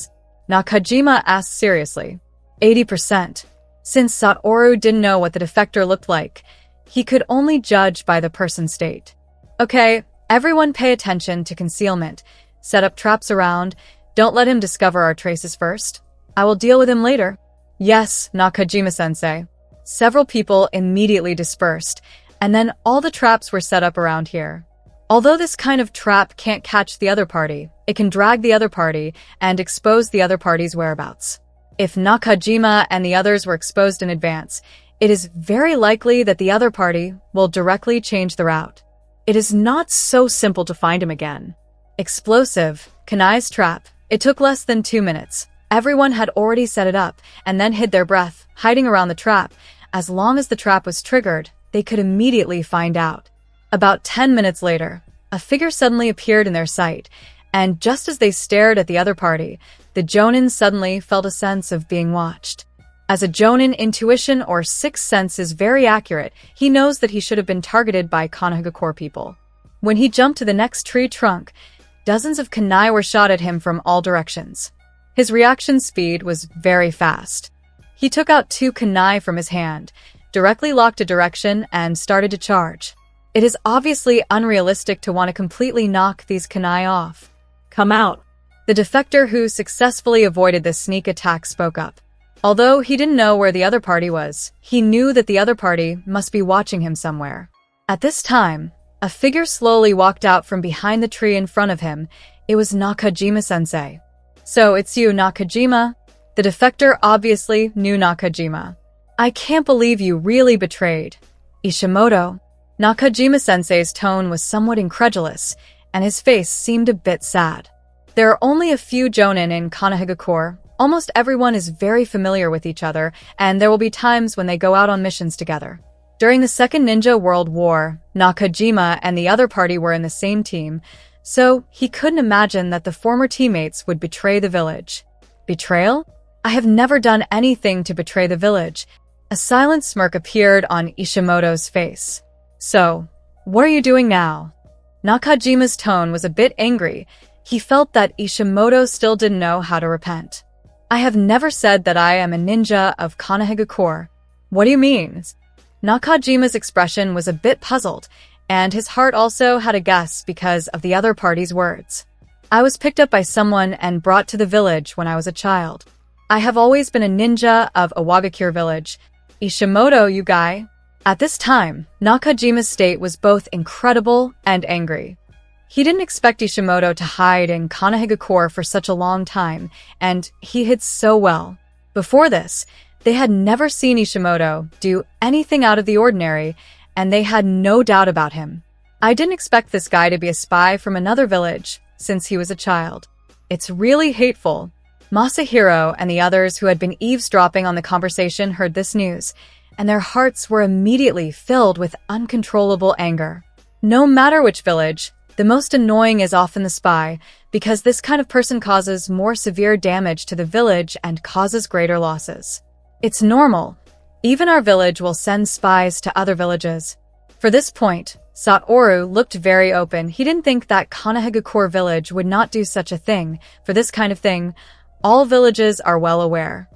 Nakajima asked seriously. 80%. Since Satoru didn't know what the defector looked like, he could only judge by the person's state. Okay, everyone pay attention to concealment. Set up traps around. Don't let him discover our traces first. I will deal with him later. Yes, Nakajima-sensei. Several people immediately dispersed, and then all the traps were set up around here. Although this kind of trap can't catch the other party, it can drag the other party and expose the other party's whereabouts. If Nakajima and the others were exposed in advance, it is very likely that the other party will directly change the route. It is not so simple to find him again. Explosive, Kanai's trap. It took less than 2 minutes. Everyone had already set it up and then hid their breath, hiding around the trap. As long as the trap was triggered, they could immediately find out. About 10 minutes later, a figure suddenly appeared in their sight, and just as they stared at the other party, the Jonin suddenly felt a sense of being watched. As a Jonin, intuition or sixth sense is very accurate. He knows that he should have been targeted by Konohagakure people. When he jumped to the next tree trunk, dozens of kunai were shot at him from all directions. His reaction speed was very fast. He took out 2 kunai from his hand, directly locked a direction, and started to charge. It is obviously unrealistic to want to completely knock these kunai off. Come out. The defector who successfully avoided this sneak attack spoke up. Although he didn't know where the other party was, he knew that the other party must be watching him somewhere. At this time, a figure slowly walked out from behind the tree in front of him. It was Nakajima-sensei. So it's you, Nakajima? The defector obviously knew Nakajima. I can't believe you really betrayed Ishimoto. Nakajima-sensei's tone was somewhat incredulous, and his face seemed a bit sad. There are only a few Jonin in Konohagakure. Almost everyone is very familiar with each other, and there will be times when they go out on missions together. During the Second Ninja World War, Nakajima and the other party were in the same team, so he couldn't imagine that the former teammates would betray the village. Betrayal? I have never done anything to betray the village. A silent smirk appeared on Ishimoto's face. So, what are you doing now? Nakajima's tone was a bit angry. He felt that Ishimoto still didn't know how to repent. I have never said that I am a ninja of Konohagakure. What do you mean? Nakajima's expression was a bit puzzled, and his heart also had a guess because of the other party's words. I was picked up by someone and brought to the village when I was a child. I have always been a ninja of Iwagakure village. Ishimoto, you guy. At this time, Nakajima's state was both incredible and angry. He didn't expect Ishimoto to hide in Konohagakure for such a long time, and he hid so well. Before this, they had never seen Ishimoto do anything out of the ordinary, and they had no doubt about him. I didn't expect this guy to be a spy from another village, since he was a child. It's really hateful. Masahiro and the others who had been eavesdropping on the conversation heard this news, and their hearts were immediately filled with uncontrollable anger. No matter which village, the most annoying is often the spy, because this kind of person causes more severe damage to the village and causes greater losses. It's normal. Even our village will send spies to other villages. For this point, Satoru looked very open. He didn't think that Konohagakure village would not do such a thing. For this kind of thing, all villages are well aware.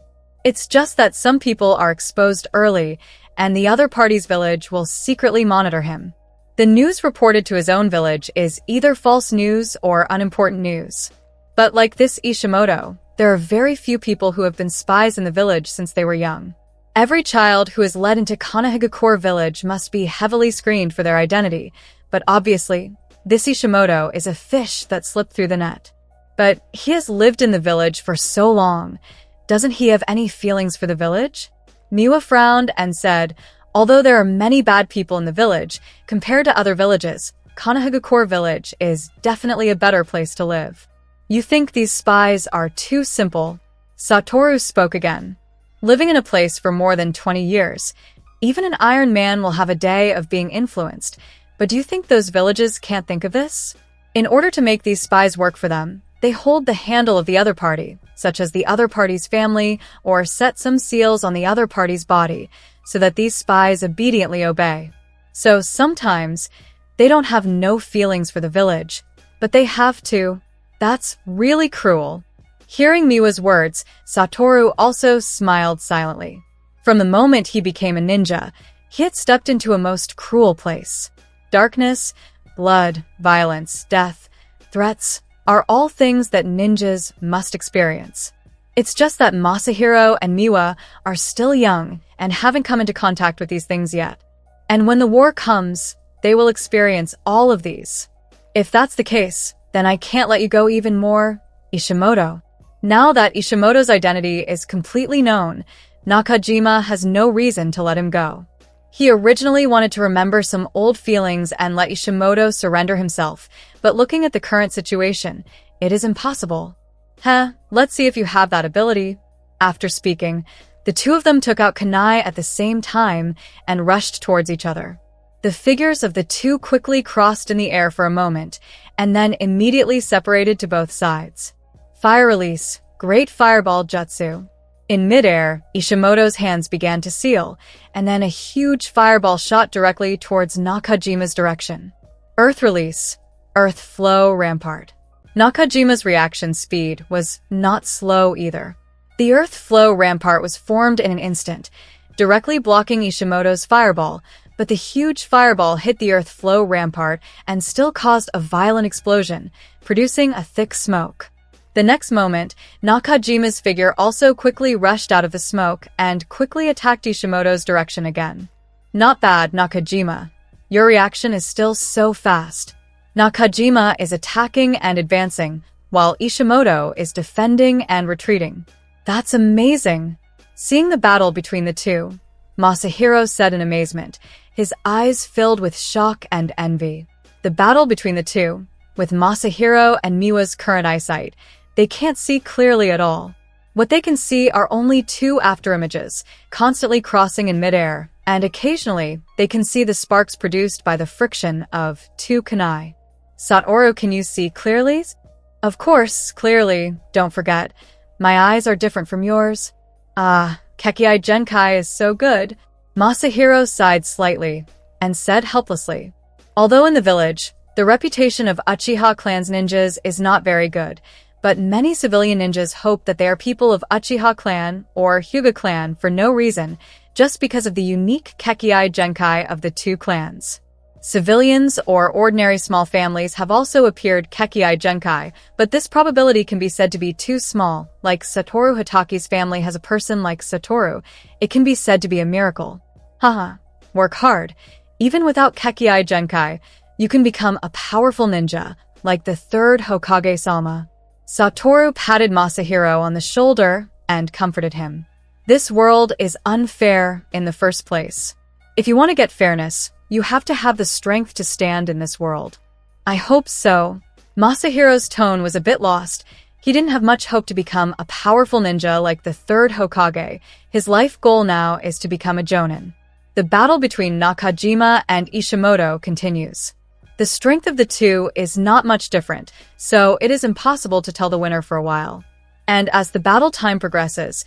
It's just that some people are exposed early, and the other party's village will secretly monitor him. The news reported to his own village is either false news or unimportant news. But like this Ishimoto, there are very few people who have been spies in the village since they were young. Every child who is led into Konohagakure village must be heavily screened for their identity, but obviously, this Ishimoto is a fish that slipped through the net. But he has lived in the village for so long. Doesn't he have any feelings for the village? Miwa frowned and said, although there are many bad people in the village, compared to other villages, Konohagakure village is definitely a better place to live. You think these spies are too simple? Satoru spoke again. Living in a place for more than 20 years, even an Iron Man will have a day of being influenced. But do you think those villages can't think of this? In order to make these spies work for them, they hold the handle of the other party, such as the other party's family, or set some seals on the other party's body, so that these spies obediently obey. So sometimes, they don't have no feelings for the village, but they have to. That's really cruel. Hearing Miwa's words, Satoru also smiled silently. From the moment he became a ninja, he had stepped into a most cruel place. Darkness, blood, violence, death, threats are all things that ninjas must experience. It's just that Masahiro and Miwa are still young and haven't come into contact with these things yet. And when the war comes, they will experience all of these. If that's the case, then I can't let you go even more, Ishimoto. Now that Ishimoto's identity is completely known, Nakajima has no reason to let him go. He originally wanted to remember some old feelings and let Ishimoto surrender himself, but looking at the current situation, it is impossible. Let's see if you have that ability. After speaking, the two of them took out kunai at the same time and rushed towards each other. The figures of the two quickly crossed in the air for a moment, and then immediately separated to both sides. Fire release, Great Fireball Jutsu. In midair, Ishimoto's hands began to seal, and then a huge fireball shot directly towards Nakajima's direction. Earth release, Earth Flow Rampart. Nakajima's reaction speed was not slow either. The Earth Flow Rampart was formed in an instant, directly blocking Ishimoto's fireball, but the huge fireball hit the Earth Flow Rampart and still caused a violent explosion, producing a thick smoke. The next moment, Nakajima's figure also quickly rushed out of the smoke and quickly attacked Ishimoto's direction again. Not bad, Nakajima. Your reaction is still so fast. Nakajima is attacking and advancing, while Ishimoto is defending and retreating. That's amazing. Seeing the battle between the two, Masahiro said in amazement, his eyes filled with shock and envy. The battle between the two, with Masahiro and Miwa's current eyesight, they can't see clearly at all. What they can see are only two afterimages, constantly crossing in midair, and occasionally they can see the sparks produced by the friction of two kunai. Satoru, can you see clearly? Of course, clearly. Don't forget. My eyes are different from yours. Kekkei Genkai is so good. Masahiro sighed slightly and said helplessly. Although in the village, the reputation of Uchiha clan's ninjas is not very good, but many civilian ninjas hope that they are people of Uchiha clan or Hyuga clan for no reason, just because of the unique Kekkei Genkai of the two clans. Civilians or ordinary small families have also appeared Kekkei Genkai, but this probability can be said to be too small. Like Satoru Hataki's family has a person like Satoru, it can be said to be a miracle. Work hard. Even without Kekkei Genkai, you can become a powerful ninja, like the third Hokage-sama. Satoru patted Masahiro on the shoulder and comforted him. This world is unfair in the first place. If you want to get fairness, you have to have the strength to stand in this world. I hope so. Masahiro's tone was a bit lost. He didn't have much hope to become a powerful ninja like the third Hokage. His life goal now is to become a jonin. The battle between Nakajima and Ishimoto continues. The strength of the two is not much different, so it is impossible to tell the winner for a while. And as the battle time progresses,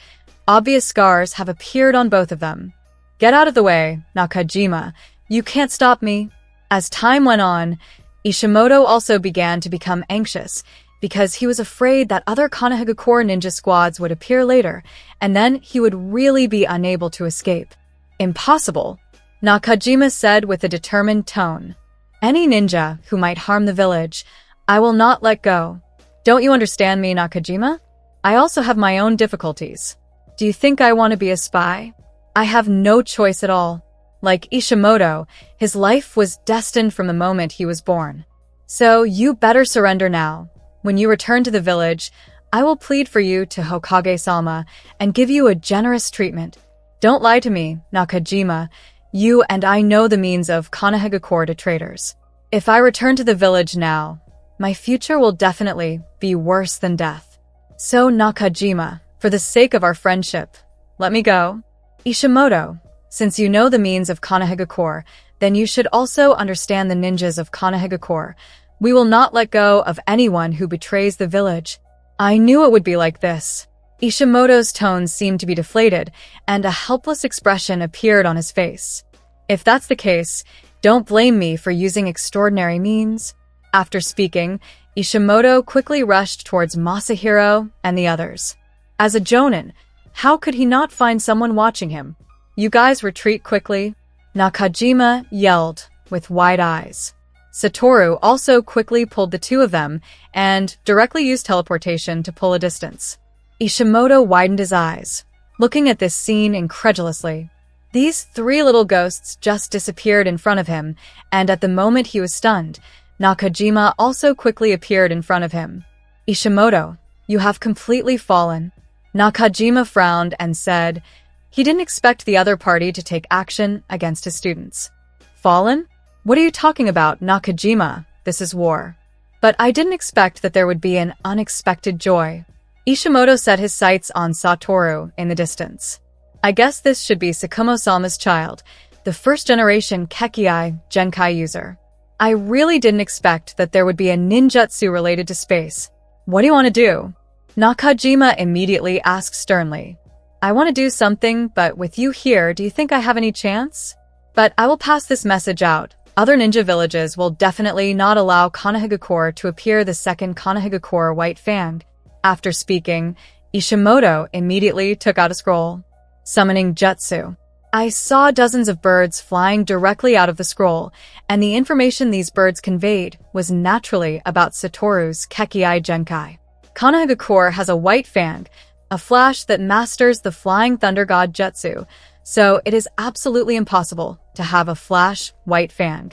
obvious scars have appeared on both of them. Get out of the way, Nakajima. You can't stop me. As time went on, Ishimoto also began to become anxious because he was afraid that other Konohagakure ninja squads would appear later, and then he would really be unable to escape. Impossible, Nakajima said with a determined tone. Any ninja who might harm the village, I will not let go. Don't you understand me, Nakajima? I also have my own difficulties. Do you think I want to be a spy? I have no choice at all. Like Ishimoto, his life was destined from the moment he was born. So you better surrender now. When you return to the village, I will plead for you to Hokage-sama and give you a generous treatment. Don't lie to me, Nakajima. You and I know the means of Konohagakure to traitors. If I return to the village now, my future will definitely be worse than death. So Nakajima, for the sake of our friendship, let me go. Ishimoto, since you know the means of Konohagakure, then you should also understand the ninjas of Konohagakure. We will not let go of anyone who betrays the village. I knew it would be like this. Ishimoto's tone seemed to be deflated, and a helpless expression appeared on his face. If that's the case, don't blame me for using extraordinary means. After speaking, Ishimoto quickly rushed towards Masahiro and the others. As a jonin, how could he not find someone watching him? You guys retreat quickly, Nakajima yelled with wide eyes. Satoru also quickly pulled the two of them and directly used teleportation to pull a distance. Ishimoto widened his eyes, looking at this scene incredulously. These three little ghosts just disappeared in front of him, and at the moment he was stunned, Nakajima also quickly appeared in front of him. Ishimoto, you have completely fallen. Nakajima frowned and said, he didn't expect the other party to take action against his students. Fallen? What are you talking about, Nakajima? This is war. But I didn't expect that there would be an unexpected joy. Ishimoto set his sights on Satoru in the distance. I guess this should be Sakumo-sama's child, the first-generation Kekkei Genkai user. I really didn't expect that there would be a ninjutsu related to space. What do you want to do? Nakajima immediately asked sternly. I want to do something, but with you here, do you think I have any chance? But I will pass this message out. Other ninja villages will definitely not allow Konohagakure to appear the second Konohagakure White Fang. After speaking, Ishimoto immediately took out a scroll. Summoning Jutsu. I saw dozens of birds flying directly out of the scroll, and the information these birds conveyed was naturally about Satoru's Kekkei Genkai. Konohagakure has a White Fang, a flash that masters the Flying Thunder God Jutsu, so it is absolutely impossible to have a flash White Fang.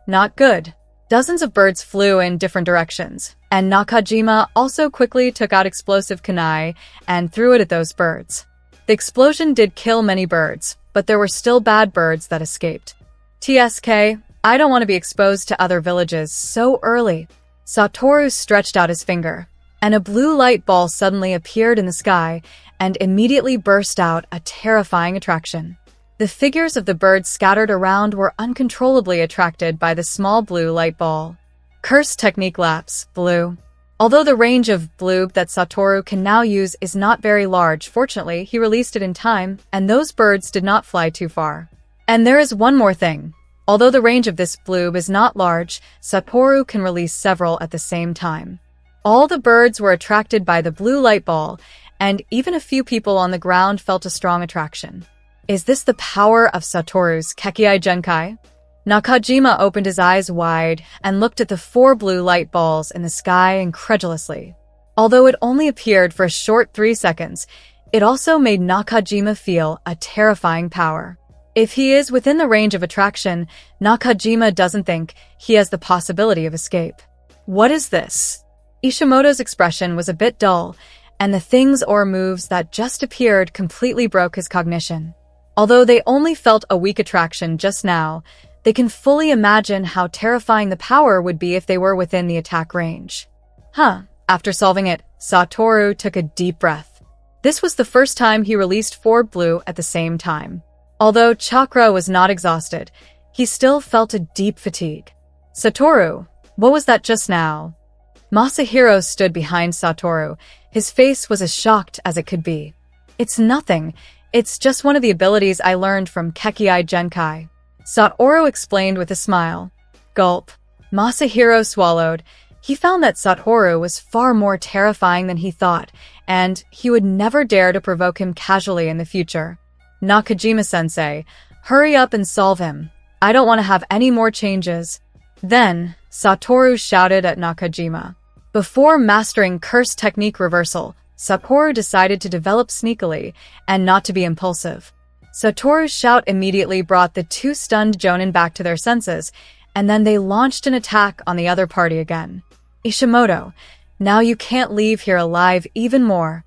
Not good. Dozens of birds flew in different directions, and Nakajima also quickly took out explosive kunai and threw it at those birds. The explosion did kill many birds, but there were still bad birds that escaped. TSK, I don't want to be exposed to other villages so early. Satoru stretched out his finger, and a blue light ball suddenly appeared in the sky and immediately burst out a terrifying attraction. The figures of the birds scattered around were uncontrollably attracted by the small blue light ball. Cursed technique lapse, blue. Although the range of blue that Satoru can now use is not very large, fortunately, he released it in time, and those birds did not fly too far. And there is one more thing. Although the range of this blue is not large, Satoru can release several at the same time. All the birds were attracted by the blue light ball, and even a few people on the ground felt a strong attraction. Is this the power of Satoru's Kekkei Genkai? Nakajima opened his eyes wide and looked at the 4 blue light balls in the sky incredulously. Although it only appeared for a short 3 seconds, it also made Nakajima feel a terrifying power. If he is within the range of attraction, Nakajima doesn't think he has the possibility of escape. What is this? Ishimoto's expression was a bit dull, and the things or moves that just appeared completely broke his cognition. Although they only felt a weak attraction just now, they can fully imagine how terrifying the power would be if they were within the attack range. After solving it, Satoru took a deep breath. This was the first time he released 4 blue at the same time. Although chakra was not exhausted, he still felt a deep fatigue. Satoru, what was that just now? Masahiro stood behind Satoru. His face was as shocked as it could be. It's nothing. It's just one of the abilities I learned from Kekkei Genkai. Satoru explained with a smile. Gulp. Masahiro swallowed. He found that Satoru was far more terrifying than he thought, and he would never dare to provoke him casually in the future. Nakajima-sensei, hurry up and solve him. I don't want to have any more changes. Then, Satoru shouted at Nakajima. Before mastering curse technique reversal, Satoru decided to develop sneakily and not to be impulsive. Satoru's shout immediately brought the 2 stunned jonin back to their senses, and then they launched an attack on the other party again. Ishimoto, now you can't leave here alive even more.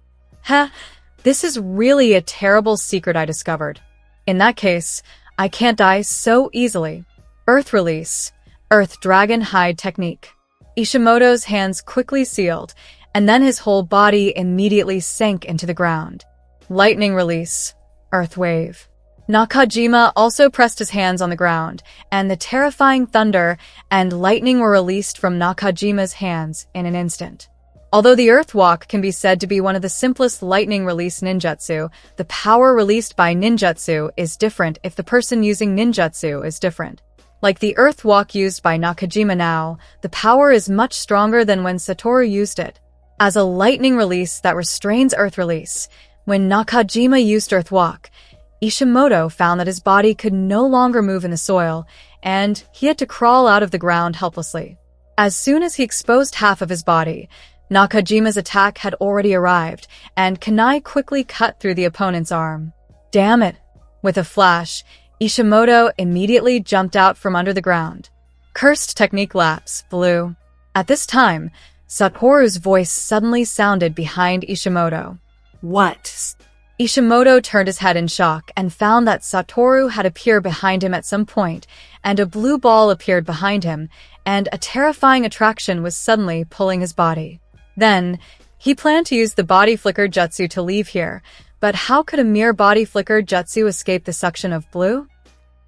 This is really a terrible secret I discovered. In that case, I can't die so easily. Earth release. Earth Dragon Hide technique. Ishimoto's hands quickly sealed, and then his whole body immediately sank into the ground. Lightning release. Earth wave. Nakajima also pressed his hands on the ground, and the terrifying thunder and lightning were released from Nakajima's hands in an instant. Although the Earth Walk can be said to be one of the simplest lightning release ninjutsu, the power released by ninjutsu is different if the person using ninjutsu is different. Like the Earth Walk used by Nakajima now, the power is much stronger than when Satoru used it. As a lightning release that restrains Earth release, when Nakajima used Earth Walk, Ishimoto found that his body could no longer move in the soil, and he had to crawl out of the ground helplessly. As soon as he exposed half of his body, Nakajima's attack had already arrived, and kunai quickly cut through the opponent's arm. Damn it! With a flash, Ishimoto immediately jumped out from under the ground. Cursed technique lapse, blue. At this time, Satoru's voice suddenly sounded behind Ishimoto. What? Ishimoto turned his head in shock and found that Satoru had appeared behind him at some point, and a blue ball appeared behind him, and a terrifying attraction was suddenly pulling his body. Then, He planned to use the body flicker jutsu to leave here, but how could a mere body flicker jutsu escape the suction of blue?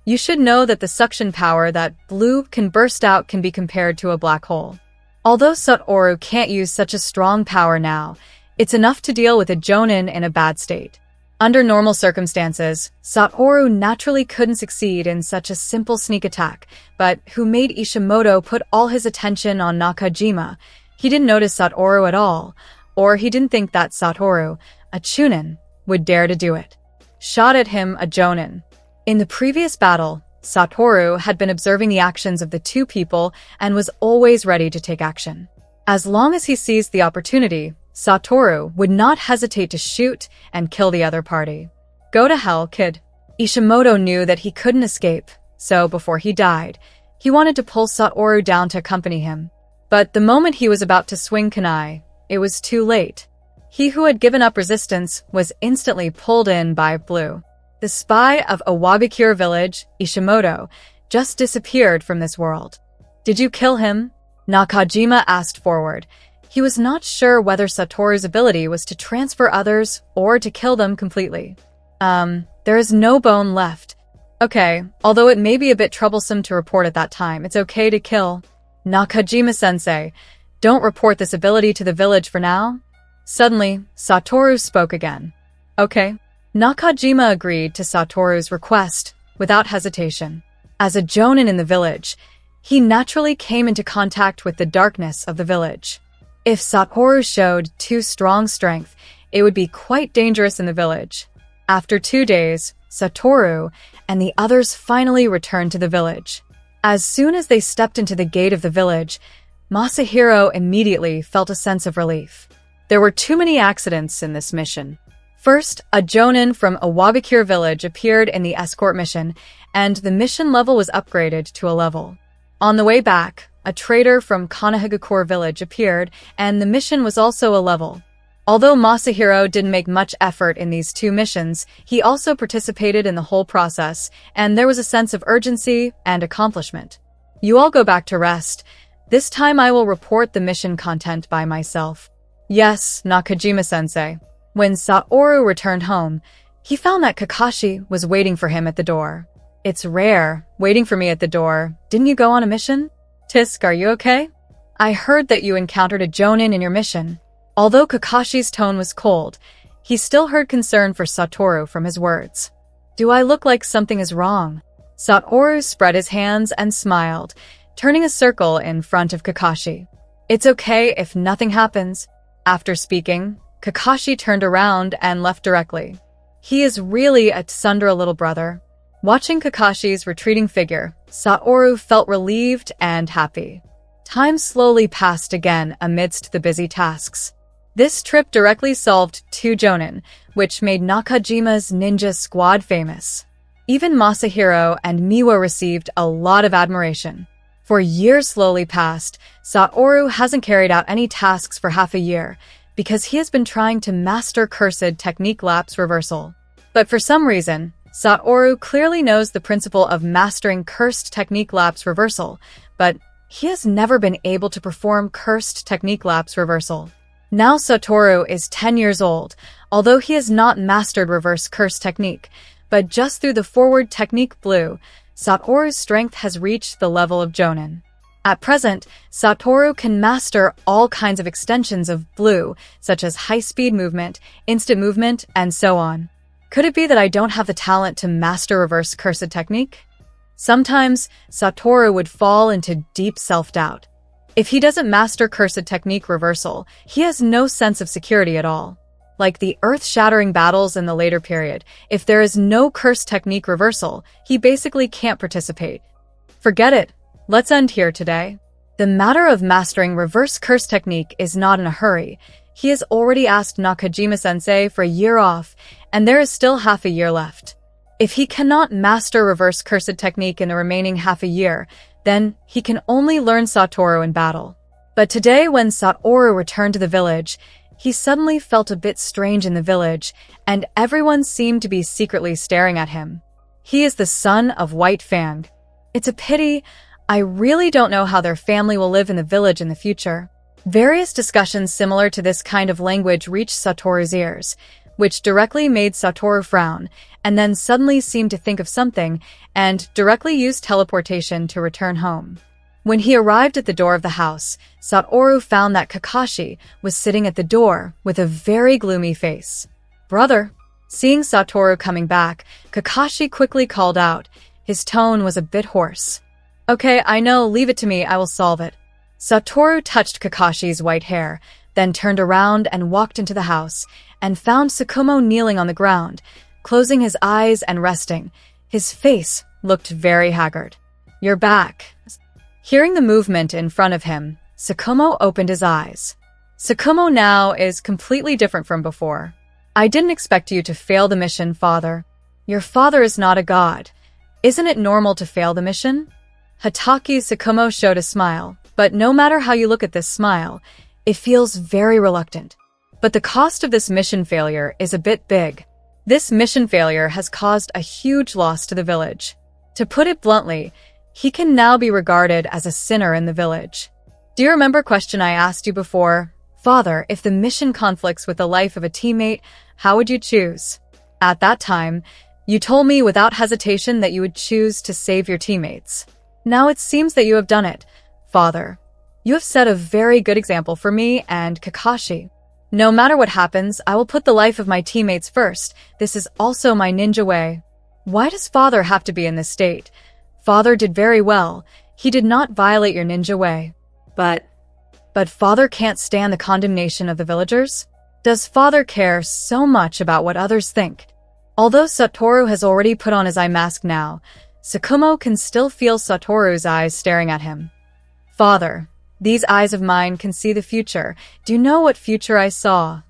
You should know that the suction power that blue can burst out can be compared to a black hole. Although Satoru can't use such a strong power now, it's enough to deal with a jonin in a bad state. Under normal circumstances, Satoru naturally couldn't succeed in such a simple sneak attack, but who made Ishimoto put all his attention on Nakajima? He didn't notice Satoru at all, or he didn't think that Satoru, a chunin, would dare to do it. Shot at him a jonin. In the previous battle, Satoru had been observing the actions of the two people and was always ready to take action. As long as he seized the opportunity, Satoru would not hesitate to shoot and kill the other party. Go to hell, kid. Ishimoto knew that he couldn't escape, so before he died, he wanted to pull Satoru down to accompany him. But the moment he was about to swing kunai, it was too late. He who had given up resistance was instantly pulled in by blue. The spy of Awabikure village, Ishimoto, just disappeared from this world. Did you kill him? Nakajima asked forward. He was not sure whether Satoru's ability was to transfer others or to kill them completely. There is no bone left. Okay, although it may be a bit troublesome to report at that time, it's okay to kill. Nakajima-sensei, don't report this ability to the village for now. Suddenly, Satoru spoke again. Okay. Nakajima agreed to Satoru's request without hesitation. As a jonin in the village, he naturally came into contact with the darkness of the village. If Satoru showed too strong strength, it would be quite dangerous in the village. After 2 days, Satoru and the others finally returned to the village. As soon as they stepped into the gate of the village, Masahiro immediately felt a sense of relief. There were too many accidents in this mission. First, a jonin from Awabikure village appeared in the escort mission, and the mission level was upgraded to a level. On the way back, a trader from Kanahagakure village appeared, and the mission was also a level. Although Masahiro didn't make much effort in these 2 missions, he also participated in the whole process, and there was a sense of urgency and accomplishment. You all go back to rest. This time I will report the mission content by myself. Yes, Nakajima-sensei. When Satoru returned home, he found that Kakashi was waiting for him at the door. It's rare, waiting for me at the door. Didn't you go on a mission? Tisk, are you okay? I heard that you encountered a jonin in your mission. Although Kakashi's tone was cold, he still heard concern for Satoru from his words. Do I look like something is wrong? Satoru spread his hands and smiled, turning a circle in front of Kakashi. It's okay if nothing happens. After speaking, Kakashi turned around and left directly. He is really a tsundere little brother. Watching Kakashi's retreating figure, Satoru felt relieved and happy. Time slowly passed again amidst the busy tasks. This trip directly solved 2 jonin, which made Nakajima's ninja squad famous. Even Masahiro and Miwa received a lot of admiration. For years slowly passed, Satoru hasn't carried out any tasks for half a year, because he has been trying to master cursed technique lapse reversal. But for some reason, Satoru clearly knows the principle of mastering cursed technique lapse reversal, but he has never been able to perform cursed technique lapse reversal. Now Satoru is 10 years old, although he has not mastered reverse curse technique, but just through the forward technique blue, Satoru's strength has reached the level of jonin. At present, Satoru can master all kinds of extensions of blue, such as high-speed movement, instant movement, and so on. Could it be that I don't have the talent to master reverse cursed technique? Sometimes, Satoru would fall into deep self-doubt. If he doesn't master cursed technique reversal, he has no sense of security at all. Like the earth-shattering battles in the later period, if there is no cursed technique reversal, he basically can't participate. Forget it. Let's end here today. The matter of mastering reverse curse technique is not in a hurry. He has already asked Nakajima-sensei for a year off, and there is still half a year left. If he cannot master reverse cursed technique in the remaining half a year, then he can only learn Satoru in battle. But today, when Satoru returned to the village, he suddenly felt a bit strange in the village, and everyone seemed to be secretly staring at him. He is the son of White Fang. It's a pity. I really don't know how their family will live in the village in the future. Various discussions similar to this kind of language reached Satoru's ears, which directly made Satoru frown, and then suddenly seemed to think of something, and directly used teleportation to return home. When he arrived at the door of the house, Satoru found that Kakashi was sitting at the door with a very gloomy face. "Brother." Seeing Satoru coming back, Kakashi quickly called out. His tone was a bit hoarse. "Okay, I know, leave it to me, I will solve it." Satoru touched Kakashi's white hair, then turned around and walked into the house, and found Tsukumo kneeling on the ground, closing his eyes and resting. His face looked very haggard. "You're back." Hearing the movement in front of him, Tsukumo opened his eyes. Tsukumo now is completely different from before. "I didn't expect you to fail the mission, father. Your father is not a god. Isn't it normal to fail the mission?" Hatake Tsukumo showed a smile, but no matter how you look at this smile, it feels very reluctant. But the cost of this mission failure is a bit big. This mission failure has caused a huge loss to the village. To put it bluntly, he can now be regarded as a sinner in the village. Do you remember question I asked you before? "Father, if the mission conflicts with the life of a teammate, how would you choose?" At that time, you told me without hesitation that you would choose to save your teammates. Now it seems that you have done it, father. You have set a very good example for me and Kakashi. No matter what happens, I will put the life of my teammates first. This is also my ninja way. Why does father have to be in this state? Father did very well. He did not violate your ninja way. But father can't stand the condemnation of the villagers? Does father care so much about what others think? Although Satoru has already put on his eye mask now, Tsukumo can still feel Satoru's eyes staring at him. "Father, these eyes of mine can see the future. Do you know what future I saw?"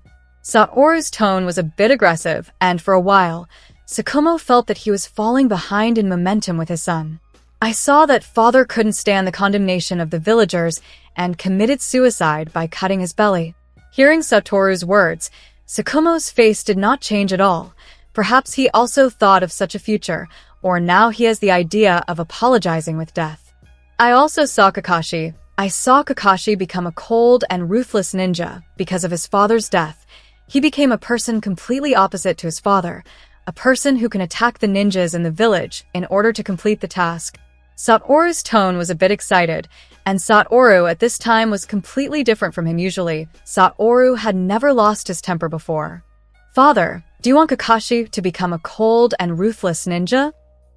Satoru's tone was a bit aggressive, and for a while, Tsukumo felt that he was falling behind in momentum with his son. "I saw that father couldn't stand the condemnation of the villagers and committed suicide by cutting his belly." Hearing Satoru's words, Tsukumo's face did not change at all. Perhaps he also thought of such a future, or now he has the idea of apologizing with death. "I also saw Kakashi. I saw Kakashi become a cold and ruthless ninja because of his father's death. He became a person completely opposite to his father, a person who can attack the ninjas in the village in order to complete the task." Satoru's tone was a bit excited, and Satoru at this time was completely different from him usually. Satoru had never lost his temper before. "Father, do you want Kakashi to become a cold and ruthless ninja?"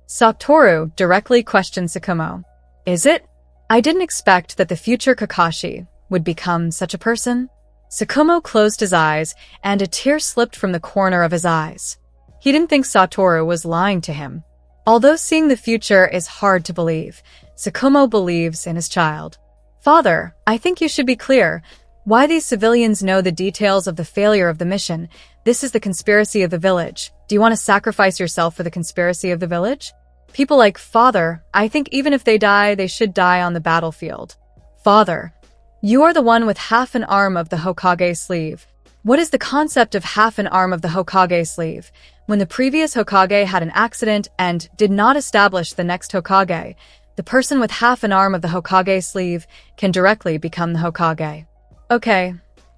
Satoru directly questioned Tsukumo. "Is it? I didn't expect that the future Kakashi would become such a person." Tsukumo closed his eyes, and a tear slipped from the corner of his eyes. He didn't think Satoru was lying to him. Although seeing the future is hard to believe, Tsukumo believes in his child. "Father, I think you should be clear. Why these civilians know the details of the failure of the mission? This is the conspiracy of the village. Do you want to sacrifice yourself for the conspiracy of the village? People like father, I think even if they die, they should die on the battlefield." "Father, you are the one with half an arm of the Hokage sleeve. What is the concept of half an arm of the Hokage sleeve? When the previous Hokage had an accident and did not establish the next Hokage, the person with half an arm of the Hokage sleeve can directly become the Hokage." "Okay.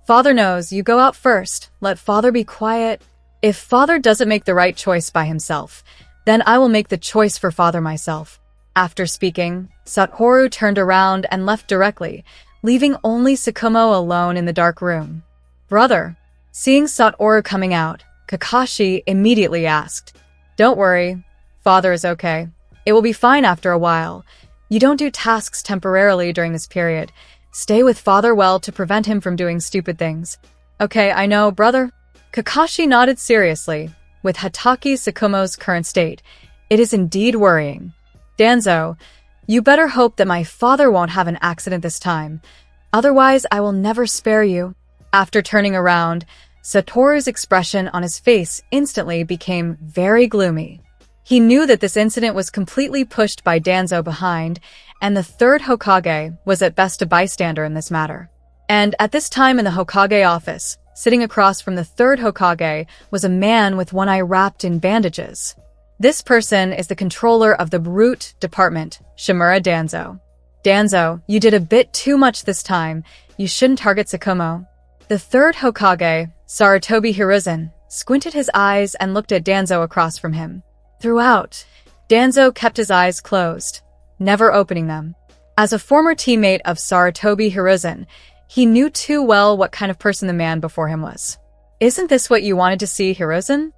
Father knows, you go out first. Let father be quiet. If father doesn't make the right choice by himself, then I will make the choice for father myself." After speaking, Satoru turned around and left directly, leaving only Tsukumo alone in the dark room. "Brother." Seeing Satoru coming out, Kakashi immediately asked, "Don't worry. Father is okay. It will be fine after a while. You don't do tasks temporarily during this period. Stay with father well to prevent him from doing stupid things." "Okay, I know, brother." Kakashi nodded seriously. With Hatake Tsukumo's current state, it is indeed worrying. "Danzo, you better hope that my father won't have an accident this time. Otherwise, I will never spare you." After turning around, Satoru's expression on his face instantly became very gloomy. He knew that this incident was completely pushed by Danzo behind, and the third Hokage was at best a bystander in this matter. And at this time in the Hokage office, sitting across from the third Hokage, was a man with one eye wrapped in bandages. This person is the controller of the Brute Department, Shimura Danzo. "Danzo, you did a bit too much this time. you shouldn't target Tsukumo. The third Hokage, Sarutobi Hiruzen, squinted his eyes and looked at Danzo across from him. Throughout, Danzo kept his eyes closed, never opening them. As a former teammate of Sarutobi Hiruzen, he knew too well what kind of person the man before him was. Isn't this what you wanted to see, Hiruzen?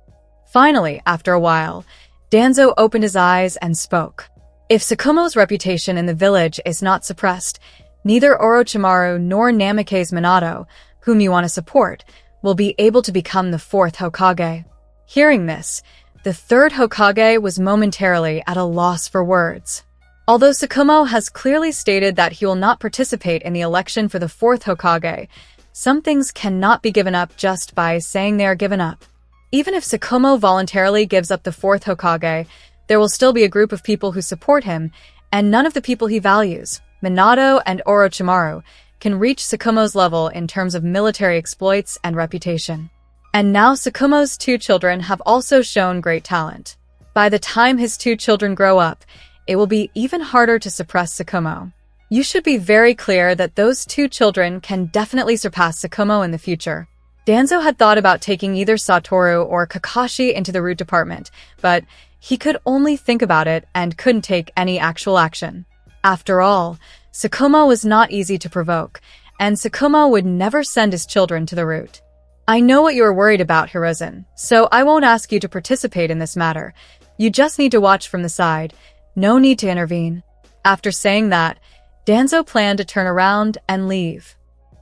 Finally, after a while, Danzo opened his eyes and spoke. If Tsukumo's reputation in the village is not suppressed, neither Orochimaru nor Namikaze Minato, whom you want to support, will be able to become the fourth Hokage. Hearing this, the third Hokage was momentarily at a loss for words. Although Tsukumo has clearly stated that he will not participate in the election for the fourth Hokage, some things cannot be given up just by saying they are given up. Even if Tsukumo voluntarily gives up the fourth Hokage, there will still be a group of people who support him, and none of the people he values, Minato and Orochimaru, can reach Tsukumo's level in terms of military exploits and reputation. And now Tsukumo's two children have also shown great talent. By the time his two children grow up, it will be even harder to suppress Tsukumo. You should be very clear that those two children can definitely surpass Tsukumo in the future. Danzo had thought about taking either Satoru or Kakashi into the root department, but he could only think about it and couldn't take any actual action. After all, Tsukumo was not easy to provoke, and Tsukumo would never send his children to the root. I know what you are worried about, Hiruzen, so I won't ask you to participate in this matter. You just need to watch from the side. No need to intervene. After saying that, Danzo planned to turn around and leave.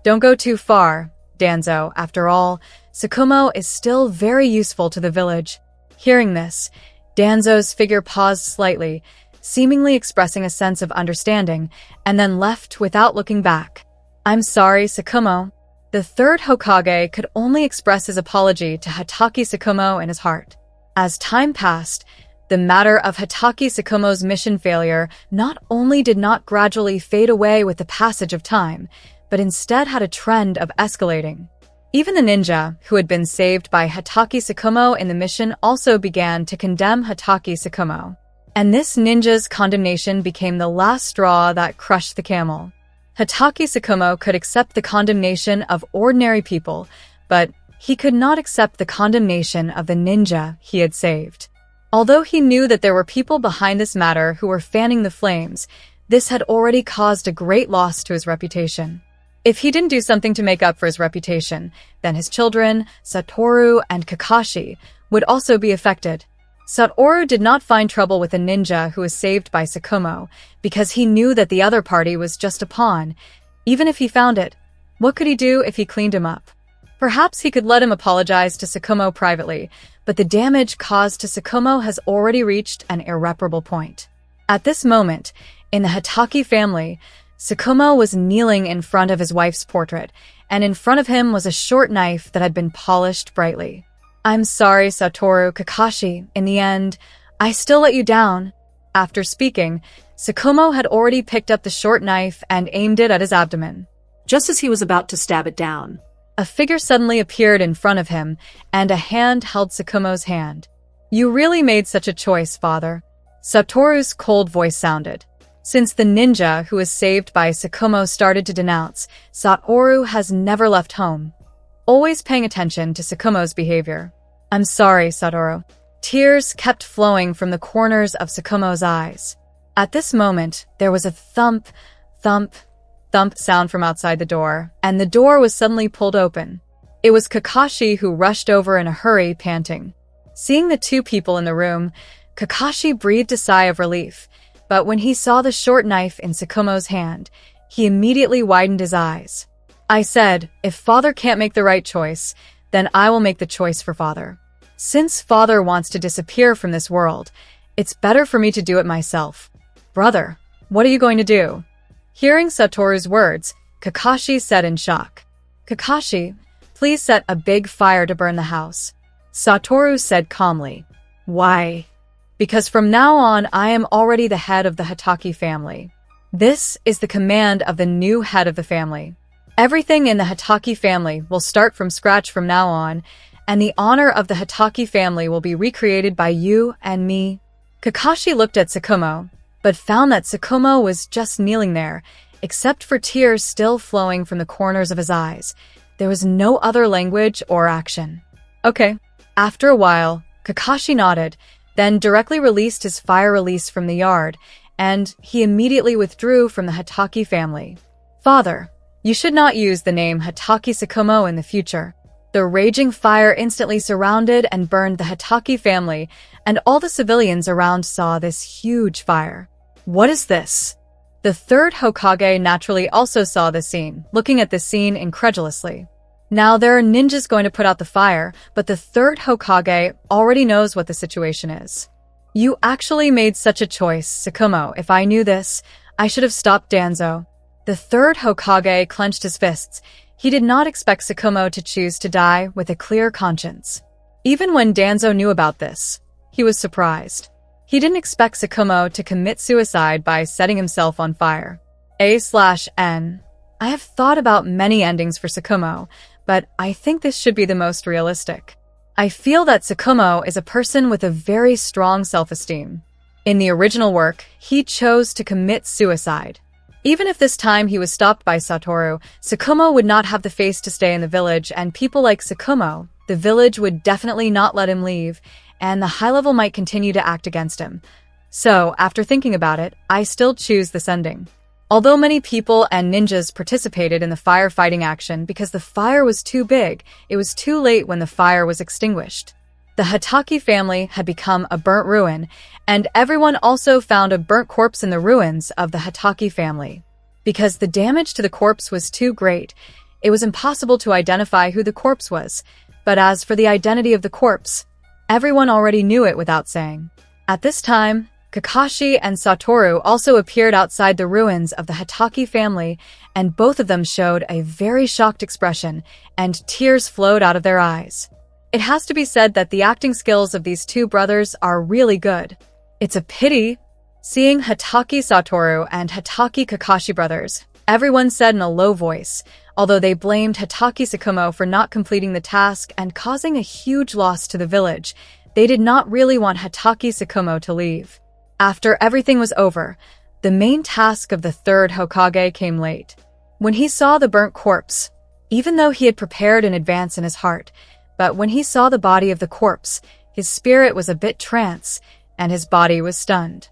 Don't go too far, Danzo. After all, Tsukumo is still very useful to the village. Hearing this, Danzo's figure paused slightly, seemingly expressing a sense of understanding, and then left without looking back. I'm sorry, Tsukumo. The third Hokage could only express his apology to Hatake Tsukumo in his heart. As time passed, the matter of Hatake Tsukumo's mission failure not only did not gradually fade away with the passage of time, but instead had a trend of escalating. Even the ninja, who had been saved by Hatake Tsukumo in the mission, also began to condemn Hatake Tsukumo. And this ninja's condemnation became the last straw that crushed the camel. Hatake Tsukumo could accept the condemnation of ordinary people, but he could not accept the condemnation of the ninja he had saved. Although he knew that there were people behind this matter who were fanning the flames, this had already caused a great loss to his reputation. If he didn't do something to make up for his reputation, then his children, Satoru and Kakashi, would also be affected. Satoru did not find trouble with the ninja who was saved by Tsukumo, because he knew that the other party was just a pawn. Even if he found it, what could he do if he cleaned him up? Perhaps he could let him apologize to Tsukumo privately, but the damage caused to Tsukumo has already reached an irreparable point. At this moment, in the Hatake family, Tsukumo was kneeling in front of his wife's portrait, and in front of him was a short knife that had been polished brightly. I'm sorry, Satoru, Kakashi. In the end, I still let you down. After speaking, Tsukumo had already picked up the short knife and aimed it at his abdomen. Just as he was about to stab it down, a figure suddenly appeared in front of him, and a hand held Tsukumo's hand. You really made such a choice, father. Satoru's cold voice sounded. Since the ninja who was saved by Tsukumo started to denounce, Satoru has never left home, always paying attention to Tsukumo's behavior. I'm sorry, Satoru. Tears kept flowing from the corners of Tsukumo's eyes. At this moment, there was a thump, thump, thump sound from outside the door, and the door was suddenly pulled open. It was Kakashi who rushed over in a hurry, panting. Seeing the two people in the room, Kakashi breathed a sigh of relief, but when he saw the short knife in Tsukumo's hand, he immediately widened his eyes. I said, if father can't make the right choice, then I will make the choice for father. Since father wants to disappear from this world, it's better for me to do it myself. Brother, what are you going to do? Hearing Satoru's words, Kakashi said in shock. Kakashi, please set a big fire to burn the house. Satoru said calmly. Why? Because from now on, I am already the head of the Hatake family. This is the command of the new head of the family. Everything in the Hatake family will start from scratch from now on, and the honor of the Hatake family will be recreated by you and me. Kakashi looked at Tsukumo, but found that Tsukumo was just kneeling there, except for tears still flowing from the corners of his eyes. There was no other language or action. Okay. After a while, Kakashi nodded, then directly released his fire release from the yard, and he immediately withdrew from the Hatake family. Father, you should not use the name Hatake Sakumo in the future. The raging fire instantly surrounded and burned the Hatake family, and all the civilians around saw this huge fire. What is this? The third Hokage naturally also saw the scene, looking at the scene incredulously. Now there are ninjas going to put out the fire, but the third Hokage already knows what the situation is. You actually made such a choice, Sakumo. If I knew this, I should have stopped Danzo. The third Hokage clenched his fists. He did not expect Sakumo to choose to die with a clear conscience. Even when Danzo knew about this, he was surprised. He didn't expect Sakumo to commit suicide by setting himself on fire. A/N. I have thought about many endings for Sakumo, but I think this should be the most realistic. I feel that Sakumo is a person with a very strong self-esteem. In the original work, he chose to commit suicide. Even if this time he was stopped by Satoru, Sakumo would not have the face to stay in the village, and people like Sakumo, the village would definitely not let him leave, and the high level might continue to act against him. So, after thinking about it, I still choose this ending. Although many people and ninjas participated in the firefighting action because the fire was too big, it was too late when the fire was extinguished. The Hatake family had become a burnt ruin, and everyone also found a burnt corpse in the ruins of the Hatake family. Because the damage to the corpse was too great, it was impossible to identify who the corpse was. But as for the identity of the corpse, everyone already knew it without saying. At this time, Kakashi and Satoru also appeared outside the ruins of the Hatake family, and both of them showed a very shocked expression, and tears flowed out of their eyes. It has to be said that the acting skills of these two brothers are really good. It's a pity. Seeing Hatake Satoru and Hatake Kakashi brothers, everyone said in a low voice, although they blamed Hatake Sakumo for not completing the task and causing a huge loss to the village, they did not really want Hatake Sakumo to leave. After everything was over, the main task of the third Hokage came late. When he saw the burnt corpse, even though he had prepared in advance in his heart, but when he saw the body of the corpse, his spirit was a bit trance, and his body was stunned.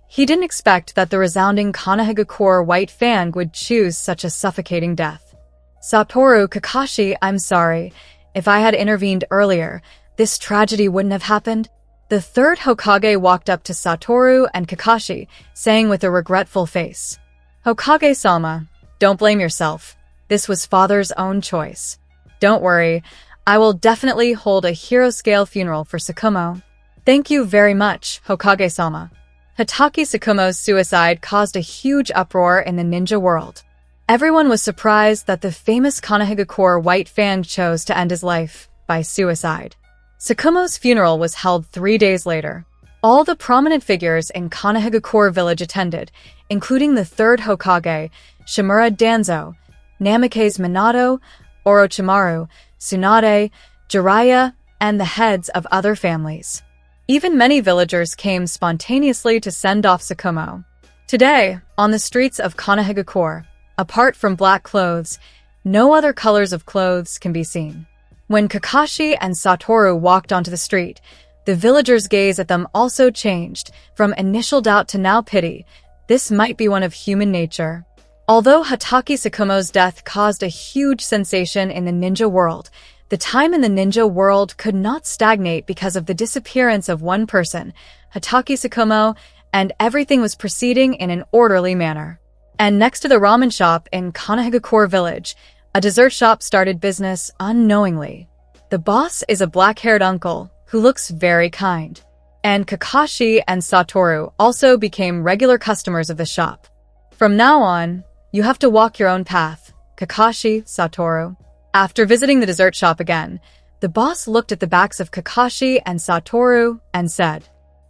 He didn't expect that the resounding Konohagakure White Fang would choose such a suffocating death. Satoru, Kakashi, I'm sorry. If I had intervened earlier, this tragedy wouldn't have happened. The third Hokage walked up to Satoru and Kakashi, saying with a regretful face, Hokage-sama, don't blame yourself. This was father's own choice. Don't worry, I will definitely hold a hero-scale funeral for Sakumo. Thank you very much, Hokage-sama. Hatake Sakumo's suicide caused a huge uproar in the ninja world. Everyone was surprised that the famous Konohagakure White Fang chose to end his life by suicide. Sakumo's funeral was held 3 days later. All the prominent figures in Konohagakure village attended, including the third Hokage, Shimura Danzo, Namikaze Minato, Orochimaru, Tsunade, Jiraiya, and the heads of other families. Even many villagers came spontaneously to send off Sakumo. Today, on the streets of Konohagakure, apart from black clothes, no other colors of clothes can be seen. When Kakashi and Satoru walked onto the street, the villagers' gaze at them also changed, from initial doubt to now pity. This might be one of human nature. Although Hatake Sakumo's death caused a huge sensation in the ninja world, the time in the ninja world could not stagnate because of the disappearance of one person, Hatake Sakumo, and everything was proceeding in an orderly manner. And next to the ramen shop in Konohagakure village, a dessert shop started business unknowingly. The boss is a black-haired uncle who looks very kind. And Kakashi and Satoru also became regular customers of the shop. From now on, you have to walk your own path, Kakashi, Satoru. After visiting the dessert shop again, the boss looked at the backs of Kakashi and Satoru and said,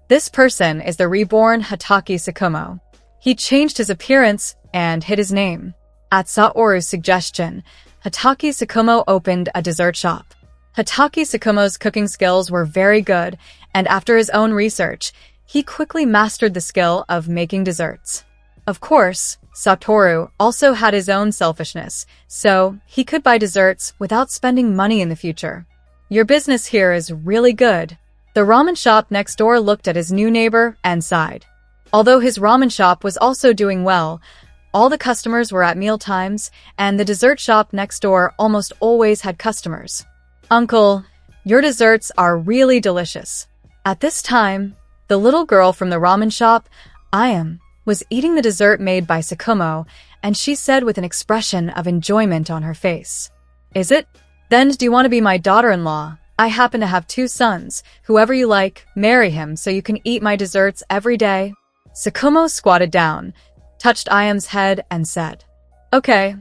This person is the reborn Hatake Sakumo. He changed his appearance and hid his name. At Satoru's suggestion, Hatake Sakumo opened a dessert shop. Hatake Sakumo's cooking skills were very good, and after his own research, he quickly mastered the skill of making desserts. Of course, Satoru also had his own selfishness, so he could buy desserts without spending money in the future. Your business here is really good. The ramen shop next door looked at his new neighbor and sighed. Although his ramen shop was also doing well, all the customers were at meal times, and the dessert shop next door almost always had customers. Uncle, your desserts are really delicious. At this time, the little girl from the ramen shop, Ayam, was eating the dessert made by Sakumo, and she said with an expression of enjoyment on her face. Is it? Then do you want to be my daughter-in-law? I happen to have 2 sons. Whoever you like, marry him so you can eat my desserts every day. Sakumo squatted down, touched Ayam's head, and said, Okay,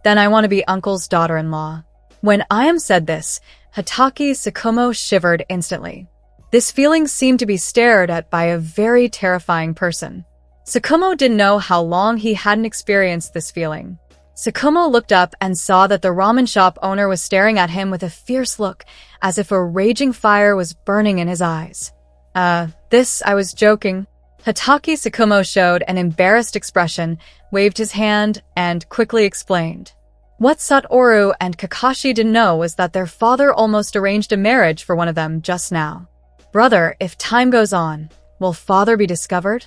then I want to be uncle's daughter-in-law. When Ayam said this, Hatake Sakumo shivered instantly. This feeling seemed to be stared at by a very terrifying person. Sakumo didn't know how long he hadn't experienced this feeling. Sakumo looked up and saw that the ramen shop owner was staring at him with a fierce look, as if a raging fire was burning in his eyes. I was joking. Hatake Sakumo showed an embarrassed expression, waved his hand, and quickly explained. What Satoru and Kakashi didn't know was that their father almost arranged a marriage for one of them just now. Brother, if time goes on, will father be discovered?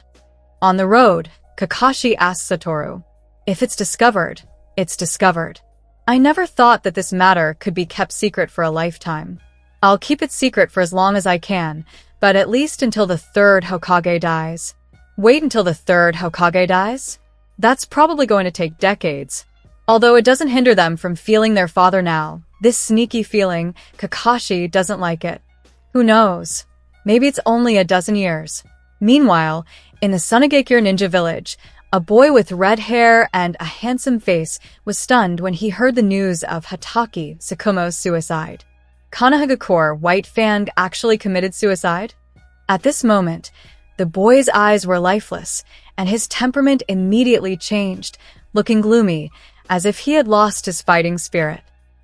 On the road, Kakashi asked Satoru. If it's discovered, it's discovered. I never thought that this matter could be kept secret for a lifetime. I'll keep it secret for as long as I can, but at least until the 3rd Hokage dies. Wait until the 3rd Hokage dies? That's probably going to take decades. Although it doesn't hinder them from feeling their father now, this sneaky feeling, Kakashi doesn't like it. Who knows? Maybe it's only a dozen years. Meanwhile, in the Sunagekure Ninja Village, a boy with red hair and a handsome face was stunned when he heard the news of Hatake Sakumo's suicide. Kanahagakure White Fang actually committed suicide? At this moment, the boy's eyes were lifeless, and his temperament immediately changed, looking gloomy, as if he had lost his fighting spirit.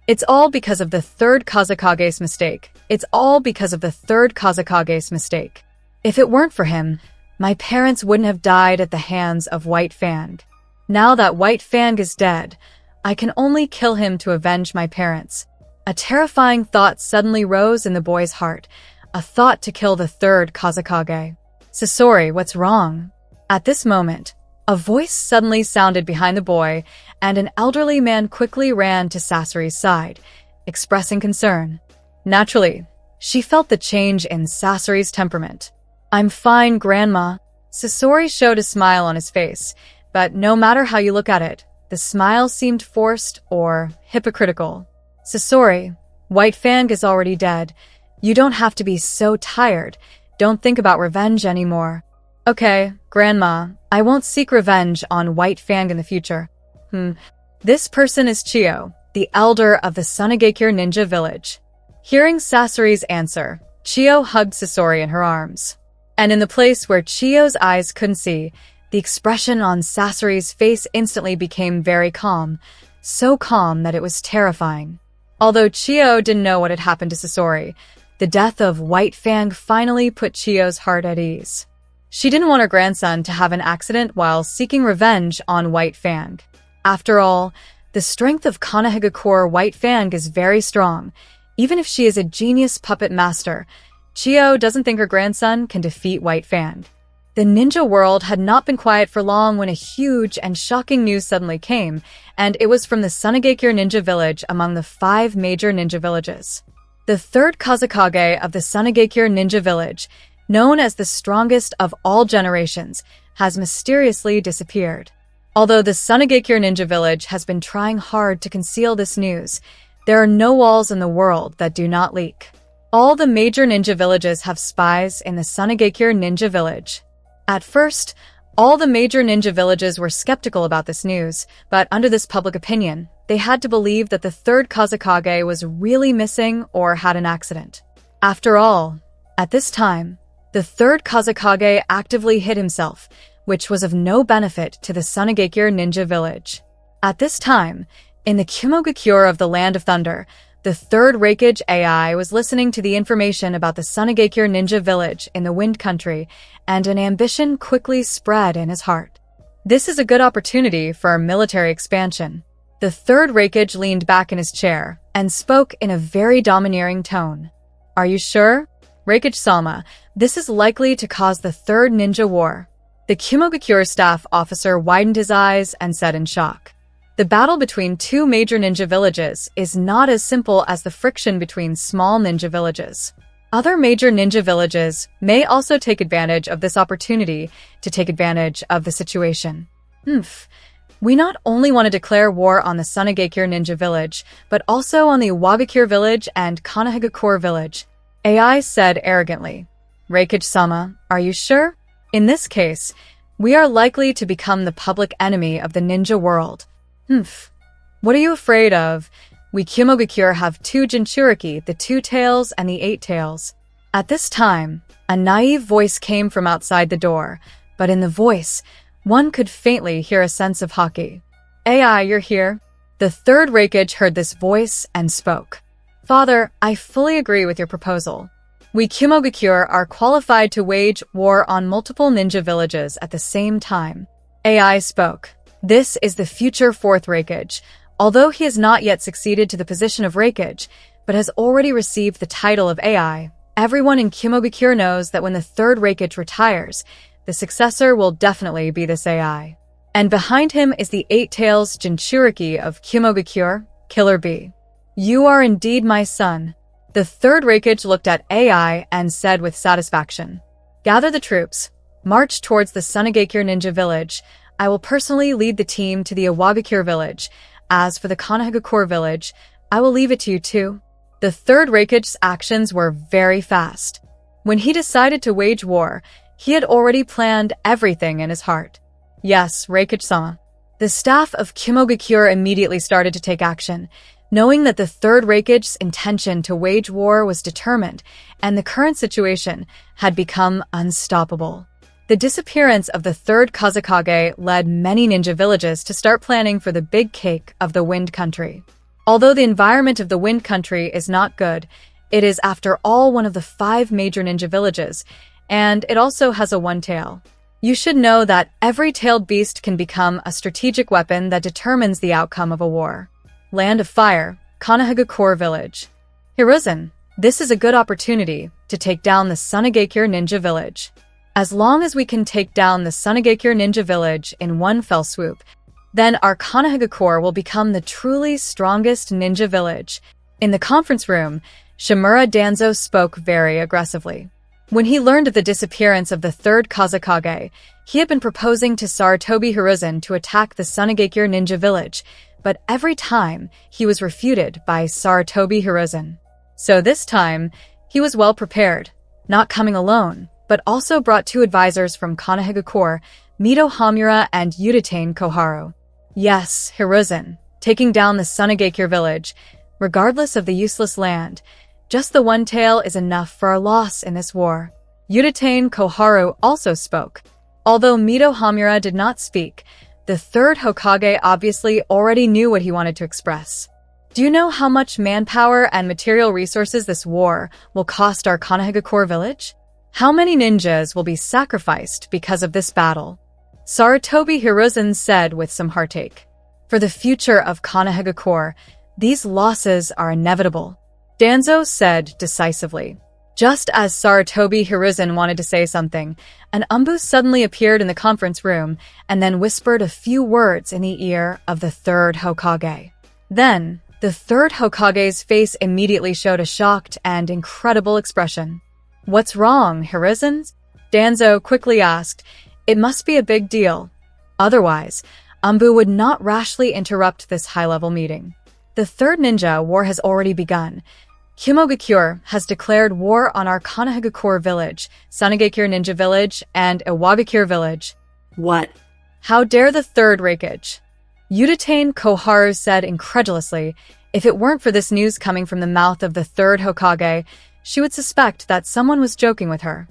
It's all because of the 3rd Kazekage's mistake. It's all because of the 3rd Kazekage's mistake. If it weren't for him, my parents wouldn't have died at the hands of White Fang. Now that White Fang is dead, I can only kill him to avenge my parents. A terrifying thought suddenly rose in the boy's heart, a thought to kill the 3rd Kazekage. Sasori, what's wrong? At this moment, a voice suddenly sounded behind the boy, and an elderly man quickly ran to Sasori's side, expressing concern. Naturally, she felt the change in Sasori's temperament. I'm fine, Grandma. Sasori showed a smile on his face, but no matter how you look at it, the smile seemed forced or hypocritical. Sasori, White Fang is already dead. You don't have to be so tired. Don't think about revenge anymore. Okay, Grandma, I won't seek revenge on White Fang in the future. This person is Chiyo, the elder of the Sunagekure Ninja Village. Hearing Sasori's answer, Chiyo hugged Sasori in her arms. And in the place where Chiyo's eyes couldn't see, the expression on Sasori's face instantly became very calm, so calm that it was terrifying. Although Chiyo didn't know what had happened to Sasori, the death of White Fang finally put Chiyo's heart at ease. She didn't want her grandson to have an accident while seeking revenge on White Fang. After all, the strength of Kanahagakure White Fang is very strong. Even if she is a genius puppet master, Chiyo doesn't think her grandson can defeat White Fang. The ninja world had not been quiet for long when a huge and shocking news suddenly came, and it was from the Sunagekure Ninja Village among the 5 major ninja villages. The 3rd Kazekage of the Sunagekure Ninja Village, known as the strongest of all generations, has mysteriously disappeared. Although the Sunagekure Ninja Village has been trying hard to conceal this news, there are no walls in the world that do not leak. All the major ninja villages have spies in the Sunagekure Ninja Village. At first, all the major ninja villages were skeptical about this news, but under this public opinion, they had to believe that the 3rd Kazekage was really missing or had an accident. After all, at this time, the 3rd Kazekage actively hid himself, which was of no benefit to the Sunagekure Ninja Village. At this time, in the Kumogakure of the Land of Thunder, the 3rd Reikage AI was listening to the information about the Sunagekure Ninja Village in the Wind Country, and an ambition quickly spread in his heart. This is a good opportunity for our military expansion. The third Raikage leaned back in his chair and spoke in a very domineering tone. Are you sure? Raikage-sama, this is likely to cause the third ninja war. The Kumogakure staff officer widened his eyes and said in shock. The battle between two major ninja villages is not as simple as the friction between small ninja villages. Other major ninja villages may also take advantage of this opportunity to take advantage of the situation. We not only want to declare war on the Sunagakure ninja village, but also on the Iwagakure village and Kanahagakure village, AI said arrogantly. Raikage-sama, are you sure? In this case, we are likely to become the public enemy of the ninja world. What are you afraid of? We Kumogakure have two Jinchuriki, the two tails and the eight tails. At this time, a naive voice came from outside the door, but in the voice, one could faintly hear a sense of haki. AI, you're here. The third Raikage heard this voice and spoke. Father, I fully agree with your proposal. We Kumogakure are qualified to wage war on multiple ninja villages at the same time. AI spoke. This is the future fourth Raikage, although he has not yet succeeded to the position of Raikage, but has already received the title of AI. Everyone in Kumogakure knows that when the third Raikage retires, the successor will definitely be this AI. And behind him is the eight tails Jinchuriki of Kumogakure, Killer Bee. You are indeed my son. The third Raikage looked at AI and said with satisfaction, gather the troops, march towards the Sunagakure ninja village. I will personally lead the team to the Iwagakure village. As for the Kanahagakure village, I will leave it to you too. The third Raikage's actions were very fast. When he decided to wage war, he had already planned everything in his heart. Yes, Raikage-sama. The staff of Kumogakure immediately started to take action, knowing that the third Raikage's intention to wage war was determined, and the current situation had become unstoppable. The disappearance of the third Kazekage led many ninja villages to start planning for the big cake of the Wind Country. Although the environment of the Wind Country is not good, it is after all one of the 5 major ninja villages, and it also has a one tail. You should know that every tailed beast can become a strategic weapon that determines the outcome of a war. Land of Fire, Kanahagakure village. Hiruzen, this is a good opportunity to take down the Sunagakure ninja village. As long as we can take down the Sunagakure ninja village in one fell swoop, then our Kanahagakure will become the truly strongest ninja village. In the conference room, Shimura Danzo spoke very aggressively. When he learned of the disappearance of the third Kazekage, he had been proposing to Sarutobi Hiruzen to attack the Sunagakure ninja village, but every time he was refuted by Sarutobi Hiruzen. So this time, he was well prepared, not coming alone, but also brought 2 advisors from Kanahagakure, Mito Hamura and Yuditane Koharu. Yes, Hiruzen, taking down the Sunagakure village, regardless of the useless land, just the one tail is enough for our loss in this war. Yuditane Koharu also spoke. Although Mito Hamura did not speak, the third Hokage obviously already knew what he wanted to express. Do you know how much manpower and material resources this war will cost our Kanahagakure village? How many ninjas will be sacrificed because of this battle? Sarutobi Hiruzen said with some heartache. For the future of Kanahagakure, these losses are inevitable. Danzo said decisively. Just as Sarutobi Hiruzen wanted to say something, an Umbu suddenly appeared in the conference room and then whispered a few words in the ear of the third Hokage. Then, the third Hokage's face immediately showed a shocked and incredible expression. What's wrong, Hiruzen? Danzo quickly asked. It must be a big deal. Otherwise, Umbu would not rashly interrupt this high-level meeting. The third ninja war has already begun. Kumogakure has declared war on our Kanahagakure village, Sunagakure ninja village, and Iwagakure village. What? How dare the third Raikage? Yuditane Koharu said incredulously. If it weren't for this news coming from the mouth of the third Hokage, she would suspect that someone was joking with her.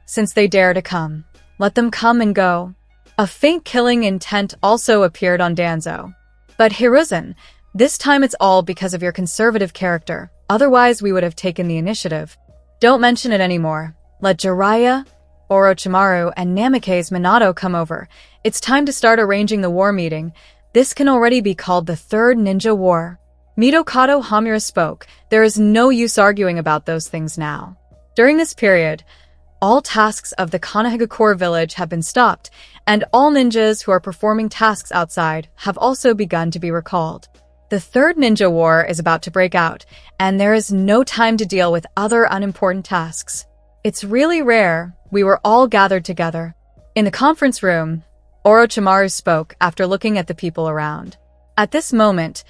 Since they dare to come, let them come and go. A faint killing intent also appeared on Danzo. But Hiruzen, this time it's all because of your conservative character. Otherwise, we would have taken the initiative. Don't mention it anymore. Let Jiraiya, Orochimaru and Namake's Minato come over. It's time to start arranging the war meeting. This can already be called the Third Ninja War. Mitokado Hamura spoke. There is no use arguing about those things now. During this period, all tasks of the Kanehagakure village have been stopped, and all ninjas who are performing tasks outside have also begun to be recalled. The Third Ninja War is about to break out, and there is no time to deal with other unimportant tasks. It's really rare we were all gathered together. In the conference room, Orochimaru spoke after looking at the people around. At this moment,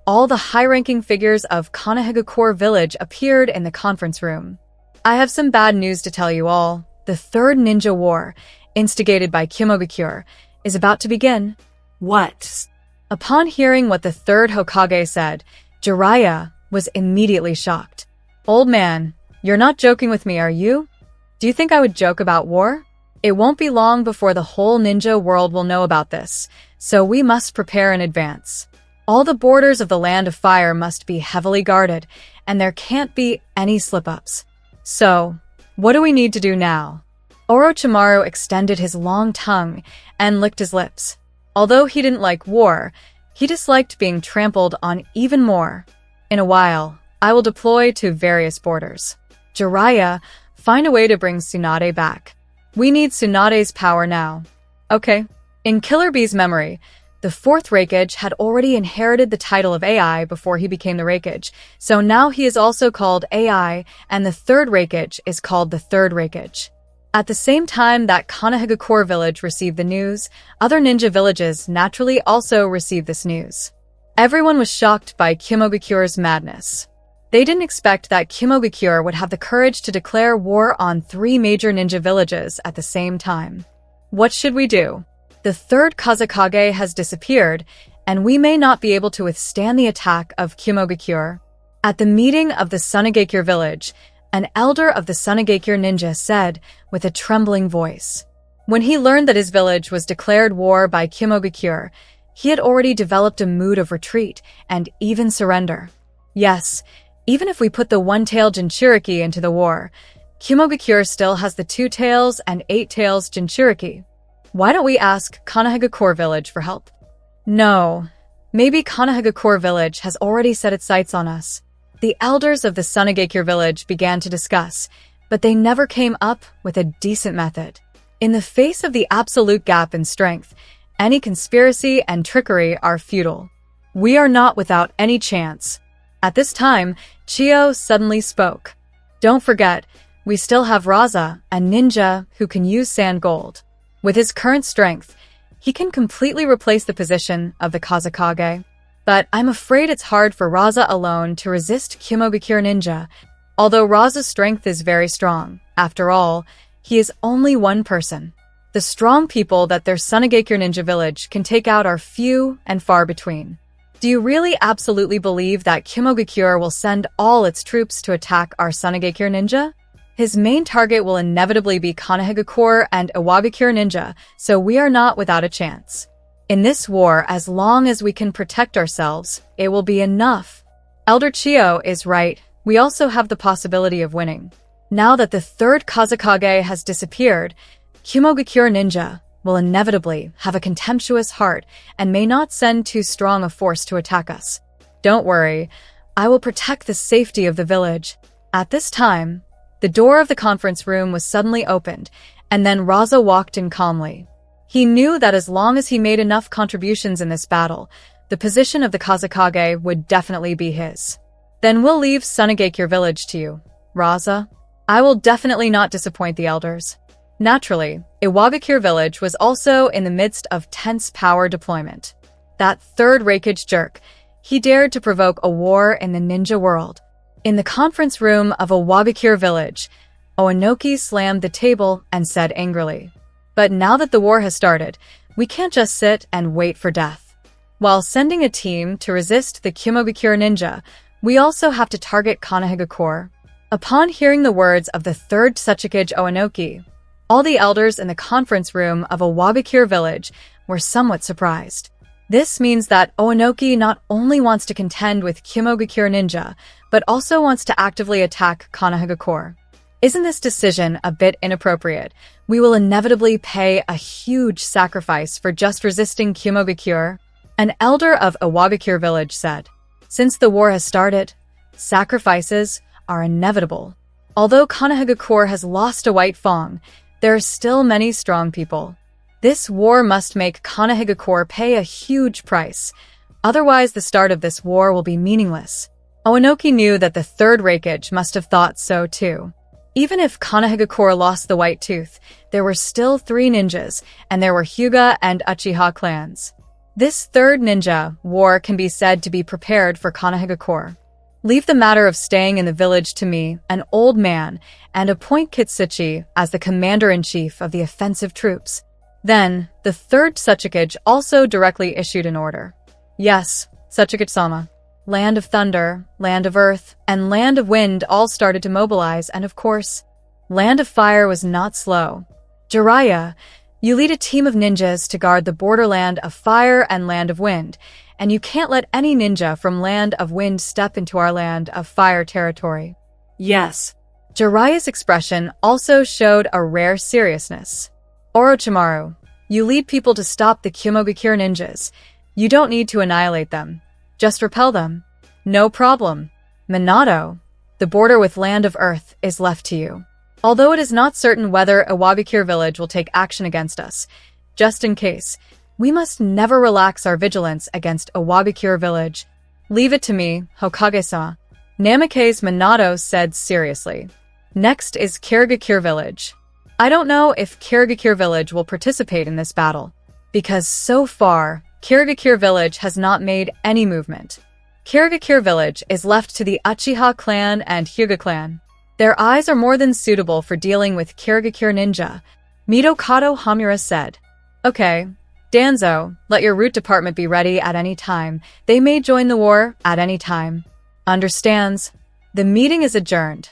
all the high-ranking figures of Kanehagakure village appeared in the conference room. I have some bad news to tell you all. The Third Ninja War, instigated by Kimogakure, is about to begin. What? Upon hearing what the third Hokage said, Jiraiya was immediately shocked. Old man, you're not joking with me, are you? Do you think I would joke about war? It won't be long before the whole ninja world will know about this, so we must prepare in advance. All the borders of the Land of Fire must be heavily guarded, and there can't be any slip-ups. So, what do we need to do now? Orochimaru extended his long tongue and licked his lips. Although he didn't like war, he disliked being trampled on even more. In a while, I will deploy to various borders. Jiraiya, find a way to bring Tsunade back. We need Tsunade's power now. Okay. In Killer Bee's memory, the fourth Raikage had already inherited the title of AI before he became the Raikage, so now he is also called AI, and the third Raikage is called the Third Raikage. At the same time that Kanehagakure village received the news, other ninja villages naturally also received this news. Everyone was shocked by Kimogakure's madness. They didn't expect that Kimogakure would have the courage to declare war on 3 major ninja villages at the same time. What should we do? The third Kazekage has disappeared, and we may not be able to withstand the attack of Kimogakure. At the meeting of the Sunagakure village, an elder of the Sunagakure ninja said with a trembling voice. When he learned that his village was declared war by Kimogakure, he had already developed a mood of retreat and even surrender. Yes, even if we put the one-tailed Jinchuriki into the war, Kimogakure still has the 2 tails and 8 tails Jinchuriki. Why don't we ask Kanehagakure village for help? No, maybe Kanehagakure village has already set its sights on us. The elders of the Sunagakure village began to discuss, but they never came up with a decent method. In the face of the absolute gap in strength, any conspiracy and trickery are futile. We are not without any chance. At this time, Chio suddenly spoke. Don't forget, we still have Raza, a ninja who can use sand gold. With his current strength, he can completely replace the position of the Kazekage. But I'm afraid it's hard for Raza alone to resist Kimogakure ninja. Although Raza's strength is very strong, after all, he is only one person. The strong people that their Sunagakure ninja village can take out are few and far between. Do you really absolutely believe that Kimogakure will send all its troops to attack our Sunagakure ninja? His main target will inevitably be Kanehagakure and Iwagakure ninja, so we are not without a chance. In this war, as long as we can protect ourselves, it will be enough. Elder Chio is right. We also have the possibility of winning. Now that the third Kazekage has disappeared, Kimogakure ninja will inevitably have a contemptuous heart and may not send too strong a force to attack us. Don't worry, I will protect the safety of the village. At this time, the door of the conference room was suddenly opened, and then Raza walked in calmly. He knew that as long as he made enough contributions in this battle, the position of the Kazekage would definitely be his. Then we'll leave Sunagakure village to you, Raza. I will definitely not disappoint the elders. Naturally, Iwagakure village was also in the midst of tense power deployment. That third Raikage jerk, he dared to provoke a war in the ninja world. In the conference room of Iwagakure village, Onoki slammed the table and said angrily, "But now that the war has started, we can't just sit and wait for death. While sending a team to resist the Kimogakure ninja, we also have to target Kanehagakure." Upon hearing the words of the third Tsuchikage Onoki, all the elders in the conference room of Iwagakure village were somewhat surprised. This means that Onoki not only wants to contend with Kimogakure ninja, but also wants to actively attack Kanehagakure. Isn't this decision a bit inappropriate? We will inevitably pay a huge sacrifice for just resisting Kumogakure, an elder of Iwagakure village said. Since the war has started, sacrifices are inevitable. Although Konohagakure has lost a white Fong, there are still many strong people. This war must make Konohagakure pay a huge price. Otherwise, the start of this war will be meaningless. Owanoki knew that the third Raikage must have thought so too. Even if Konohagakure lost the White Tooth, there were still 3 ninjas, and there were Hyuga and Uchiha clans. This third ninja war can be said to be prepared for Konohagakure. Leave the matter of staying in the village to me, an old man, and appoint Kitsuchi as the commander-in-chief of the offensive troops. Then, the third Tsuchikage also directly issued an order. Yes, Tsuchikage-sama. Land of Thunder, Land of Earth, and Land of Wind all started to mobilize, and of course, Land of Fire was not slow. Jiraiya, you lead a team of ninjas to guard the borderland of Fire and Land of Wind, and you can't let any ninja from Land of Wind step into our Land of Fire territory. Yes. Jiraiya's expression also showed a rare seriousness. Orochimaru, you lead people to stop the Kumogakure ninjas. You don't need to annihilate them. Just repel them. No problem. Minato, the border with Land of Earth is left to you. Although it is not certain whether Iwagakure village will take action against us, just in case, we must never relax our vigilance against Iwagakure village. Leave it to me, Hokage-sama. Namikaze Minato said seriously. Next is Kirigakure village. I don't know if Kirigakure village will participate in this battle, because so far, Kirigakure village has not made any movement. Kirigakure village is left to the Uchiha clan and Hyuga clan. Their eyes are more than suitable for dealing with Kirigakure ninja, Mitokado Hamura said. Okay, Danzo, let your route department be ready at any time. They may join the war at any time. Understands. The meeting is adjourned.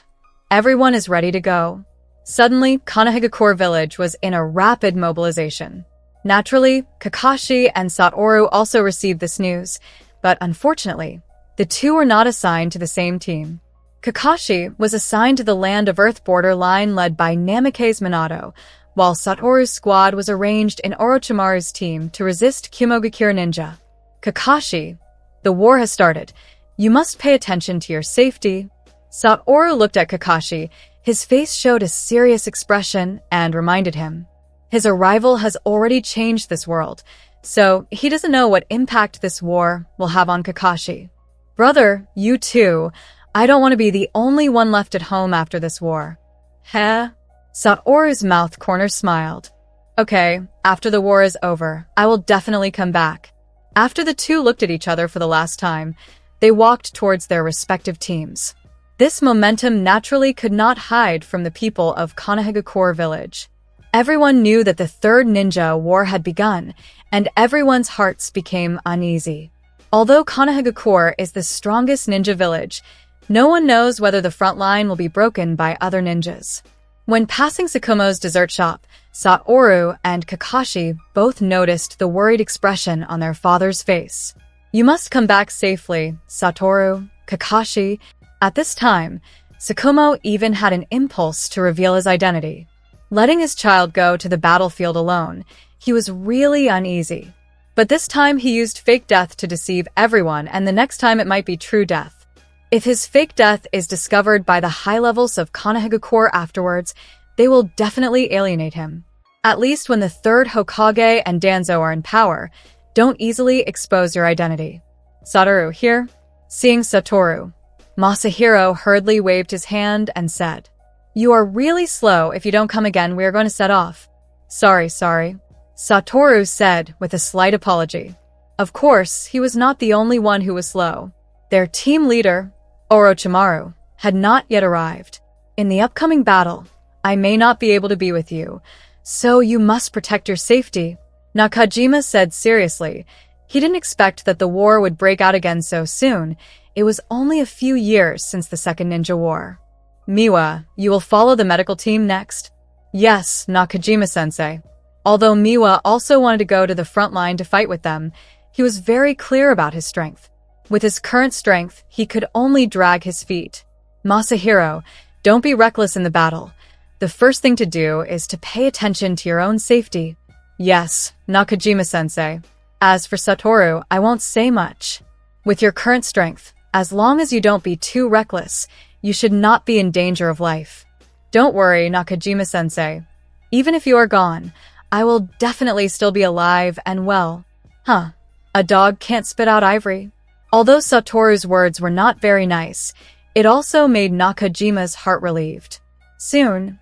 Everyone is ready to go. Suddenly, Konohagakure village was in a rapid mobilization. Naturally, Kakashi and Satoru also received this news, but unfortunately, the two were not assigned to the same team. Kakashi was assigned to the Land of Earth border line led by Namikaze Minato, while Satoru's squad was arranged in Orochimaru's team to resist Kumogakure ninja. Kakashi, the war has started. You must pay attention to your safety. Satoru looked at Kakashi. His face showed a serious expression and reminded him. His arrival has already changed this world, so he doesn't know what impact this war will have on Kakashi. Brother, you too. I don't want to be the only one left at home after this war. Heh? Satoru's mouth corner smiled. Okay, after the war is over, I will definitely come back. After the two looked at each other for the last time, they walked towards their respective teams. This momentum naturally could not hide from the people of Konohagakure village. Everyone knew that the third ninja war had begun, and everyone's hearts became uneasy. Although Konohagakure is the strongest ninja village, no one knows whether the front line will be broken by other ninjas. When passing Tsukumo's dessert shop, Satoru and Kakashi both noticed the worried expression on their father's face. You must come back safely, Satoru, Kakashi. At this time, Tsukumo even had an impulse to reveal his identity. Letting his child go to the battlefield alone, he was really uneasy. But this time he used fake death to deceive everyone, and the next time it might be true death. If his fake death is discovered by the high levels of Konohagakure afterwards, they will definitely alienate him. At least when the third Hokage and Danzo are in power, don't easily expose your identity. Satoru here? Seeing Satoru, Masahiro hurriedly waved his hand and said, You are really slow. If you don't come again, we are going to set off. Sorry. Satoru said with a slight apology. Of course, he was not the only one who was slow. Their team leader, Orochimaru, had not yet arrived. In the upcoming battle, I may not be able to be with you, so you must protect your safety, Nakajima said seriously. He didn't expect that the war would break out again so soon. It was only a few years since the Second Ninja War. Miwa, you will follow the medical team next? Yes, Nakajima-sensei. Although Miwa also wanted to go to the front line to fight with them, he was very clear about his strength. With his current strength, he could only drag his feet. Masahiro, Don't be reckless in the battle. The first thing to do is to pay attention to your own safety. Yes, Nakajima-sensei. As for Satoru, I won't say much. With your current strength, as long as you don't be too reckless, you should not be in danger of life. Don't worry, Nakajima-sensei. Even if you are gone, I will definitely still be alive and well. Huh, a dog can't spit out ivory. Although Satoru's words were not very nice, it also made Nakajima's heart relieved. Soon,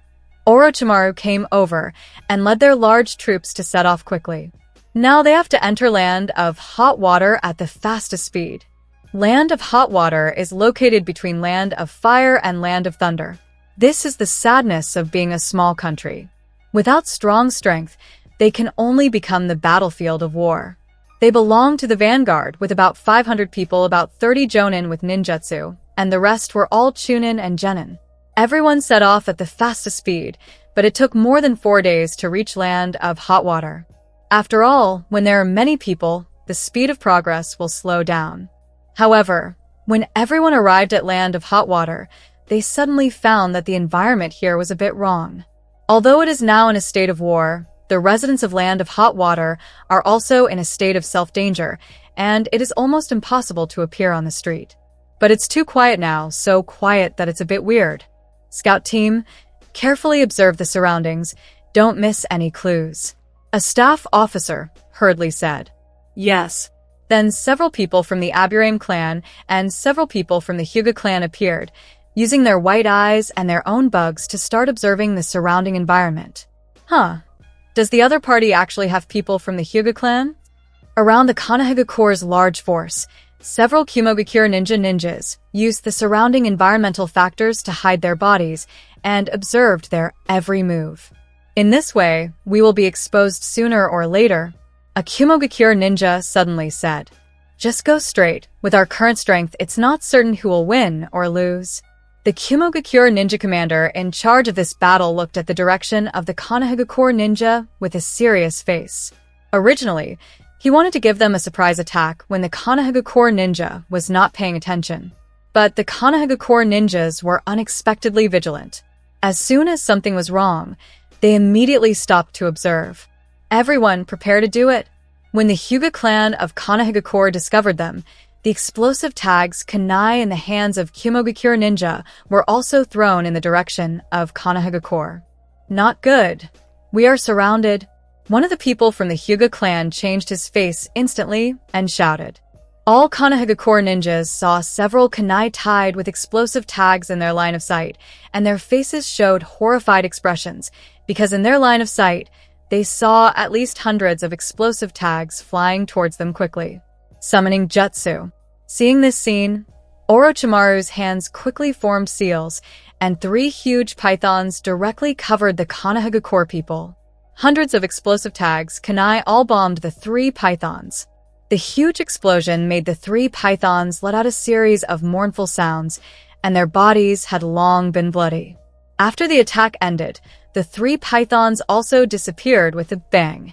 Orochimaru came over and led their large troops to set off quickly. Now they have to enter Land of Hot Water at the fastest speed. Land of Hot Water is located between Land of Fire and Land of Thunder. This is the sadness of being a small country. Without strong strength, they can only become the battlefield of war. They belong to the vanguard with about 500 people, about 30 jonin with ninjutsu, and the rest were all chunin and genin. Everyone set off at the fastest speed, but it took more than 4 days to reach Land of Hot Water. After all, when there are many people, the speed of progress will slow down. However, when everyone arrived at Land of Hot Water, they suddenly found that the environment here was a bit wrong. Although it is now in a state of war, the residents of Land of Hot Water are also in a state of self-danger, and it is almost impossible to appear on the street. But it's too quiet now, so quiet that it's a bit weird. Scout team, carefully observe the surroundings. Don't miss any clues. A staff officer hurriedly said. Yes. Then several people from the Aburame clan and several people from the Hyuga clan appeared, using their white eyes and their own bugs to start observing the surrounding environment. Huh. Does the other party actually have people from the Hyuga clan? Around the Konohagakure's large force, several Kumogakure ninjas used the surrounding environmental factors to hide their bodies and observed their every move. In this way, we will be exposed sooner or later, a Kumogakure ninja suddenly said. Just go straight. With our current strength, it's not certain who will win or lose. The Kumogakure ninja commander in charge of this battle looked at the direction of the Konohagakure ninja with a serious face. Originally, he wanted to give them a surprise attack when the Konohagakure ninja was not paying attention. But the Konohagakure ninjas were unexpectedly vigilant. As soon as something was wrong, they immediately stopped to observe. Everyone prepare to do it. When the Hyuga clan of Konohagakure discovered them, the explosive tags kunai in the hands of Kumogakure ninja were also thrown in the direction of Konohagakure. Not good. We are surrounded. One of the people from the Hyuga clan changed his face instantly and shouted. All Konohagakure ninjas saw several kunai tied with explosive tags in their line of sight, and their faces showed horrified expressions, because in their line of sight, they saw at least hundreds of explosive tags flying towards them quickly. Summoning jutsu. Seeing this scene, Orochimaru's hands quickly formed seals, and 3 huge pythons directly covered the Konohagakure people. Hundreds of explosive tags kunai all bombed the 3 pythons. The huge explosion made the 3 pythons let out a series of mournful sounds, and their bodies had long been bloody. After the attack ended, the 3 pythons also disappeared with a bang.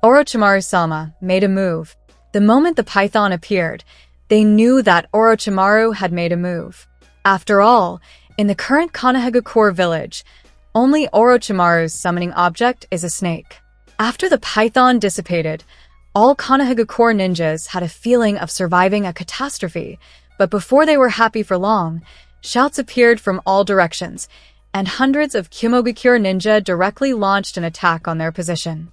Orochimaru-sama made a move. The moment the python appeared, they knew that Orochimaru had made a move. After all, in the current Konohagakure village, only Orochimaru's summoning object is a snake. After the python dissipated, all Konohagakure ninjas had a feeling of surviving a catastrophe, but before they were happy for long, shouts appeared from all directions, and hundreds of Kumogakure ninja directly launched an attack on their position.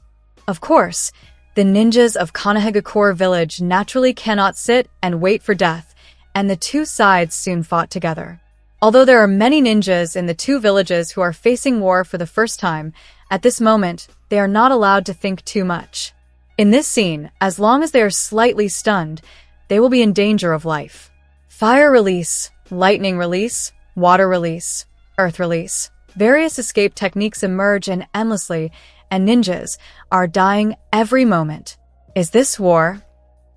Of course, the ninjas of Konohagakure village naturally cannot sit and wait for death, and the 2 sides soon fought together. Although there are many ninjas in the 2 villages who are facing war for the first time, at this moment, they are not allowed to think too much. In this scene, as long as they are slightly stunned, they will be in danger of life. Fire release, lightning release, water release, earth release. Various escape techniques emerge endlessly, and ninjas are dying every moment. Is this war?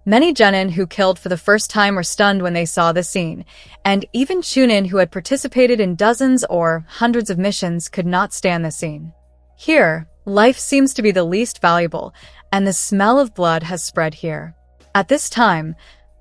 Many genin who killed for the first time were stunned when they saw the scene, and even chunin who had participated in dozens or hundreds of missions could not stand the scene. Here, life seems to be the least valuable, and the smell of blood has spread here. At this time,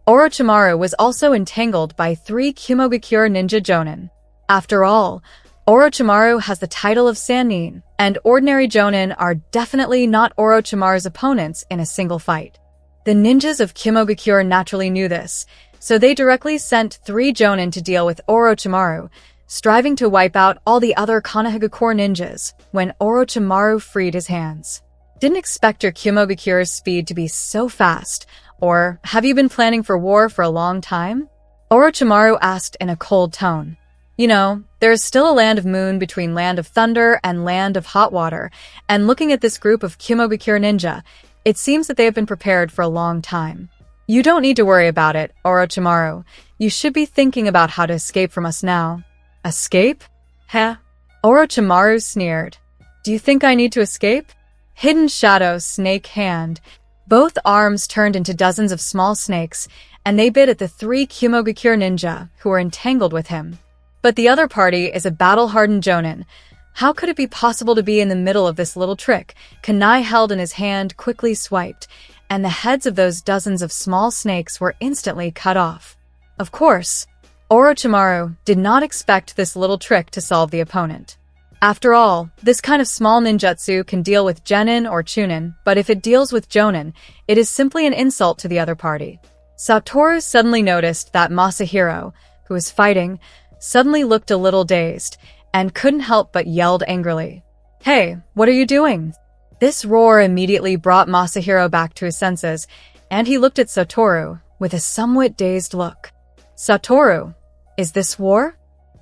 Orochimaru was also entangled by 3 Kumogakure ninja jonin. After all, Orochimaru has the title of Sannin, and ordinary Jonin are definitely not Orochimaru's opponents in a single fight. The ninjas of Kimogakure naturally knew this, so they directly sent 3 Jonin to deal with Orochimaru, striving to wipe out all the other Konohagakure ninjas when Orochimaru freed his hands. Didn't expect your Kimogakure's speed to be so fast, or have you been planning for war for a long time? Orochimaru asked in a cold tone. You know, there is still a land of moon between Land of Thunder and Land of Hot Water, and looking at this group of Kimogakure ninja, it seems that they have been prepared for a long time. You don't need to worry about it, Orochimaru. You should be thinking about how to escape from us now. Escape? Heh? Orochimaru sneered. Do you think I need to escape? Hidden Shadow Snake Hand. Both arms turned into dozens of small snakes, and they bit at the 3 Kimogakure ninja who were entangled with him. But the other party is a battle-hardened Jonin. How could it be possible to be in the middle of this little trick? Kunai held in his hand quickly swiped, and the heads of those dozens of small snakes were instantly cut off. Of course, Orochimaru did not expect this little trick to solve the opponent. After all, this kind of small ninjutsu can deal with Genin or Chunin, but if it deals with Jonin, it is simply an insult to the other party. Satoru suddenly noticed that Masahiro, who was fighting, suddenly looked a little dazed, and couldn't help but yelled angrily. Hey, what are you doing? This roar immediately brought Masahiro back to his senses, and he looked at Satoru with a somewhat dazed look. Satoru, is this war?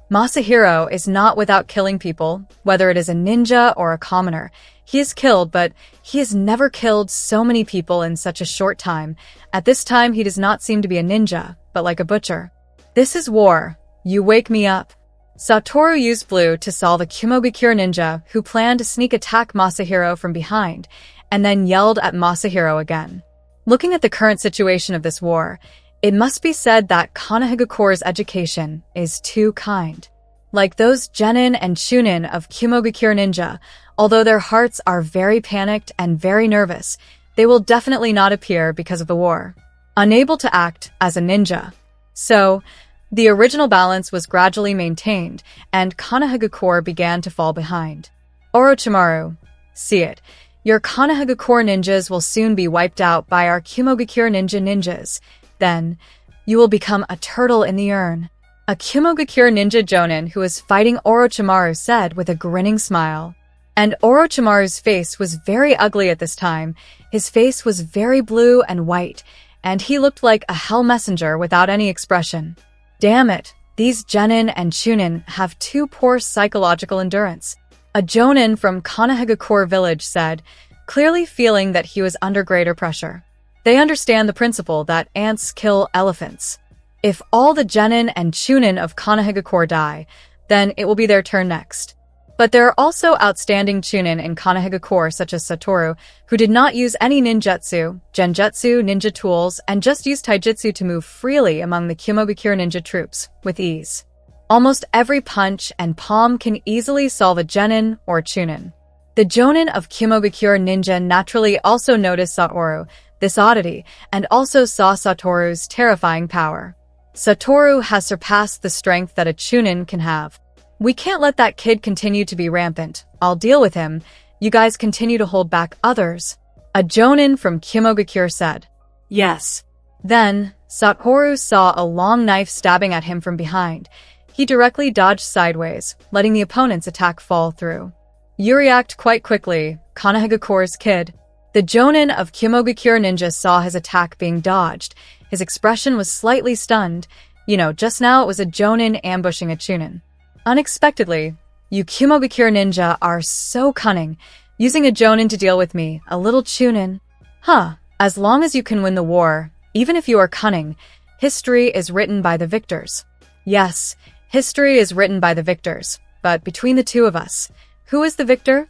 Masahiro is not without killing people, whether it is a ninja or a commoner. He is killed, but he has never killed so many people in such a short time. At this time, he does not seem to be a ninja, but like a butcher. This is war. You wake me up. Satoru used blue to solve a Kimogakure ninja who planned to sneak attack Masahiro from behind, and then yelled at Masahiro again. Looking at the current situation of this war, it must be said that Konohagakure's education is too kind. Like those Genin and Chunin of Kimogakure ninja, although their hearts are very panicked and very nervous, they will definitely not appear because of the war. Unable to act as a ninja. So, the original balance was gradually maintained, and Konohagakure began to fall behind. Orochimaru, see it. Your Konohagakure ninjas will soon be wiped out by our Kimogakure ninjas. Then, you will become a turtle in the urn. A Kimogakure ninja Jonin who was fighting Orochimaru said with a grinning smile. And Orochimaru's face was very ugly at this time. His face was very blue and white, and he looked like a hell messenger without any expression. Damn it, these Genin and Chunin have too poor psychological endurance. A Jonin from Konohagakure village said, clearly feeling that he was under greater pressure. They understand the principle that ants kill elephants. If all the Genin and Chunin of Konohagakure die, then it will be their turn next. But there are also outstanding Chunin in Konohagakure such as Satoru, who did not use any ninjutsu, genjutsu, ninja tools, and just used taijutsu to move freely among the Kimogakure ninja troops, with ease. Almost every punch and palm can easily solve a Genin or Chunin. The Jonin of Kimogakure ninja naturally also noticed Satoru, this oddity, and also saw Satoru's terrifying power. Satoru has surpassed the strength that a Chunin can have. We can't let that kid continue to be rampant. I'll deal with him. You guys continue to hold back others. A Jonin from Kimogakure said. Yes. Then, Satoru saw a long knife stabbing at him from behind. He directly dodged sideways, letting the opponent's attack fall through. You react quite quickly, Konohagakure's kid. The Jonin of Kimogakure ninja saw his attack being dodged. His expression was slightly stunned. You know, just now it was a Jonin ambushing a Chunin. Unexpectedly, you Kimogakure ninja are so cunning, using a Jonin to deal with me, a little Chunin. As long as you can win the war, even if you are cunning, history is written by the victors. Yes, history is written by the victors, but between the two of us, who is the victor?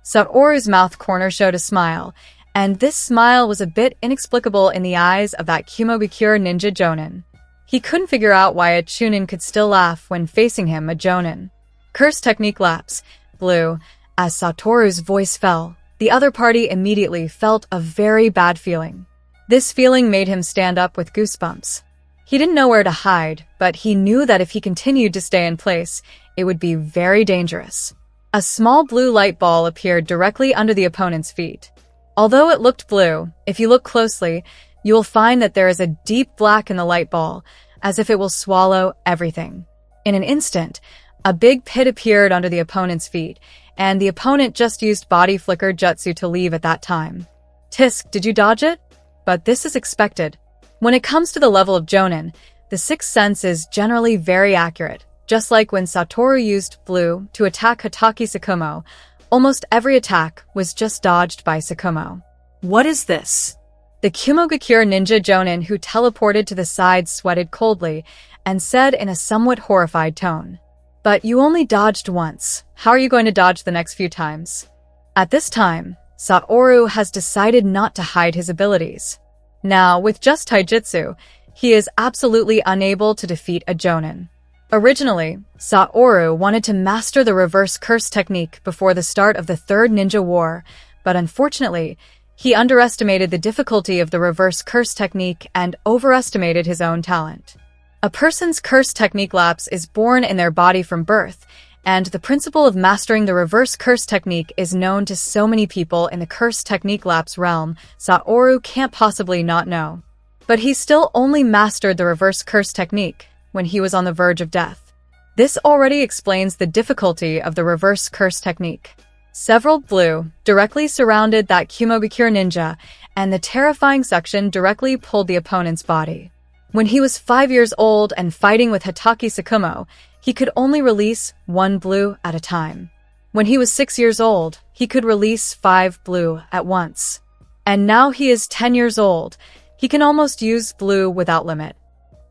Satoru's mouth corner showed a smile, and this smile was a bit inexplicable in the eyes of that Kimogakure ninja Jonin. He couldn't figure out why a Chunin could still laugh when facing him, a Jonin. Curse technique lapse. Blue. As Satoru's voice fell, the other party immediately felt a very bad feeling. This feeling made him stand up with goosebumps. He didn't know where to hide, but he knew that if he continued to stay in place, it would be very dangerous. A small blue light ball appeared directly under the opponent's feet. Although it looked blue, if you look closely, you will find that there is a deep black in the light ball, as if it will swallow everything. In an instant, a big pit appeared under the opponent's feet, and the opponent just used body flicker jutsu to leave at that time. Tisk, did you dodge it? But this is expected. When it comes to the level of Jonin, the sixth sense is generally very accurate. Just like when Satoru used blue to attack Hatake Sakumo, almost every attack was just dodged by Sakumo. What is this? The Kumogakure ninja Jonin who teleported to the side sweated coldly and said in a somewhat horrified tone, "But you only dodged once. How are you going to dodge the next few times?" At this time, Satoru has decided not to hide his abilities. Now, with just taijutsu, he is absolutely unable to defeat a Jonin. Originally, Satoru wanted to master the reverse curse technique before the start of the Third Ninja War, but unfortunately, he underestimated the difficulty of the reverse curse technique and overestimated his own talent. A person's curse technique lapse is born in their body from birth, and the principle of mastering the reverse curse technique is known to so many people in the curse technique lapse realm, Satoru can't possibly not know. But he still only mastered the reverse curse technique when he was on the verge of death. This already explains the difficulty of the reverse curse technique. Several blue directly surrounded that Kumogakure ninja, and the terrifying suction directly pulled the opponent's body. When he was 5 years old and fighting with Hatake Sakumo, he could only release 1 blue at a time. When he was 6 years old, he could release 5 blue at once. And now he is 10 years old. He can almost use blue without limit.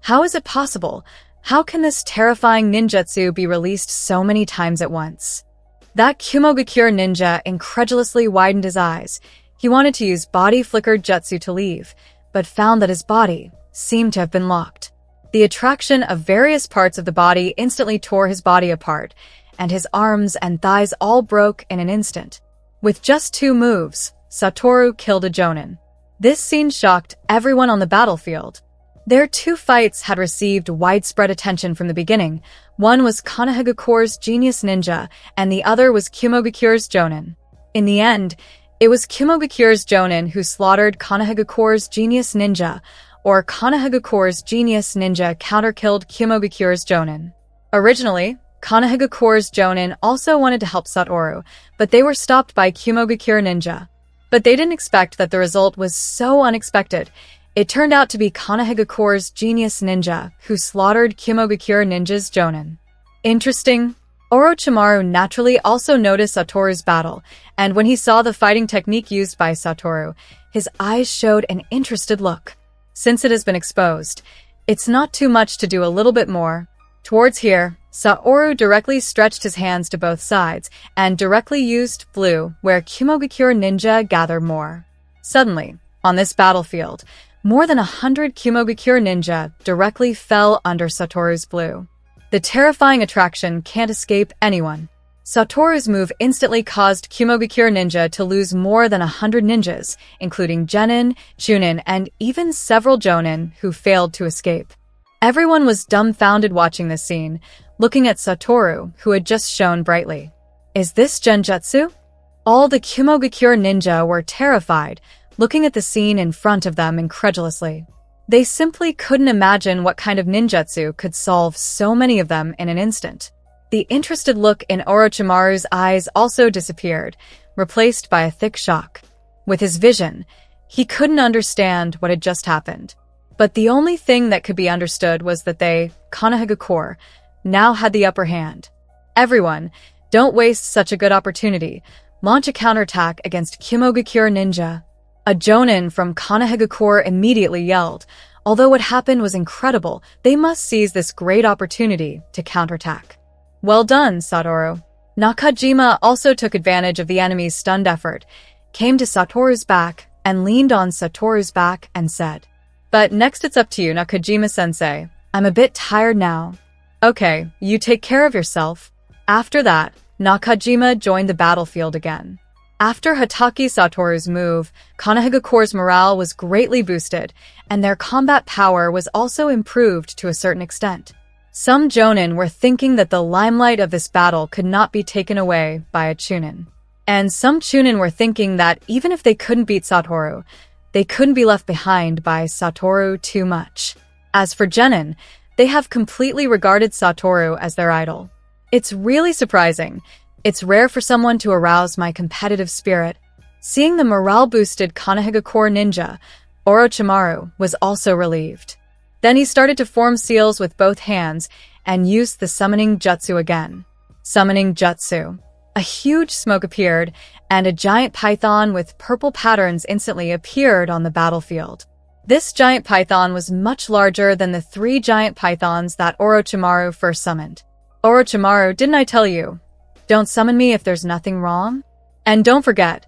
How is it possible? How can this terrifying ninjutsu be released so many times at once? That Kumogakure ninja incredulously widened his eyes. He wanted to use body flicker jutsu to leave, but found that his body seemed to have been locked. The attraction of various parts of the body instantly tore his body apart, and his arms and thighs all broke in an instant. With just 2 moves, Satoru killed a Jonin. This scene shocked everyone on the battlefield. Their 2 fights had received widespread attention from the beginning. One was Konohagakure's Genius Ninja, and the other was Kumogakure's Jonin. In the end, it was Kumogakure's Jonin who slaughtered Konohagakure's Genius Ninja, or Konohagakure's Genius Ninja counter-killed Kumogakure's Jonin. Originally, Konohagakure's Jonin also wanted to help Satoru, but they were stopped by Kumogakure Ninja. But they didn't expect that the result was so unexpected. It turned out to be Konohagakure's Genius Ninja, who slaughtered Kumogakure Ninja's Jonin. Interesting. Orochimaru naturally also noticed Satoru's battle, and when he saw the fighting technique used by Satoru, his eyes showed an interested look. Since it has been exposed, it's not too much to do a little bit more. Towards here, Satoru directly stretched his hands to both sides and directly used blue where Kumogakure Ninja gathered more. Suddenly, on this battlefield, more than 100 Kumogakure Ninja directly fell under Satoru's blue. The terrifying attraction can't escape anyone. Satoru's move instantly caused Kumogakure Ninja to lose more than 100 ninjas, including Genin, Chunin, and even several Jonin who failed to escape. Everyone was dumbfounded watching this scene, looking at Satoru, who had just shone brightly. Is this Genjutsu? All the Kumogakure Ninja were terrified, looking at the scene in front of them incredulously. They simply couldn't imagine what kind of ninjutsu could solve so many of them in an instant. The interested look in Orochimaru's eyes also disappeared, replaced by a thick shock. With his vision, he couldn't understand what had just happened. But the only thing that could be understood was that they, Konohagakure, now had the upper hand. Everyone, don't waste such a good opportunity. Launch a counterattack against Kumogakure Ninja. A Jonin from Konohagakure immediately yelled. Although what happened was incredible, they must seize this great opportunity to counterattack. Well done, Satoru. Nakajima also took advantage of the enemy's stunned effort, came to Satoru's back, and leaned on Satoru's back and said, "But next it's up to you, Nakajima-sensei. I'm a bit tired now." "Okay, you take care of yourself." After that, Nakajima joined the battlefield again. After Hatake Satoru's move, Konohagakure's morale was greatly boosted, and their combat power was also improved to a certain extent. Some Jonin were thinking that the limelight of this battle could not be taken away by a Chunin. And some Chunin were thinking that even if they couldn't beat Satoru, they couldn't be left behind by Satoru too much. As for Genin, they have completely regarded Satoru as their idol. It's really surprising. It's rare for someone to arouse my competitive spirit. Seeing the morale-boosted Konohagakure ninja, Orochimaru was also relieved. Then he started to form seals with both hands and used the summoning jutsu again. Summoning jutsu. A huge smoke appeared, and a giant python with purple patterns instantly appeared on the battlefield. This giant python was much larger than the 3 giant pythons that Orochimaru first summoned. Orochimaru, didn't I tell you? Don't summon me if there's nothing wrong. And don't forget,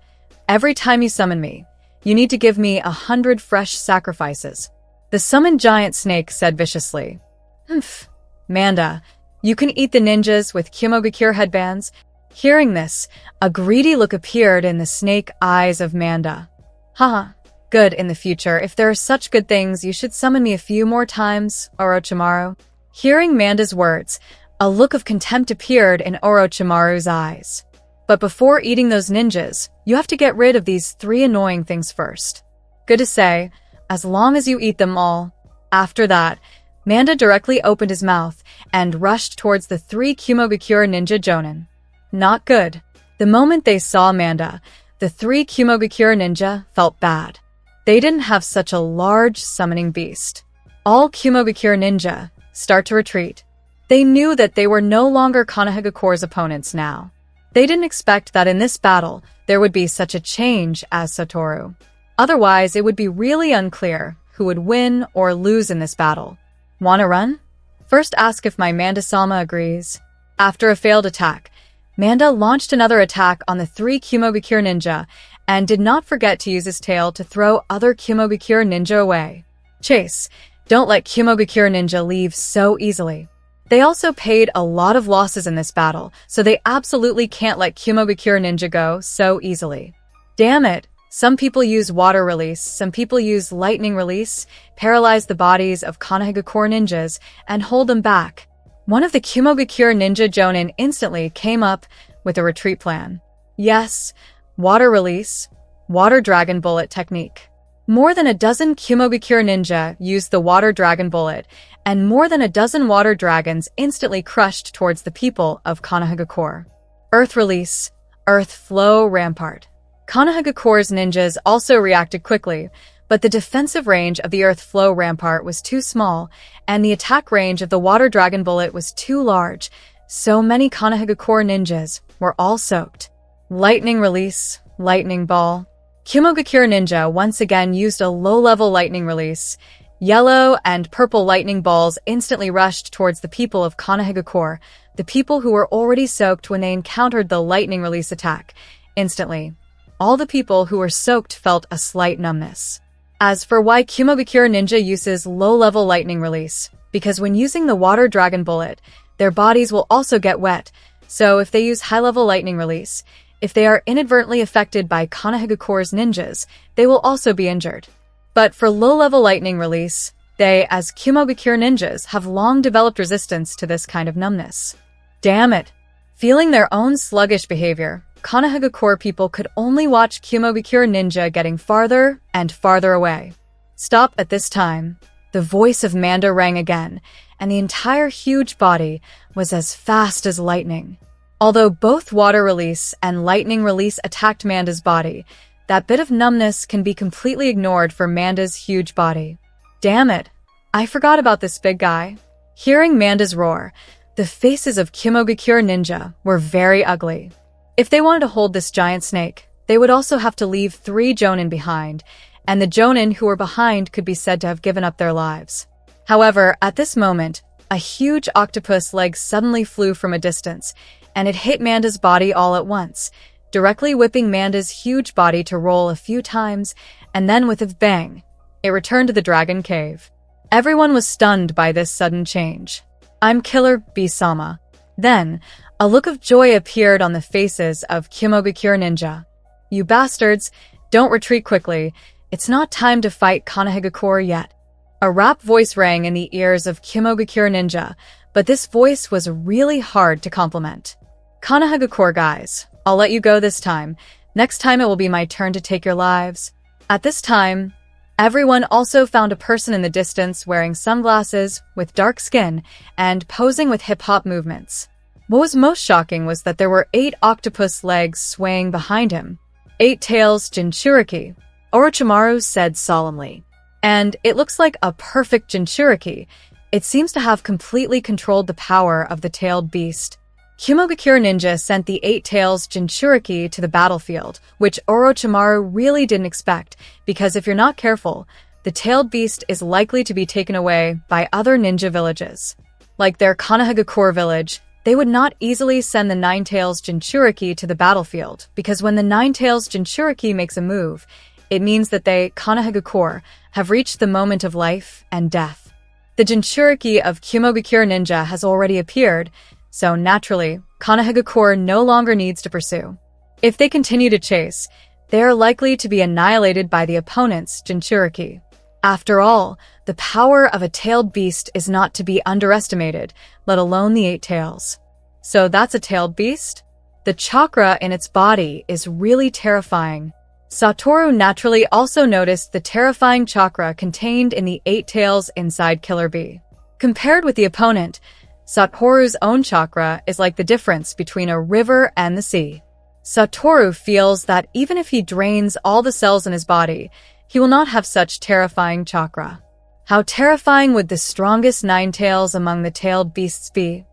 every time you summon me, you need to give me 100 fresh sacrifices. The summoned giant snake said viciously. Humph. Manda, you can eat the ninjas with Kyomogakure headbands. Hearing this, a greedy look appeared in the snake eyes of Manda. Haha, good in the future. If there are such good things, you should summon me a few more times, Orochimaru. Hearing Manda's words, a look of contempt appeared in Orochimaru's eyes. But before eating those ninjas, you have to get rid of these 3 annoying things first. Good to say, as long as you eat them all. After that, Manda directly opened his mouth and rushed towards the 3 Kyomogakure ninja Jonin. Not good. The moment they saw Manda, the 3 Kyomogakure ninja felt bad. They didn't have such a large summoning beast. All Kyomogakure ninja start to retreat. They knew that they were no longer Konohagakure's opponents now. They didn't expect that in this battle there would be such a change as Satoru. Otherwise, it would be really unclear who would win or lose in this battle. Wanna run? First ask if my Manda-sama agrees. After a failed attack, Manda launched another attack on the 3 Kyomogakure ninja and did not forget to use his tail to throw other Kyomogakure ninja away. Chase, don't let Kyomogakure ninja leave so easily. They also paid a lot of losses in this battle, so they absolutely can't let Kyomogakure ninja go so easily. Damn it! Some people use water release, some people use lightning release, paralyze the bodies of Konohagakure ninjas, and hold them back. One of the Kyomogakure ninja Jonin instantly came up with a retreat plan. Yes, water release, water dragon bullet technique. More than a dozen Kyomogakure ninja used the water dragon bullet, and more than a dozen water dragons instantly crushed towards the people of Konohagakure. Earth release, earth flow rampart. Konohagakure's ninjas also reacted quickly, but the defensive range of the earth flow rampart was too small, and the attack range of the water dragon bullet was too large, so many Konohagakure ninjas were all soaked. Lightning release, lightning ball. Kyomogakure ninja once again used a low-level lightning release. Yellow and purple lightning balls instantly rushed towards the people of Konohagakure, the people who were already soaked when they encountered the lightning release attack. Instantly, all the people who were soaked felt a slight numbness. As for why Kyomogakure ninja uses low-level lightning release, because when using the water dragon bullet, their bodies will also get wet, so if they use high-level lightning release, if they are inadvertently affected by Konohagakure's ninjas, they will also be injured. But for low-level lightning release, they, as Kyomogakure ninjas, have long developed resistance to this kind of numbness. Damn it! Feeling their own sluggish behavior, Konohagakure people could only watch Kyomogakure ninja getting farther and farther away. Stop at this time. The voice of Manda rang again, and the entire huge body was as fast as lightning. Although both water release and lightning release attacked Manda's body, that bit of numbness can be completely ignored for Manda's huge body. Damn it! I forgot about this big guy. Hearing Manda's roar, the faces of Kyomogakure ninja were very ugly. If they wanted to hold this giant snake, they would also have to leave 3 Jonin behind, and the Jonin who were behind could be said to have given up their lives. However, at this moment, a huge octopus leg suddenly flew from a distance, and it hit Manda's body all at once, directly whipping Manda's huge body to roll a few times, and then with a bang, it returned to the dragon cave. Everyone was stunned by this sudden change. I'm Killer B-sama. Then, a look of joy appeared on the faces of Kyomogakure ninja. You bastards, don't retreat quickly. It's not time to fight Konohagakure yet. A rap voice rang in the ears of Kimogakure Ninja, but this voice was really hard to compliment. Konohagakure guys, I'll let you go this time. Next time it will be my turn to take your lives. At this time, everyone also found a person in the distance wearing sunglasses, with dark skin, and posing with hip-hop movements. What was most shocking was that there were 8 octopus legs swaying behind him. 8 tails Jinchuriki, Orochimaru said solemnly. And it looks like a perfect Jinchuriki. It seems to have completely controlled the power of the tailed beast. Kimogakure Ninja sent the 8 tails Jinchuriki to the battlefield, which Orochimaru really didn't expect, because if you're not careful, the tailed beast is likely to be taken away by other ninja villages. Like their Konohagakure village, they would not easily send the 9 tails Jinchuriki to the battlefield, because when the 9 tails Jinchuriki makes a move, it means that they, Konohagakure, have reached the moment of life and death. The Jinchuriki of Kimogakure Ninja has already appeared, so naturally, Konohagakure no longer needs to pursue. If they continue to chase, they are likely to be annihilated by the opponent's Jinchuriki. After all, the power of a tailed beast is not to be underestimated, let alone the 8 tails. So that's a tailed beast? The chakra in its body is really terrifying. Satoru naturally also noticed the terrifying chakra contained in the 8 tails inside Killer Bee. Compared with the opponent, Satoru's own chakra is like the difference between a river and the sea. Satoru feels that even if he drains all the cells in his body, he will not have such terrifying chakra. How terrifying would the strongest 9 tails among the tailed beasts be?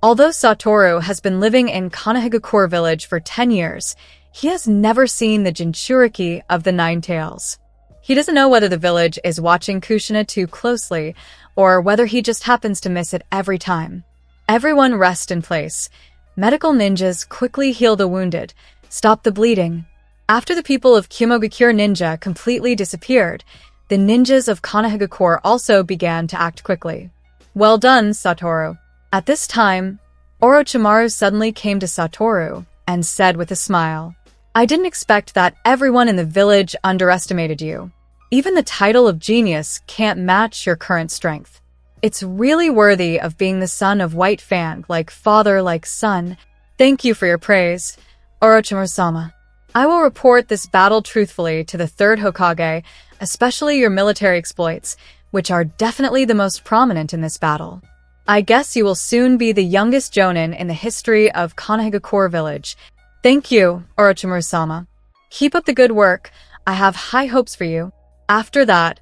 Although Satoru has been living in Konohagakure village for 10 years, he has never seen the Jinchuriki of the 9 tails. He doesn't know whether the village is watching Kushina too closely, or whether he just happens to miss it every time. Everyone rest in place. Medical ninjas quickly heal the wounded, stop the bleeding. After the people of Kimogakure Ninja completely disappeared, the ninjas of Konohagakure also began to act quickly. Well done, Satoru. At this time, Orochimaru suddenly came to Satoru and said with a smile, I didn't expect that everyone in the village underestimated you. Even the title of genius can't match your current strength. It's really worthy of being the son of White Fang, like father, like son. Thank you for your praise, Orochimaru-sama. I will report this battle truthfully to the 3rd Hokage, especially your military exploits, which are definitely the most prominent in this battle. I guess you will soon be the youngest jonin in the history of Konohagakure village. Thank you, Orochimaru-sama. Keep up the good work. I have high hopes for you. After that,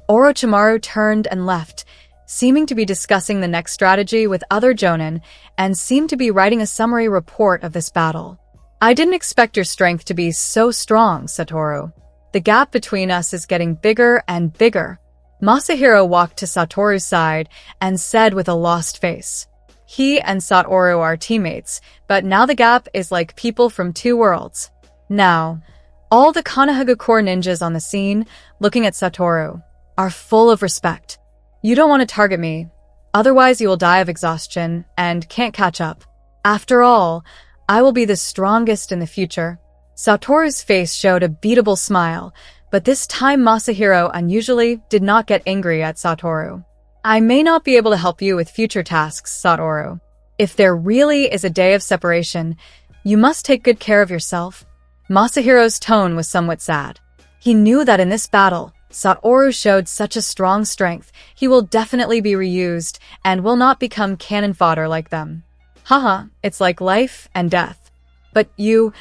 Orochimaru turned and left, seeming to be discussing the next strategy with other jonin, and seemed to be writing a summary report of this battle. I didn't expect your strength to be so strong, Satoru. The gap between us is getting bigger and bigger. Masahiro walked to Satoru's side and said with a lost face. He and Satoru are teammates, but now the gap is like people from 2 worlds. Now, all the Konohagakure ninjas on the scene, looking at Satoru, are full of respect. You don't want to target me, otherwise you will die of exhaustion and can't catch up. After all, I will be the strongest in the future. Satoru's face showed a beatable smile, but this time Masahiro unusually did not get angry at Satoru. I may not be able to help you with future tasks, Satoru. If there really is a day of separation, you must take good care of yourself. Masahiro's tone was somewhat sad. He knew that in this battle, Satoru showed such a strong strength, he will definitely be reused and will not become cannon fodder like them. Haha, it's like life and death. But you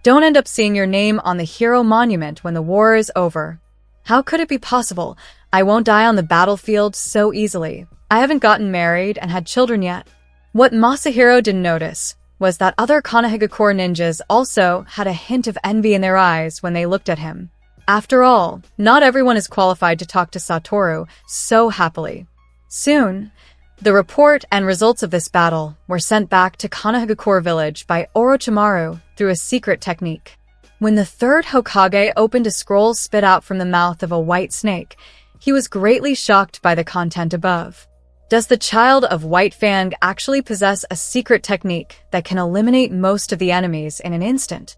don't end up seeing your name on the hero monument when the war is over. How could it be possible? I won't die on the battlefield so easily. I haven't gotten married and had children yet. What Masahiro didn't notice was that other Konohagakure ninjas also had a hint of envy in their eyes when they looked at him. After all, not everyone is qualified to talk to Satoru so happily. Soon, the report and results of this battle were sent back to Konohagakure village by Orochimaru through a secret technique. When the 3rd Hokage opened a scroll spit out from the mouth of a white snake, he was greatly shocked by the content above. Does the child of White Fang actually possess a secret technique that can eliminate most of the enemies in an instant?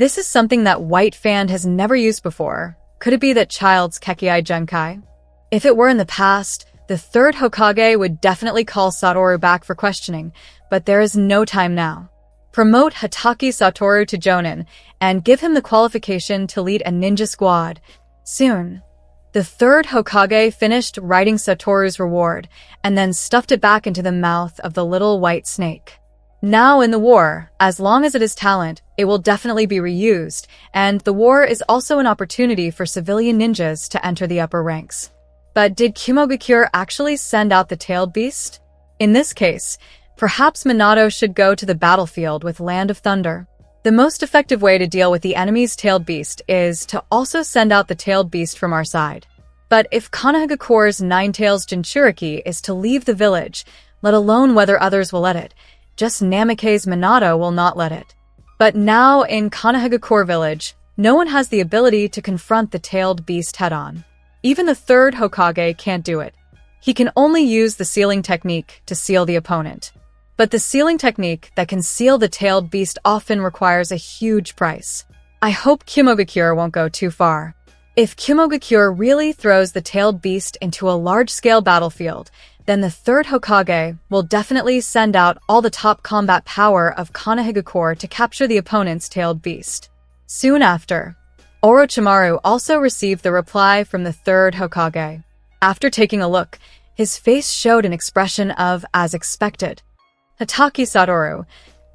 This is something that White Fan has never used before. Could it be that child's Kekiai Genkai? If it were in the past, the third Hokage would definitely call Satoru back for questioning, but there is no time now. Promote Hatake Satoru to Jonin and give him the qualification to lead a ninja squad. Soon. The third Hokage finished writing Satoru's reward and then stuffed it back into the mouth of the little white snake. Now in the war, as long as it is talent, it will definitely be reused, and the war is also an opportunity for civilian ninjas to enter the upper ranks. But did Kimogakure actually send out the tailed beast? In this case, perhaps Minato should go to the battlefield with Land of Thunder. The most effective way to deal with the enemy's tailed beast is to also send out the tailed beast from our side. But if Konohagakure's Nine Tails Jinchuriki is to leave the village, let alone whether others will let it, just Namikaze's Minato will not let it. But now in Konohagakure village, no one has the ability to confront the tailed beast head-on. Even the third Hokage can't do it. He can only use the sealing technique to seal the opponent. But the sealing technique that can seal the tailed beast often requires a huge price. I hope Kimogakure won't go too far. If Kimogakure really throws the tailed beast into a large-scale battlefield, then the third Hokage will definitely send out all the top combat power of Konohagakure to capture the opponent's tailed beast. Soon after, Orochimaru also received the reply from the third Hokage. After taking a look, his face showed an expression of as expected. Hatake Satoru,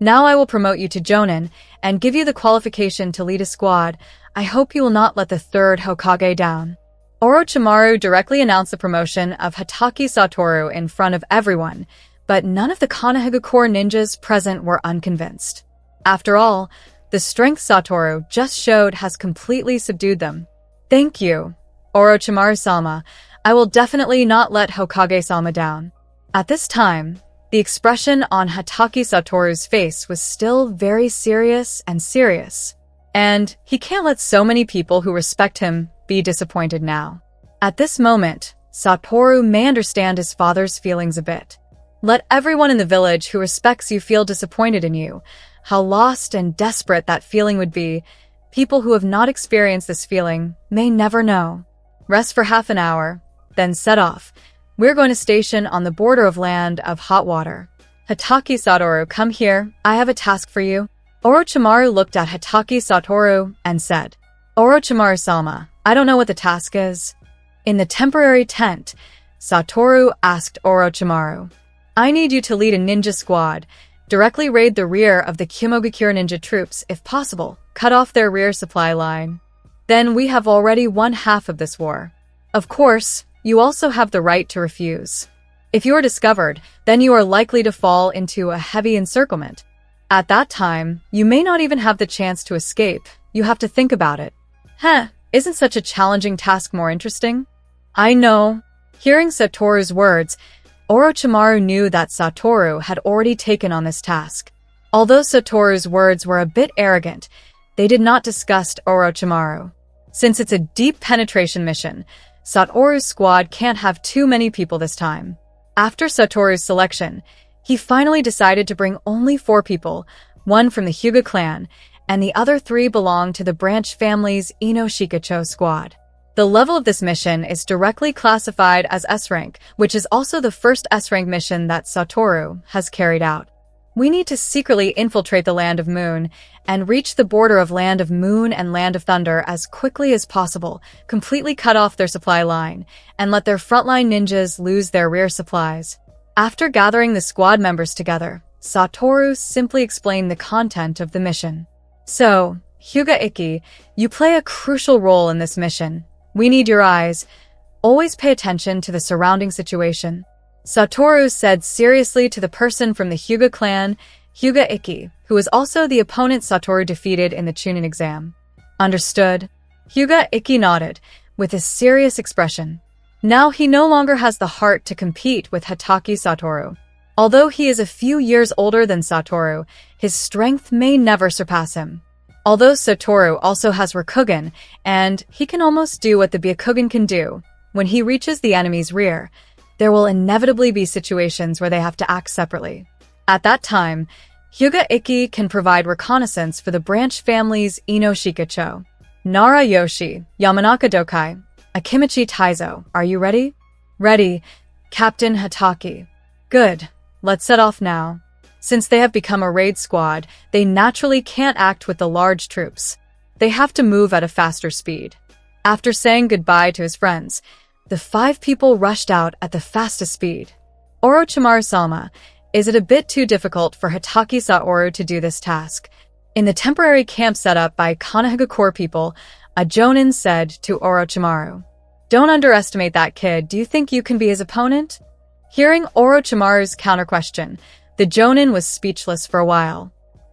now I will promote you to Jonin and give you the qualification to lead a squad. I hope you will not let the third Hokage down. Orochimaru directly announced the promotion of Hatake Satoru in front of everyone, but none of the Konohagakure ninjas present were unconvinced. After all, the strength Satoru just showed has completely subdued them. Thank you, Orochimaru-sama. I will definitely not let Hokage-sama down. At this time, the expression on Hatake Satoru's face was still very serious, and he can't let so many people who respect him be disappointed now. At this moment, Satoru may understand his father's feelings a bit. Let everyone in the village who respects you feel disappointed in you. How lost and desperate that feeling would be. People who have not experienced this feeling may never know. Rest for half an hour, then set off. We're going to station on the border of Land of Hot Water. Hatake Satoru, come here. I have a task for you. Orochimaru looked at Hatake Satoru and said, Orochimaru-sama, I don't know what the task is. In the temporary tent, Satoru asked Orochimaru, I need you to lead a ninja squad. Directly raid the rear of the Kimogakure ninja troops if possible. Cut off their rear supply line. Then we have already won half of this war. Of course, you also have the right to refuse. If you are discovered, then you are likely to fall into a heavy encirclement. At that time, you may not even have the chance to escape. You have to think about it. Isn't such a challenging task more interesting? I know. Hearing Satoru's words, Orochimaru knew that Satoru had already taken on this task. Although Satoru's words were a bit arrogant, they did not disgust Orochimaru. Since it's a deep penetration mission, Satoru's squad can't have too many people this time. After Satoru's selection, he finally decided to bring only 4 people, 1 from the Hyuga clan, and the other 3 belong to the branch family's Ino Shikacho squad. The level of this mission is directly classified as S-rank, which is also the first S-rank mission that Satoru has carried out. We need to secretly infiltrate the Land of Moon and reach the border of Land of Moon and Land of Thunder as quickly as possible, completely cut off their supply line, and let their frontline ninjas lose their rear supplies. After gathering the squad members together, Satoru simply explained the content of the mission. So, Hyuga Ikki, you play a crucial role in this mission. We need your eyes. Always pay attention to the surrounding situation. Satoru said seriously to the person from the Hyuga clan, Hyuga Ikki, who was also the opponent Satoru defeated in the Chunin exam. Understood? Hyuga Ikki nodded, with a serious expression. Now he no longer has the heart to compete with Hatake Satoru. Although he is a few years older than Satoru, his strength may never surpass him. Although Satoru also has Rakugan, and he can almost do what the Byakugan can do, when he reaches the enemy's rear, there will inevitably be situations where they have to act separately. At that time, Hyuga Ikki can provide reconnaissance for the branch family's Ino-Shikacho. Nara Yoshi, Yamanaka Dokai, Akimichi Taizo, are you ready? Ready, Captain Hataki. Good, let's set off now. Since they have become a raid squad, they naturally can't act with the large troops. They have to move at a faster speed. After saying goodbye to his friends, the 5 people rushed out at the fastest speed. Orochimaru-sama, is it a bit too difficult for Hataki Satoru to do this task? In the temporary camp set up by Konohagakure people, a jonin said to Orochimaru, "Don't underestimate that kid. Do you think you can be his opponent?" Hearing Orochimaru's counter-question, the jonin was speechless for a while.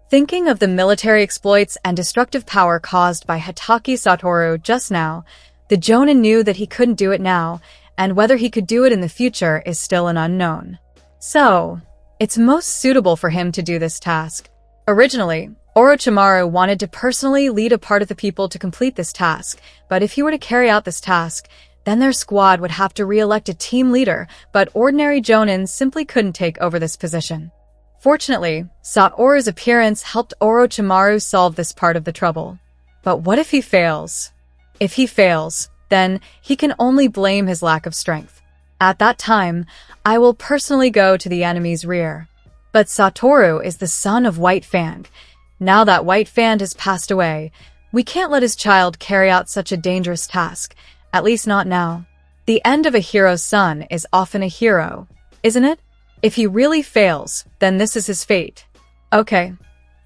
Thinking of the military exploits and destructive power caused by Hataki Satoru just now, the jonin knew that he couldn't do it now, and whether he could do it in the future is still an unknown. So, it's most suitable for him to do this task. Originally, Orochimaru wanted to personally lead a part of the people to complete this task, but if he were to carry out this task, then their squad would have to re-elect a team leader, but ordinary jonin simply couldn't take over this position. Fortunately, Satoru's appearance helped Orochimaru solve this part of the trouble. But what if he fails? If he fails, then he can only blame his lack of strength. At that time, I will personally go to the enemy's rear. But Satoru is the son of White Fang. Now that White Fang has passed away, we can't let his child carry out such a dangerous task, at least not now. The end of a hero's son is often a hero, isn't it? If he really fails, then this is his fate. Okay,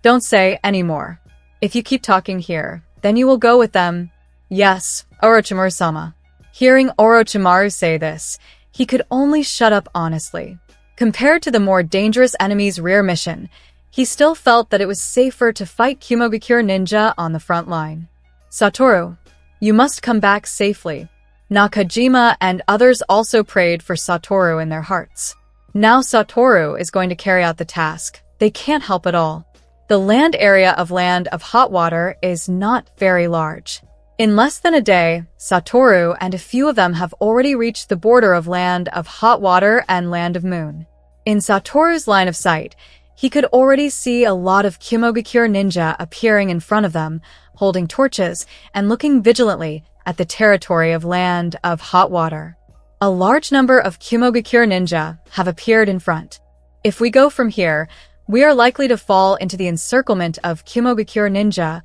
don't say any more. If you keep talking here, then you will go with them. Yes, Orochimaru-sama. Hearing Orochimaru say this, he could only shut up honestly. Compared to the more dangerous enemy's rear mission, he still felt that it was safer to fight Kumogakure ninja on the front line. Satoru, you must come back safely. Nakajima and others also prayed for Satoru in their hearts. Now Satoru is going to carry out the task. They can't help at all. The land area of Land of Hot Water is not very large. In less than a day, Satoru and a few of them have already reached the border of Land of Hot Water and Land of Moon. In Satoru's line of sight, he could already see a lot of Kumogakure ninja appearing in front of them, holding torches and looking vigilantly at the territory of Land of Hot Water. A large number of Kumogakure ninja have appeared in front. If we go from here, we are likely to fall into the encirclement of Kumogakure ninja,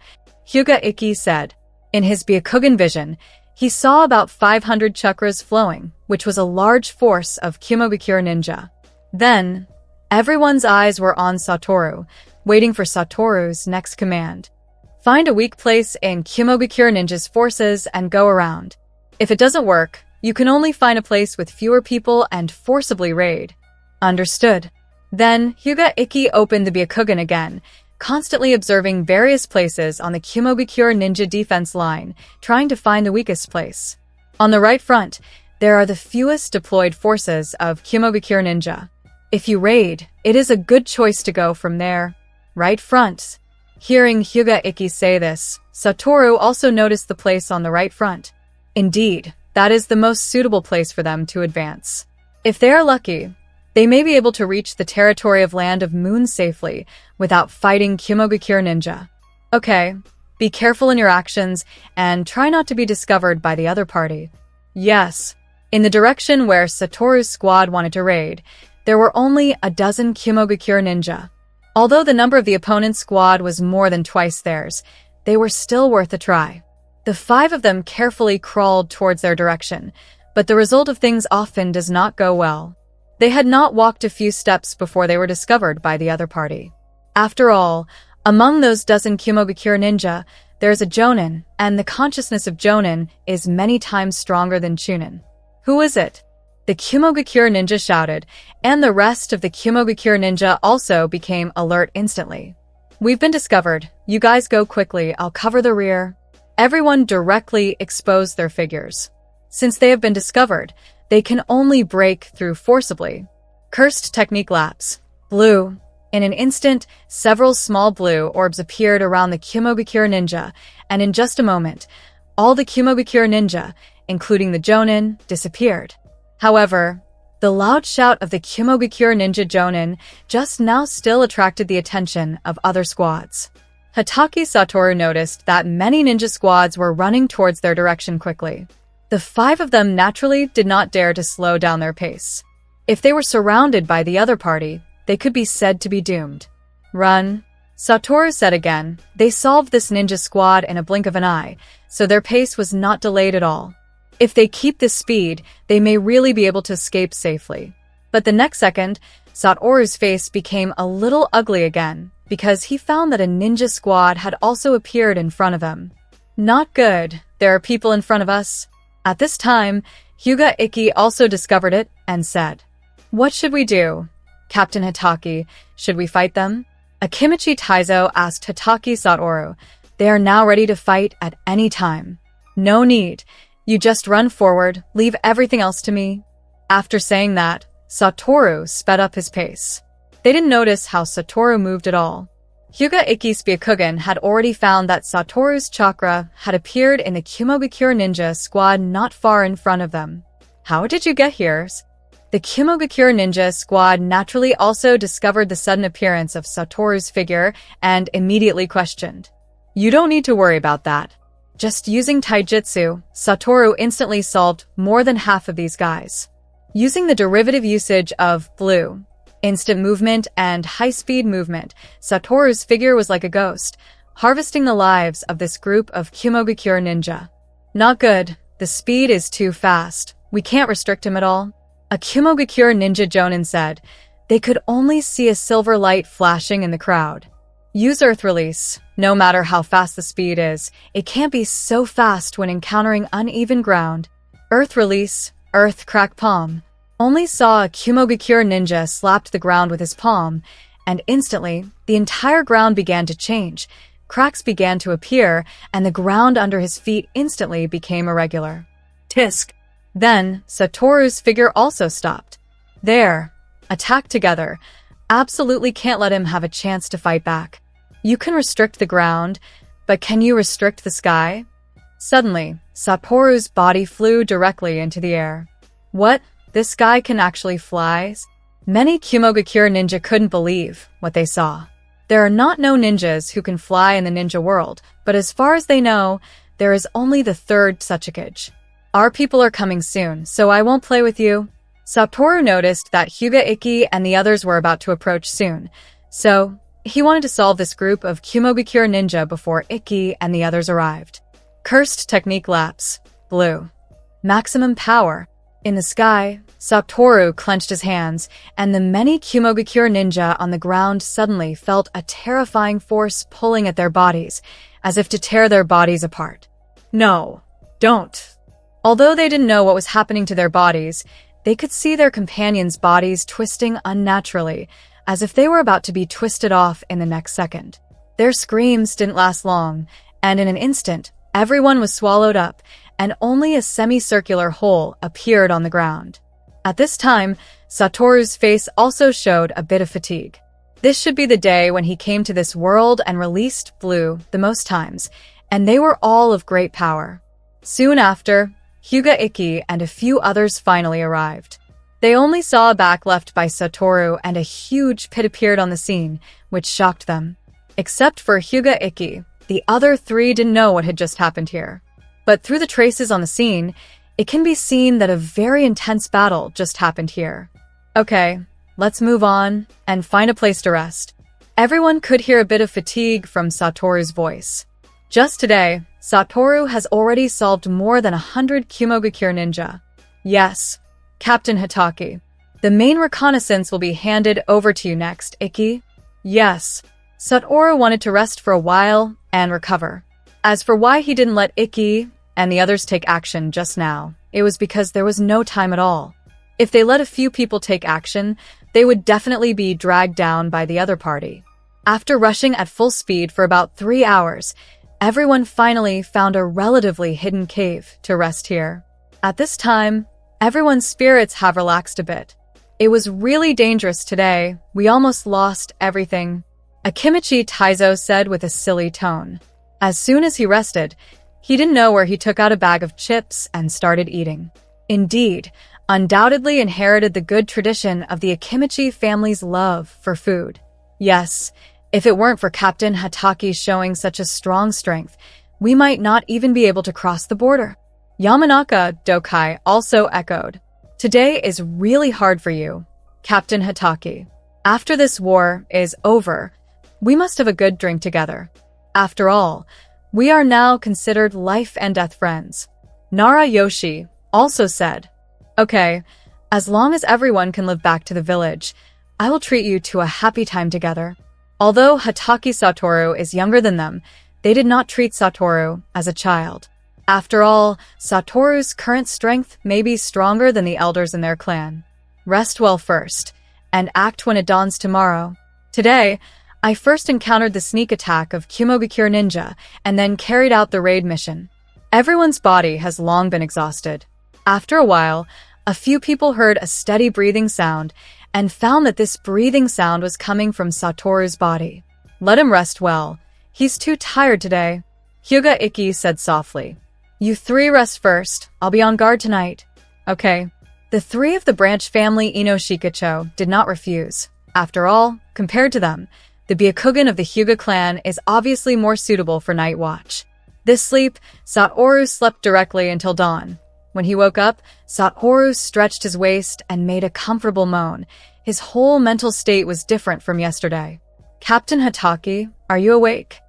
Hyuga Ikki said. In his Byakugan vision, he saw about 500 chakras flowing, which was a large force of Kumogakure ninja. Then, everyone's eyes were on Satoru, waiting for Satoru's next command. Find a weak place in Kumogakure ninja's forces and go around. If it doesn't work, you can only find a place with fewer people and forcibly raid. Understood. Then, Hyuga Ikki opened the Byakugan again, constantly observing various places on the Kumogakure ninja defense line, trying to find the weakest place. On the right front, there are the fewest deployed forces of Kumogakure ninja. If you raid, it is a good choice to go from there. Right front. Hearing Hyuga Ikki say this, Satoru also noticed the place on the right front. Indeed, that is the most suitable place for them to advance. If they are lucky, they may be able to reach the territory of Land of Moon safely without fighting Kumogakure ninja. Okay, be careful in your actions and try not to be discovered by the other party. Yes, in the direction where Satoru's squad wanted to raid, there were only a dozen Kumogakure ninja. Although the number of the opponent's squad was more than twice theirs, they were still worth a try. The 5 of them carefully crawled towards their direction, but the result of things often does not go well. They had not walked a few steps before they were discovered by the other party. After all, among those dozen Kumogakure ninja, there is a jonin, and the consciousness of jonin is many times stronger than chunin. Who is it? The Kumogakure ninja shouted, and the rest of the Kumogakure ninja also became alert instantly. We've been discovered. You guys go quickly, I'll cover the rear. Everyone directly exposed their figures. Since they have been discovered, they can only break through forcibly. Cursed technique lapse. Blue. In an instant, several small blue orbs appeared around the Kumogakure ninja, and in just a moment, all the Kumogakure ninja, including the jonin, disappeared. However, The loud shout of the Kumogakure Ninja Jonin just now still attracted the attention of other squads. Hitaki Satoru noticed that many ninja squads were running towards their direction quickly. The 5 of them naturally did not dare to slow down their pace. If they were surrounded by the other party, they could be said to be doomed. Run, Satoru said again. They solved this ninja squad in a blink of an eye, so their pace was not delayed at all. If they keep this speed, they may really be able to escape safely. But the next second, Satoru's face became a little ugly again, because he found that a ninja squad had also appeared in front of him. Not good. There are people in front of us. At this time, Hyuga Ikki also discovered it and said, "What should we do? Captain Hitaki, should we fight them?" Akimichi Taizo asked Hitaki Satoru. "They are now ready to fight at any time. No need. You just run forward, leave everything else to me." After saying that, Satoru sped up his pace. They didn't notice how Satoru moved at all. Hyuga Ikki's Byakugan had already found that Satoru's chakra had appeared in the Kumogakure Ninja squad not far in front of them. "How did you get here?" The Kumogakure Ninja squad naturally also discovered the sudden appearance of Satoru's figure and immediately questioned. "You don't need to worry about that. Just using taijutsu, Satoru instantly solved more than half of these guys. Using the derivative usage of blue, instant movement, and high-speed movement, Satoru's figure was like a ghost, harvesting the lives of this group of Kumogakure ninja. Not good. The speed is too fast. We can't restrict him at all." A Kumogakure ninja Jonin said. They could only see a silver light flashing in the crowd. "Use Earth Release. No matter how fast the speed is, it can't be so fast when encountering uneven ground. Earth Release, Earth Crack Palm." Only saw a Kumogakure ninja slapped the ground with his palm, and instantly, the entire ground began to change. Cracks began to appear, and the ground under his feet instantly became irregular. Tisk. Then, Satoru's figure also stopped. There. Attack together. Absolutely can't let him have a chance to fight back. You can restrict the ground, but can you restrict the sky? Suddenly, Satoru's body flew directly into the air. What? This guy can actually fly? Many Kumogakure ninja couldn't believe what they saw. There are not no ninjas who can fly in the ninja world, but as far as they know, there is only the 3rd Tsuchikage. Our people are coming soon, so I won't play with you. Satoru noticed that Hyuga Ikki and the others were about to approach soon, so he wanted to solve this group of Kumogakure ninja before Ikki and the others arrived. Cursed technique lapse. Blue. Maximum power. In the sky, Satoru clenched his hands, and the many Kumogakure ninja on the ground suddenly felt a terrifying force pulling at their bodies, as if to tear their bodies apart. No, don't. Although they didn't know what was happening to their bodies, they could see their companions' bodies twisting unnaturally, as if they were about to be twisted off in the next second. Their screams didn't last long, and in an instant, everyone was swallowed up, and only a semicircular hole appeared on the ground. At this time, Satoru's face also showed a bit of fatigue. This should be the day when he came to this world and released blue the most times, and they were all of great power. Soon after, Hyuga Ikki and a few others finally arrived. They only saw a back left by Satoru, and a huge pit appeared on the scene, which shocked them. Except for Hyuga Ikki, the other 3 didn't know what had just happened here. But through the traces on the scene, it can be seen that a very intense battle just happened here. Okay, let's move on and find a place to rest. Everyone could hear a bit of fatigue from Satoru's voice. Just today, Satoru has already solved more than 100 Kumogakure ninja. Yes, Captain Hitaki. The main reconnaissance will be handed over to you next, Ikki. Yes. Satoru wanted to rest for a while and recover. As for why he didn't let Ikki and the others take action just now, it was because there was no time at all. If they let a few people take action, they would definitely be dragged down by the other party. After rushing at full speed for about 3 hours, everyone finally found a relatively hidden cave to rest here. At this time, everyone's spirits have relaxed a bit. It was really dangerous today. We almost lost everything, Akimichi Taizo said with a silly tone. As soon as he rested, he didn't know where he took out a bag of chips and started eating. Indeed, undoubtedly inherited the good tradition of the Akimichi family's love for food. Yes, if it weren't for Captain Hataki showing such a strong strength, we might not even be able to cross the border. Yamanaka Dokai also echoed. Today is really hard for you, Captain Hataki. After this war is over, we must have a good drink together. After all, we are now considered life and death friends. Nara Yoshi also said, Okay, as long as everyone can live back to the village, I will treat you to a happy time together. Although Hataki Satoru is younger than them, they did not treat Satoru as a child. After all, Satoru's current strength may be stronger than the elders in their clan. Rest well first, and act when it dawns tomorrow. Today, I first encountered the sneak attack of Kumogakure Ninja and then carried out the raid mission. Everyone's body has long been exhausted. After a while, a few people heard a steady breathing sound and found that this breathing sound was coming from Satoru's body. Let him rest well. He's too tired today, Hyuga Ikki said softly. You three rest first. I'll be on guard tonight. Okay. The three of the branch family Inoshikacho did not refuse. After all, compared to them, the Byakugan of the Hyuga clan is obviously more suitable for night watch. This sleep, Satoru slept directly until dawn. When he woke up, Satoru stretched his waist and made a comfortable moan. His whole mental state was different from yesterday. Captain Hataki, are you awake?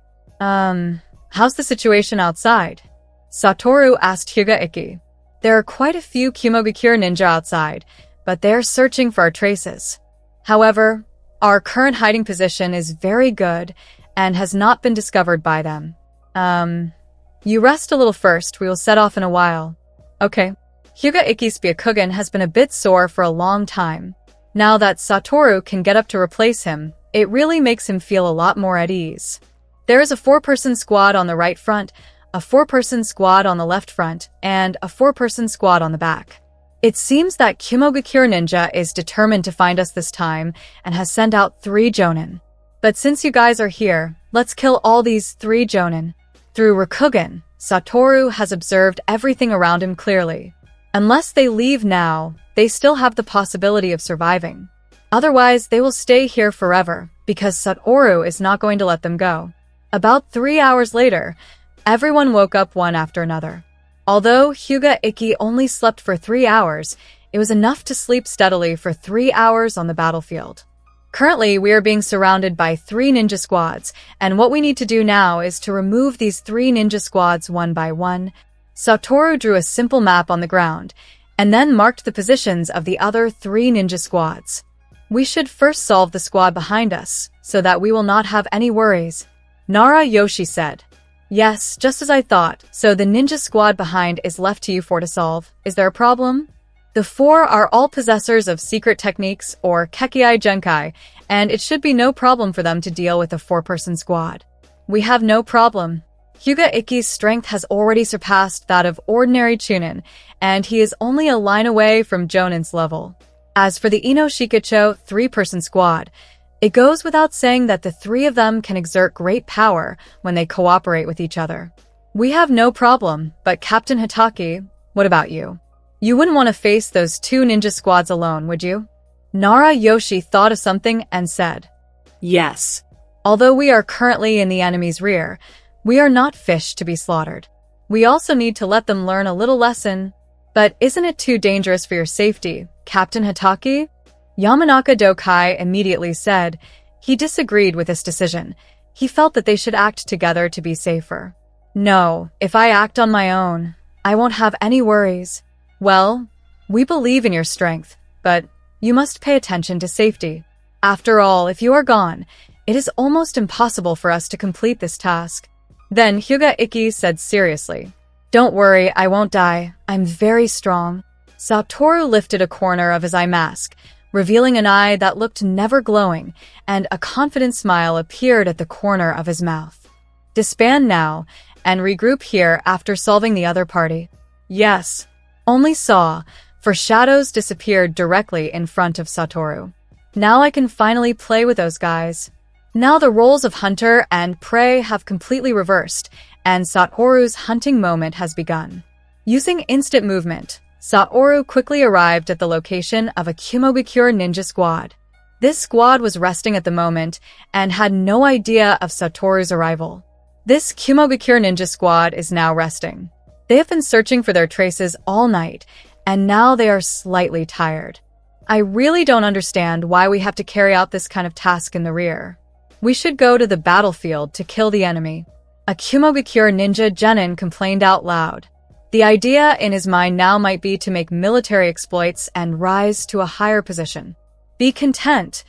How's the situation outside? Satoru asked Hyuga Ikki. There are quite a few Kumogakure ninja outside, but they're searching for our traces. However, our current hiding position is very good and has not been discovered by them. You rest a little first, we will set off in a while. Okay. Hyuga Ikki's Byakugan has been a bit sore for a long time. Now that Satoru can get up to replace him, it really makes him feel a lot more at ease. There is a 4-person squad on the right front, a 4-person squad on the left front, and a 4-person squad on the back. It seems that Kumogakure Ninja is determined to find us this time and has sent out 3 Jonin. But since you guys are here, let's kill all these 3 Jonin. Through Rakugan, Satoru has observed everything around him clearly. Unless they leave now, they still have the possibility of surviving. Otherwise, they will stay here forever, because Satoru is not going to let them go. About 3 hours later, everyone woke up one after another. Although Hyuga Ikki only slept for 3 hours, it was enough to sleep steadily for 3 hours on the battlefield. Currently, we are being surrounded by 3 ninja squads, and what we need to do now is to remove these 3 ninja squads one by one. Satoru drew a simple map on the ground, and then marked the positions of the other 3 ninja squads. We should first solve the squad behind us, so that we will not have any worries. Nara Yoshi said. Yes, just as I thought, so the ninja squad behind is left to you 4 to solve. Is there a problem? The 4 are all possessors of secret techniques, or Kekkei Genkai, and it should be no problem for them to deal with a 4-person squad. We have no problem. Hyuga Ikki's strength has already surpassed that of ordinary Chunin, and he is only a line away from Jonin's level. As for the Inoshikacho 3-person squad, it goes without saying that the 3 of them can exert great power when they cooperate with each other. We have no problem, but Captain Hataki, what about you? You wouldn't want to face those 2 ninja squads alone, would you? Nara Yoshi thought of something and said, Yes. Although we are currently in the enemy's rear, we are not fish to be slaughtered. We also need to let them learn a little lesson. But isn't it too dangerous for your safety, Captain Hataki? Yamanaka Dokai immediately said. He disagreed with this decision. He felt that they should act together to be safer. No, if I act on my own, I won't have any worries. Well, we believe in your strength, but you must pay attention to safety. After all, if you are gone, it is almost impossible for us to complete this task. Then Hyuga Ikki said seriously, Don't worry, I won't die. I'm very strong. Satoru lifted a corner of his eye mask, revealing an eye that looked never glowing, and a confident smile appeared at the corner of his mouth. Disband now, and regroup here after solving the other party. Yes. Only saw, for shadows disappeared directly in front of Satoru. Now I can finally play with those guys. Now the roles of hunter and prey have completely reversed, and Satoru's hunting moment has begun. Using instant movement, Satoru quickly arrived at the location of a Kumogakure ninja squad. This squad was resting at the moment and had no idea of Satoru's arrival. This Kumogakure ninja squad is now resting. They have been searching for their traces all night, and now they are slightly tired. I really don't understand why we have to carry out this kind of task in the rear. We should go to the battlefield to kill the enemy. A Kumogakure ninja genin complained out loud. The idea in his mind now might be to make military exploits and rise to a higher position. Be content.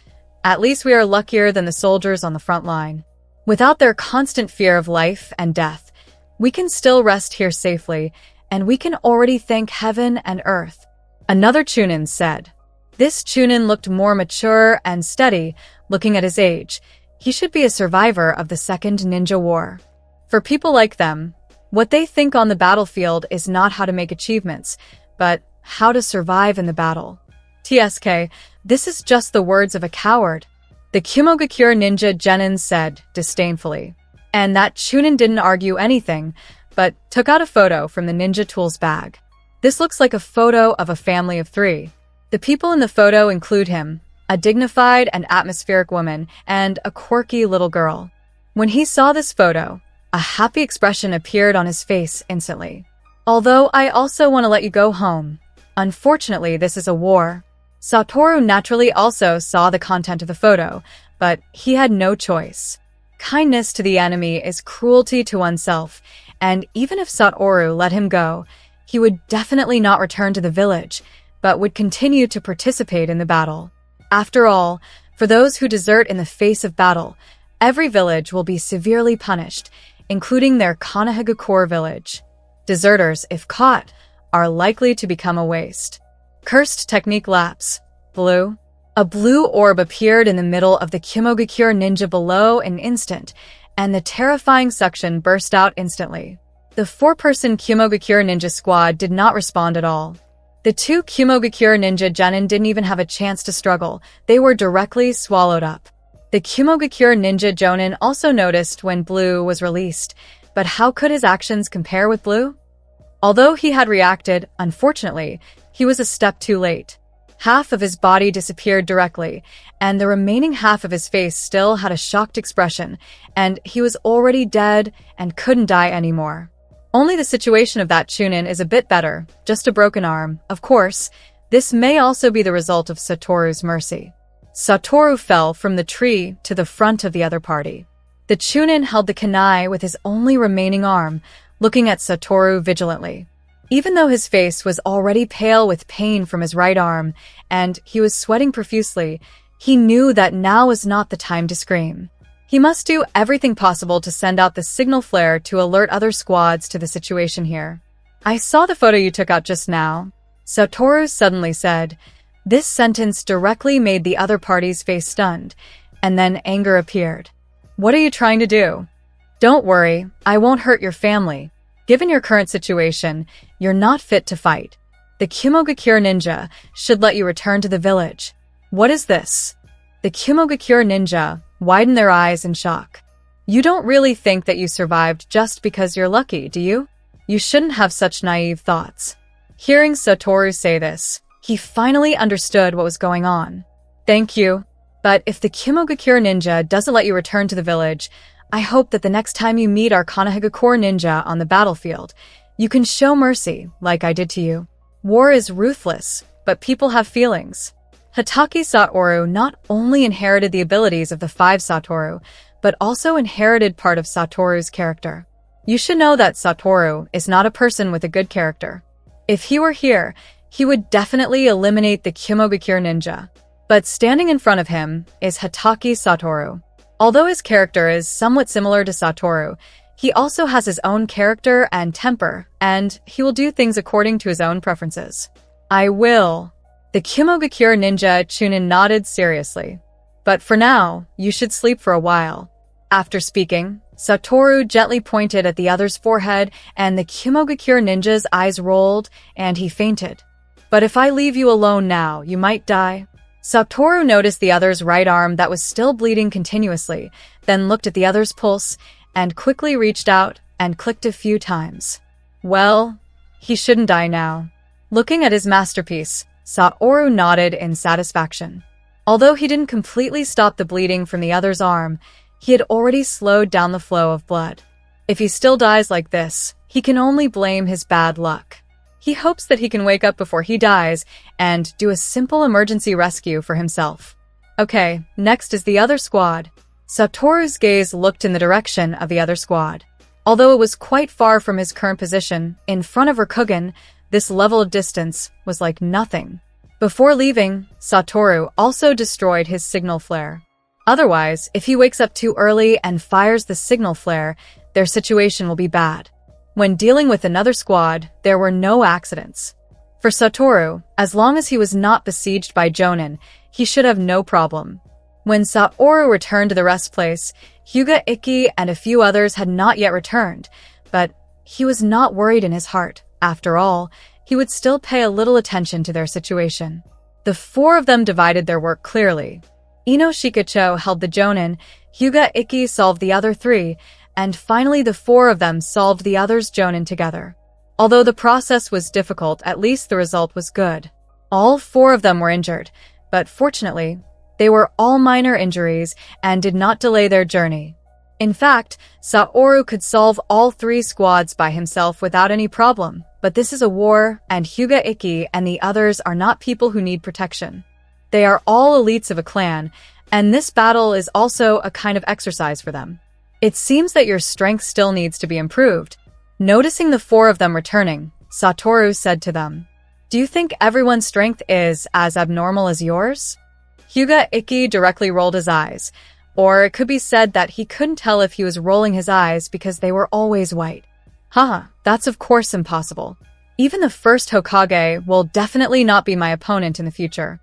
At least we are luckier than the soldiers on the front line. Without their constant fear of life and death, we can still rest here safely, and we can already thank heaven and earth. Another Chunin said. This Chunin looked more mature and steady, looking at his age. He should be a survivor of the Second Ninja War. For people like them, what they think on the battlefield is not how to make achievements, but how to survive in the battle. TSK, this is just the words of a coward, the Kumogakure ninja genin said disdainfully. And that Chunin didn't argue anything, but took out a photo from the ninja tools bag. This looks like a photo of a family of 3. The people in the photo include him, a dignified and atmospheric woman, and a quirky little girl. When he saw this photo, a happy expression appeared on his face instantly. Although I also want to let you go home. Unfortunately, this is a war. Satoru naturally also saw the content of the photo, but he had no choice. Kindness to the enemy is cruelty to oneself, and even if Satoru let him go, he would definitely not return to the village, but would continue to participate in the battle. After all, for those who desert in the face of battle, every village will be severely punished, including their Konohagakure village. Deserters, if caught, are likely to become a waste. Cursed technique lapse. Blue. A blue orb appeared in the middle of the Kumogakure ninja below an instant, and the terrifying suction burst out instantly. The 4-person Kumogakure ninja squad did not respond at all. The 2 Kumogakure ninja genin didn't even have a chance to struggle. They were directly swallowed up. The Kumogakure ninja jonin also noticed when Blue was released, but how could his actions compare with Blue? Although he had reacted, unfortunately, he was a step too late. Half of his body disappeared directly, and the remaining half of his face still had a shocked expression, and he was already dead and couldn't die anymore. Only the situation of that Chunin is a bit better, just a broken arm. Of course, this may also be the result of Satoru's mercy. Satoru fell from the tree to the front of the other party. The Chunin held the kunai with his only remaining arm, looking at Satoru vigilantly. Even though his face was already pale with pain from his right arm, and he was sweating profusely, he knew that now was not the time to scream. He must do everything possible to send out the signal flare to alert other squads to the situation here. I saw the photo you took out just now, Satoru suddenly said. This sentence directly made the other party's face stunned, and then anger appeared. What are you trying to do? Don't worry, I won't hurt your family. Given your current situation, you're not fit to fight. The Kumogakure ninja should let you return to the village. What is this? The Kumogakure ninja widened their eyes in shock. You don't really think that you survived just because you're lucky, do you? You shouldn't have such naive thoughts. Hearing Satoru say this, he finally understood what was going on. Thank you. But if the Kumogakure ninja doesn't let you return to the village, I hope that the next time you meet our Konohagakure ninja on the battlefield, you can show mercy like I did to you. War is ruthless, but people have feelings. Hatake Satoru not only inherited the abilities of the 5 Satoru, but also inherited part of Satoru's character. You should know that Satoru is not a person with a good character. If he were here, he would definitely eliminate the Kumogakure ninja. But standing in front of him is Hatake Satoru. Although his character is somewhat similar to Satoru, he also has his own character and temper, and he will do things according to his own preferences. I will. The Kumogakure ninja Chunin nodded seriously. But for now, you should sleep for a while. After speaking, Satoru gently pointed at the other's forehead, and the Kumogakure ninja's eyes rolled, and he fainted. But if I leave you alone now, you might die. Satoru noticed the other's right arm that was still bleeding continuously, then looked at the other's pulse, and quickly reached out and clicked a few times. Well, he shouldn't die now. Looking at his masterpiece, Satoru nodded in satisfaction. Although he didn't completely stop the bleeding from the other's arm, he had already slowed down the flow of blood. If he still dies like this, he can only blame his bad luck. He hopes that he can wake up before he dies and do a simple emergency rescue for himself. Okay, next is the other squad. Satoru's gaze looked in the direction of the other squad. Although it was quite far from his current position, in front of Rakugan, this level of distance was like nothing. Before leaving, Satoru also destroyed his signal flare. Otherwise, if he wakes up too early and fires the signal flare, their situation will be bad. When dealing with another squad, there were no accidents. For Satoru, as long as he was not besieged by Jonin, he should have no problem. When Satoru returned to the rest place, Hyuga Ikki and a few others had not yet returned, but he was not worried in his heart. After all, he would still pay a little attention to their situation. The four of them divided their work clearly. Ino Shikacho held the Jonin, Hyuga Ikki solved the other three, and finally the four of them solved the others' Jonin together. Although the process was difficult, at least the result was good. All four of them were injured, but fortunately, they were all minor injuries and did not delay their journey. In fact, Satoru could solve all three squads by himself without any problem, but this is a war, and Hyuga Ikki and the others are not people who need protection. They are all elites of a clan, and this battle is also a kind of exercise for them. It seems that your strength still needs to be improved. Noticing the four of them returning, Satoru said to them, "Do you think everyone's strength is as abnormal as yours?" Hyuga Ikki directly rolled his eyes, or it could be said that he couldn't tell if he was rolling his eyes because they were always white. Haha, that's of course impossible. Even the first Hokage will definitely not be my opponent in the future.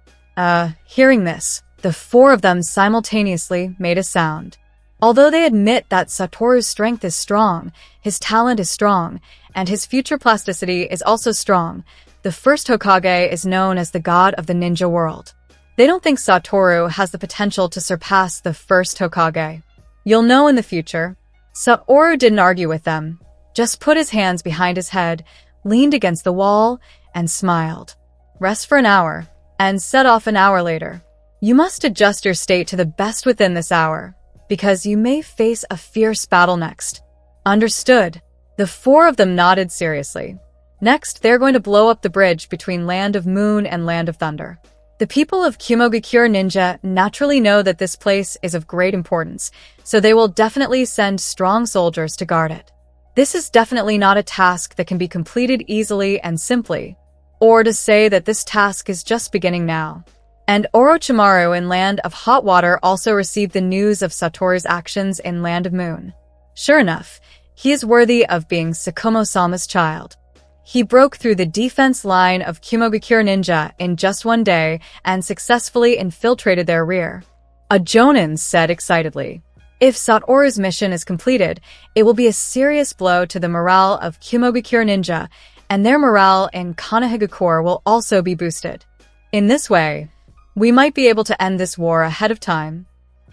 Hearing this, the four of them simultaneously made a sound. Although they admit that Satoru's strength is strong, his talent is strong, and his future plasticity is also strong, the first Hokage is known as the god of the ninja world. They don't think Satoru has the potential to surpass the first Hokage. You'll know in the future. Satoru didn't argue with them, just put his hands behind his head, leaned against the wall, and smiled. Rest for an hour, and set off an hour later. You must adjust your state to the best within this hour, because you may face a fierce battle next. Understood. The four of them nodded seriously. Next, they're going to blow up the bridge between Land of Moon and Land of Thunder. The people of Kumogakure Ninja naturally know that this place is of great importance, so they will definitely send strong soldiers to guard it. This is definitely not a task that can be completed easily and simply, or to say that this task is just beginning now. And Orochimaru in Land of Hot Water also received the news of Satoru's actions in Land of Moon. Sure enough, he is worthy of being Sakomo-sama's child. He broke through the defense line of Kumogakure Ninja in just one day and successfully infiltrated their rear. A Jonin said excitedly, "If Satoru's mission is completed, it will be a serious blow to the morale of Kumogakure Ninja, and their morale in Konohagakure will also be boosted. In this way, we might be able to end this war ahead of time."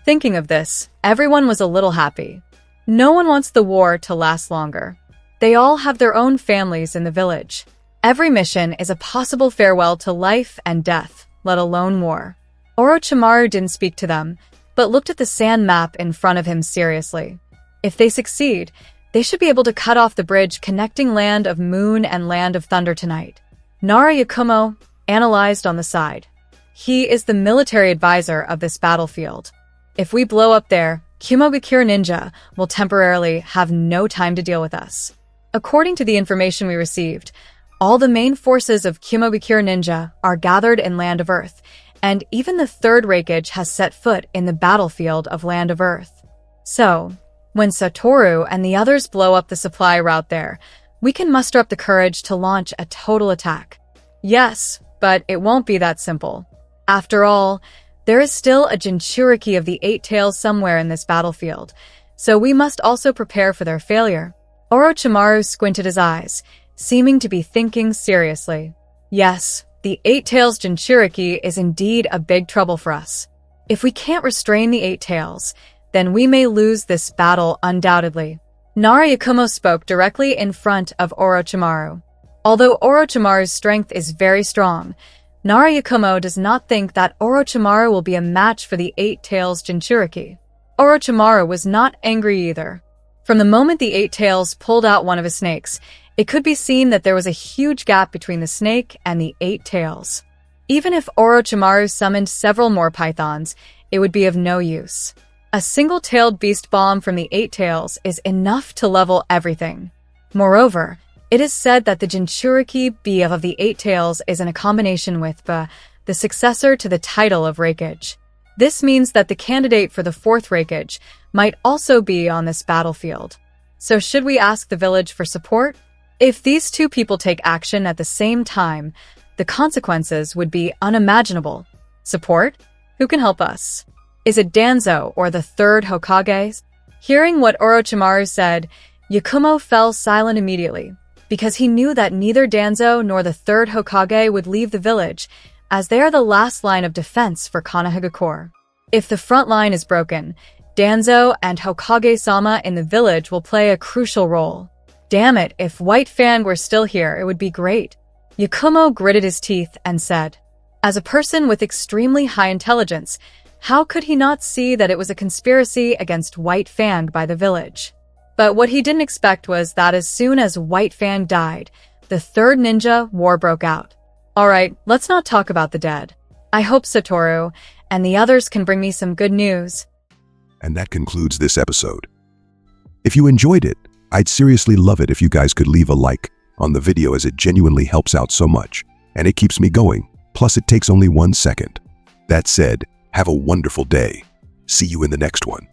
Thinking of this, everyone was a little happy. No one wants the war to last longer. They all have their own families in the village. Every mission is a possible farewell to life and death, let alone war. Orochimaru didn't speak to them, but looked at the sand map in front of him seriously. If they succeed, they should be able to cut off the bridge connecting Land of Moon and Land of Thunder tonight. Nara Yakumo analyzed on the side. He is the military advisor of this battlefield. If we blow up there, Kumogakure Ninja will temporarily have no time to deal with us. According to the information we received, all the main forces of Kumogakure Ninja are gathered in Land of Earth, and even the third Raikage has set foot in the battlefield of Land of Earth. So, when Satoru and the others blow up the supply route there, we can muster up the courage to launch a total attack. Yes, but it won't be that simple. After all, there is still a Jinchuriki of the Eight Tails somewhere in this battlefield, so we must also prepare for their failure. Orochimaru squinted his eyes, seeming to be thinking seriously. Yes, the Eight Tails Jinchuriki is indeed a big trouble for us. If we can't restrain the Eight Tails, then we may lose this battle undoubtedly. Nara Yakumo spoke directly in front of Orochimaru. Although Orochimaru's strength is very strong, Nara Yakumo does not think that Orochimaru will be a match for the Eight Tails Jinchuriki. Orochimaru was not angry either. From the moment the Eight Tails pulled out one of his snakes, it could be seen that there was a huge gap between the snake and the Eight Tails. Even if Orochimaru summoned several more pythons, it would be of no use. A single-tailed beast bomb from the Eight Tails is enough to level everything. Moreover, it is said that the Jinchuriki BF of the Eight Tails is in a combination with the successor to the title of Raikage. This means that the candidate for the fourth Raikage might also be on this battlefield. So should we ask the village for support? If these two people take action at the same time, the consequences would be unimaginable. Support? Who can help us? Is it Danzo or the third Hokage? Hearing what Orochimaru said, Yakumo fell silent immediately, because he knew that neither Danzo nor the third Hokage would leave the village, as they are the last line of defense for Konohagakure. If the front line is broken, Danzo and Hokage-sama in the village will play a crucial role. Damn it, if White Fang were still here, it would be great. Yakumo gritted his teeth and said, as a person with extremely high intelligence, how could he not see that it was a conspiracy against White Fang by the village? But what he didn't expect was that as soon as White Fang died, the third ninja war broke out. Alright, let's not talk about the dead. I hope Satoru and the others can bring me some good news. And that concludes this episode. If you enjoyed it, I'd seriously love it if you guys could leave a like on the video, as it genuinely helps out so much, and it keeps me going, plus it takes only 1 second. That said, have a wonderful day. See you in the next one.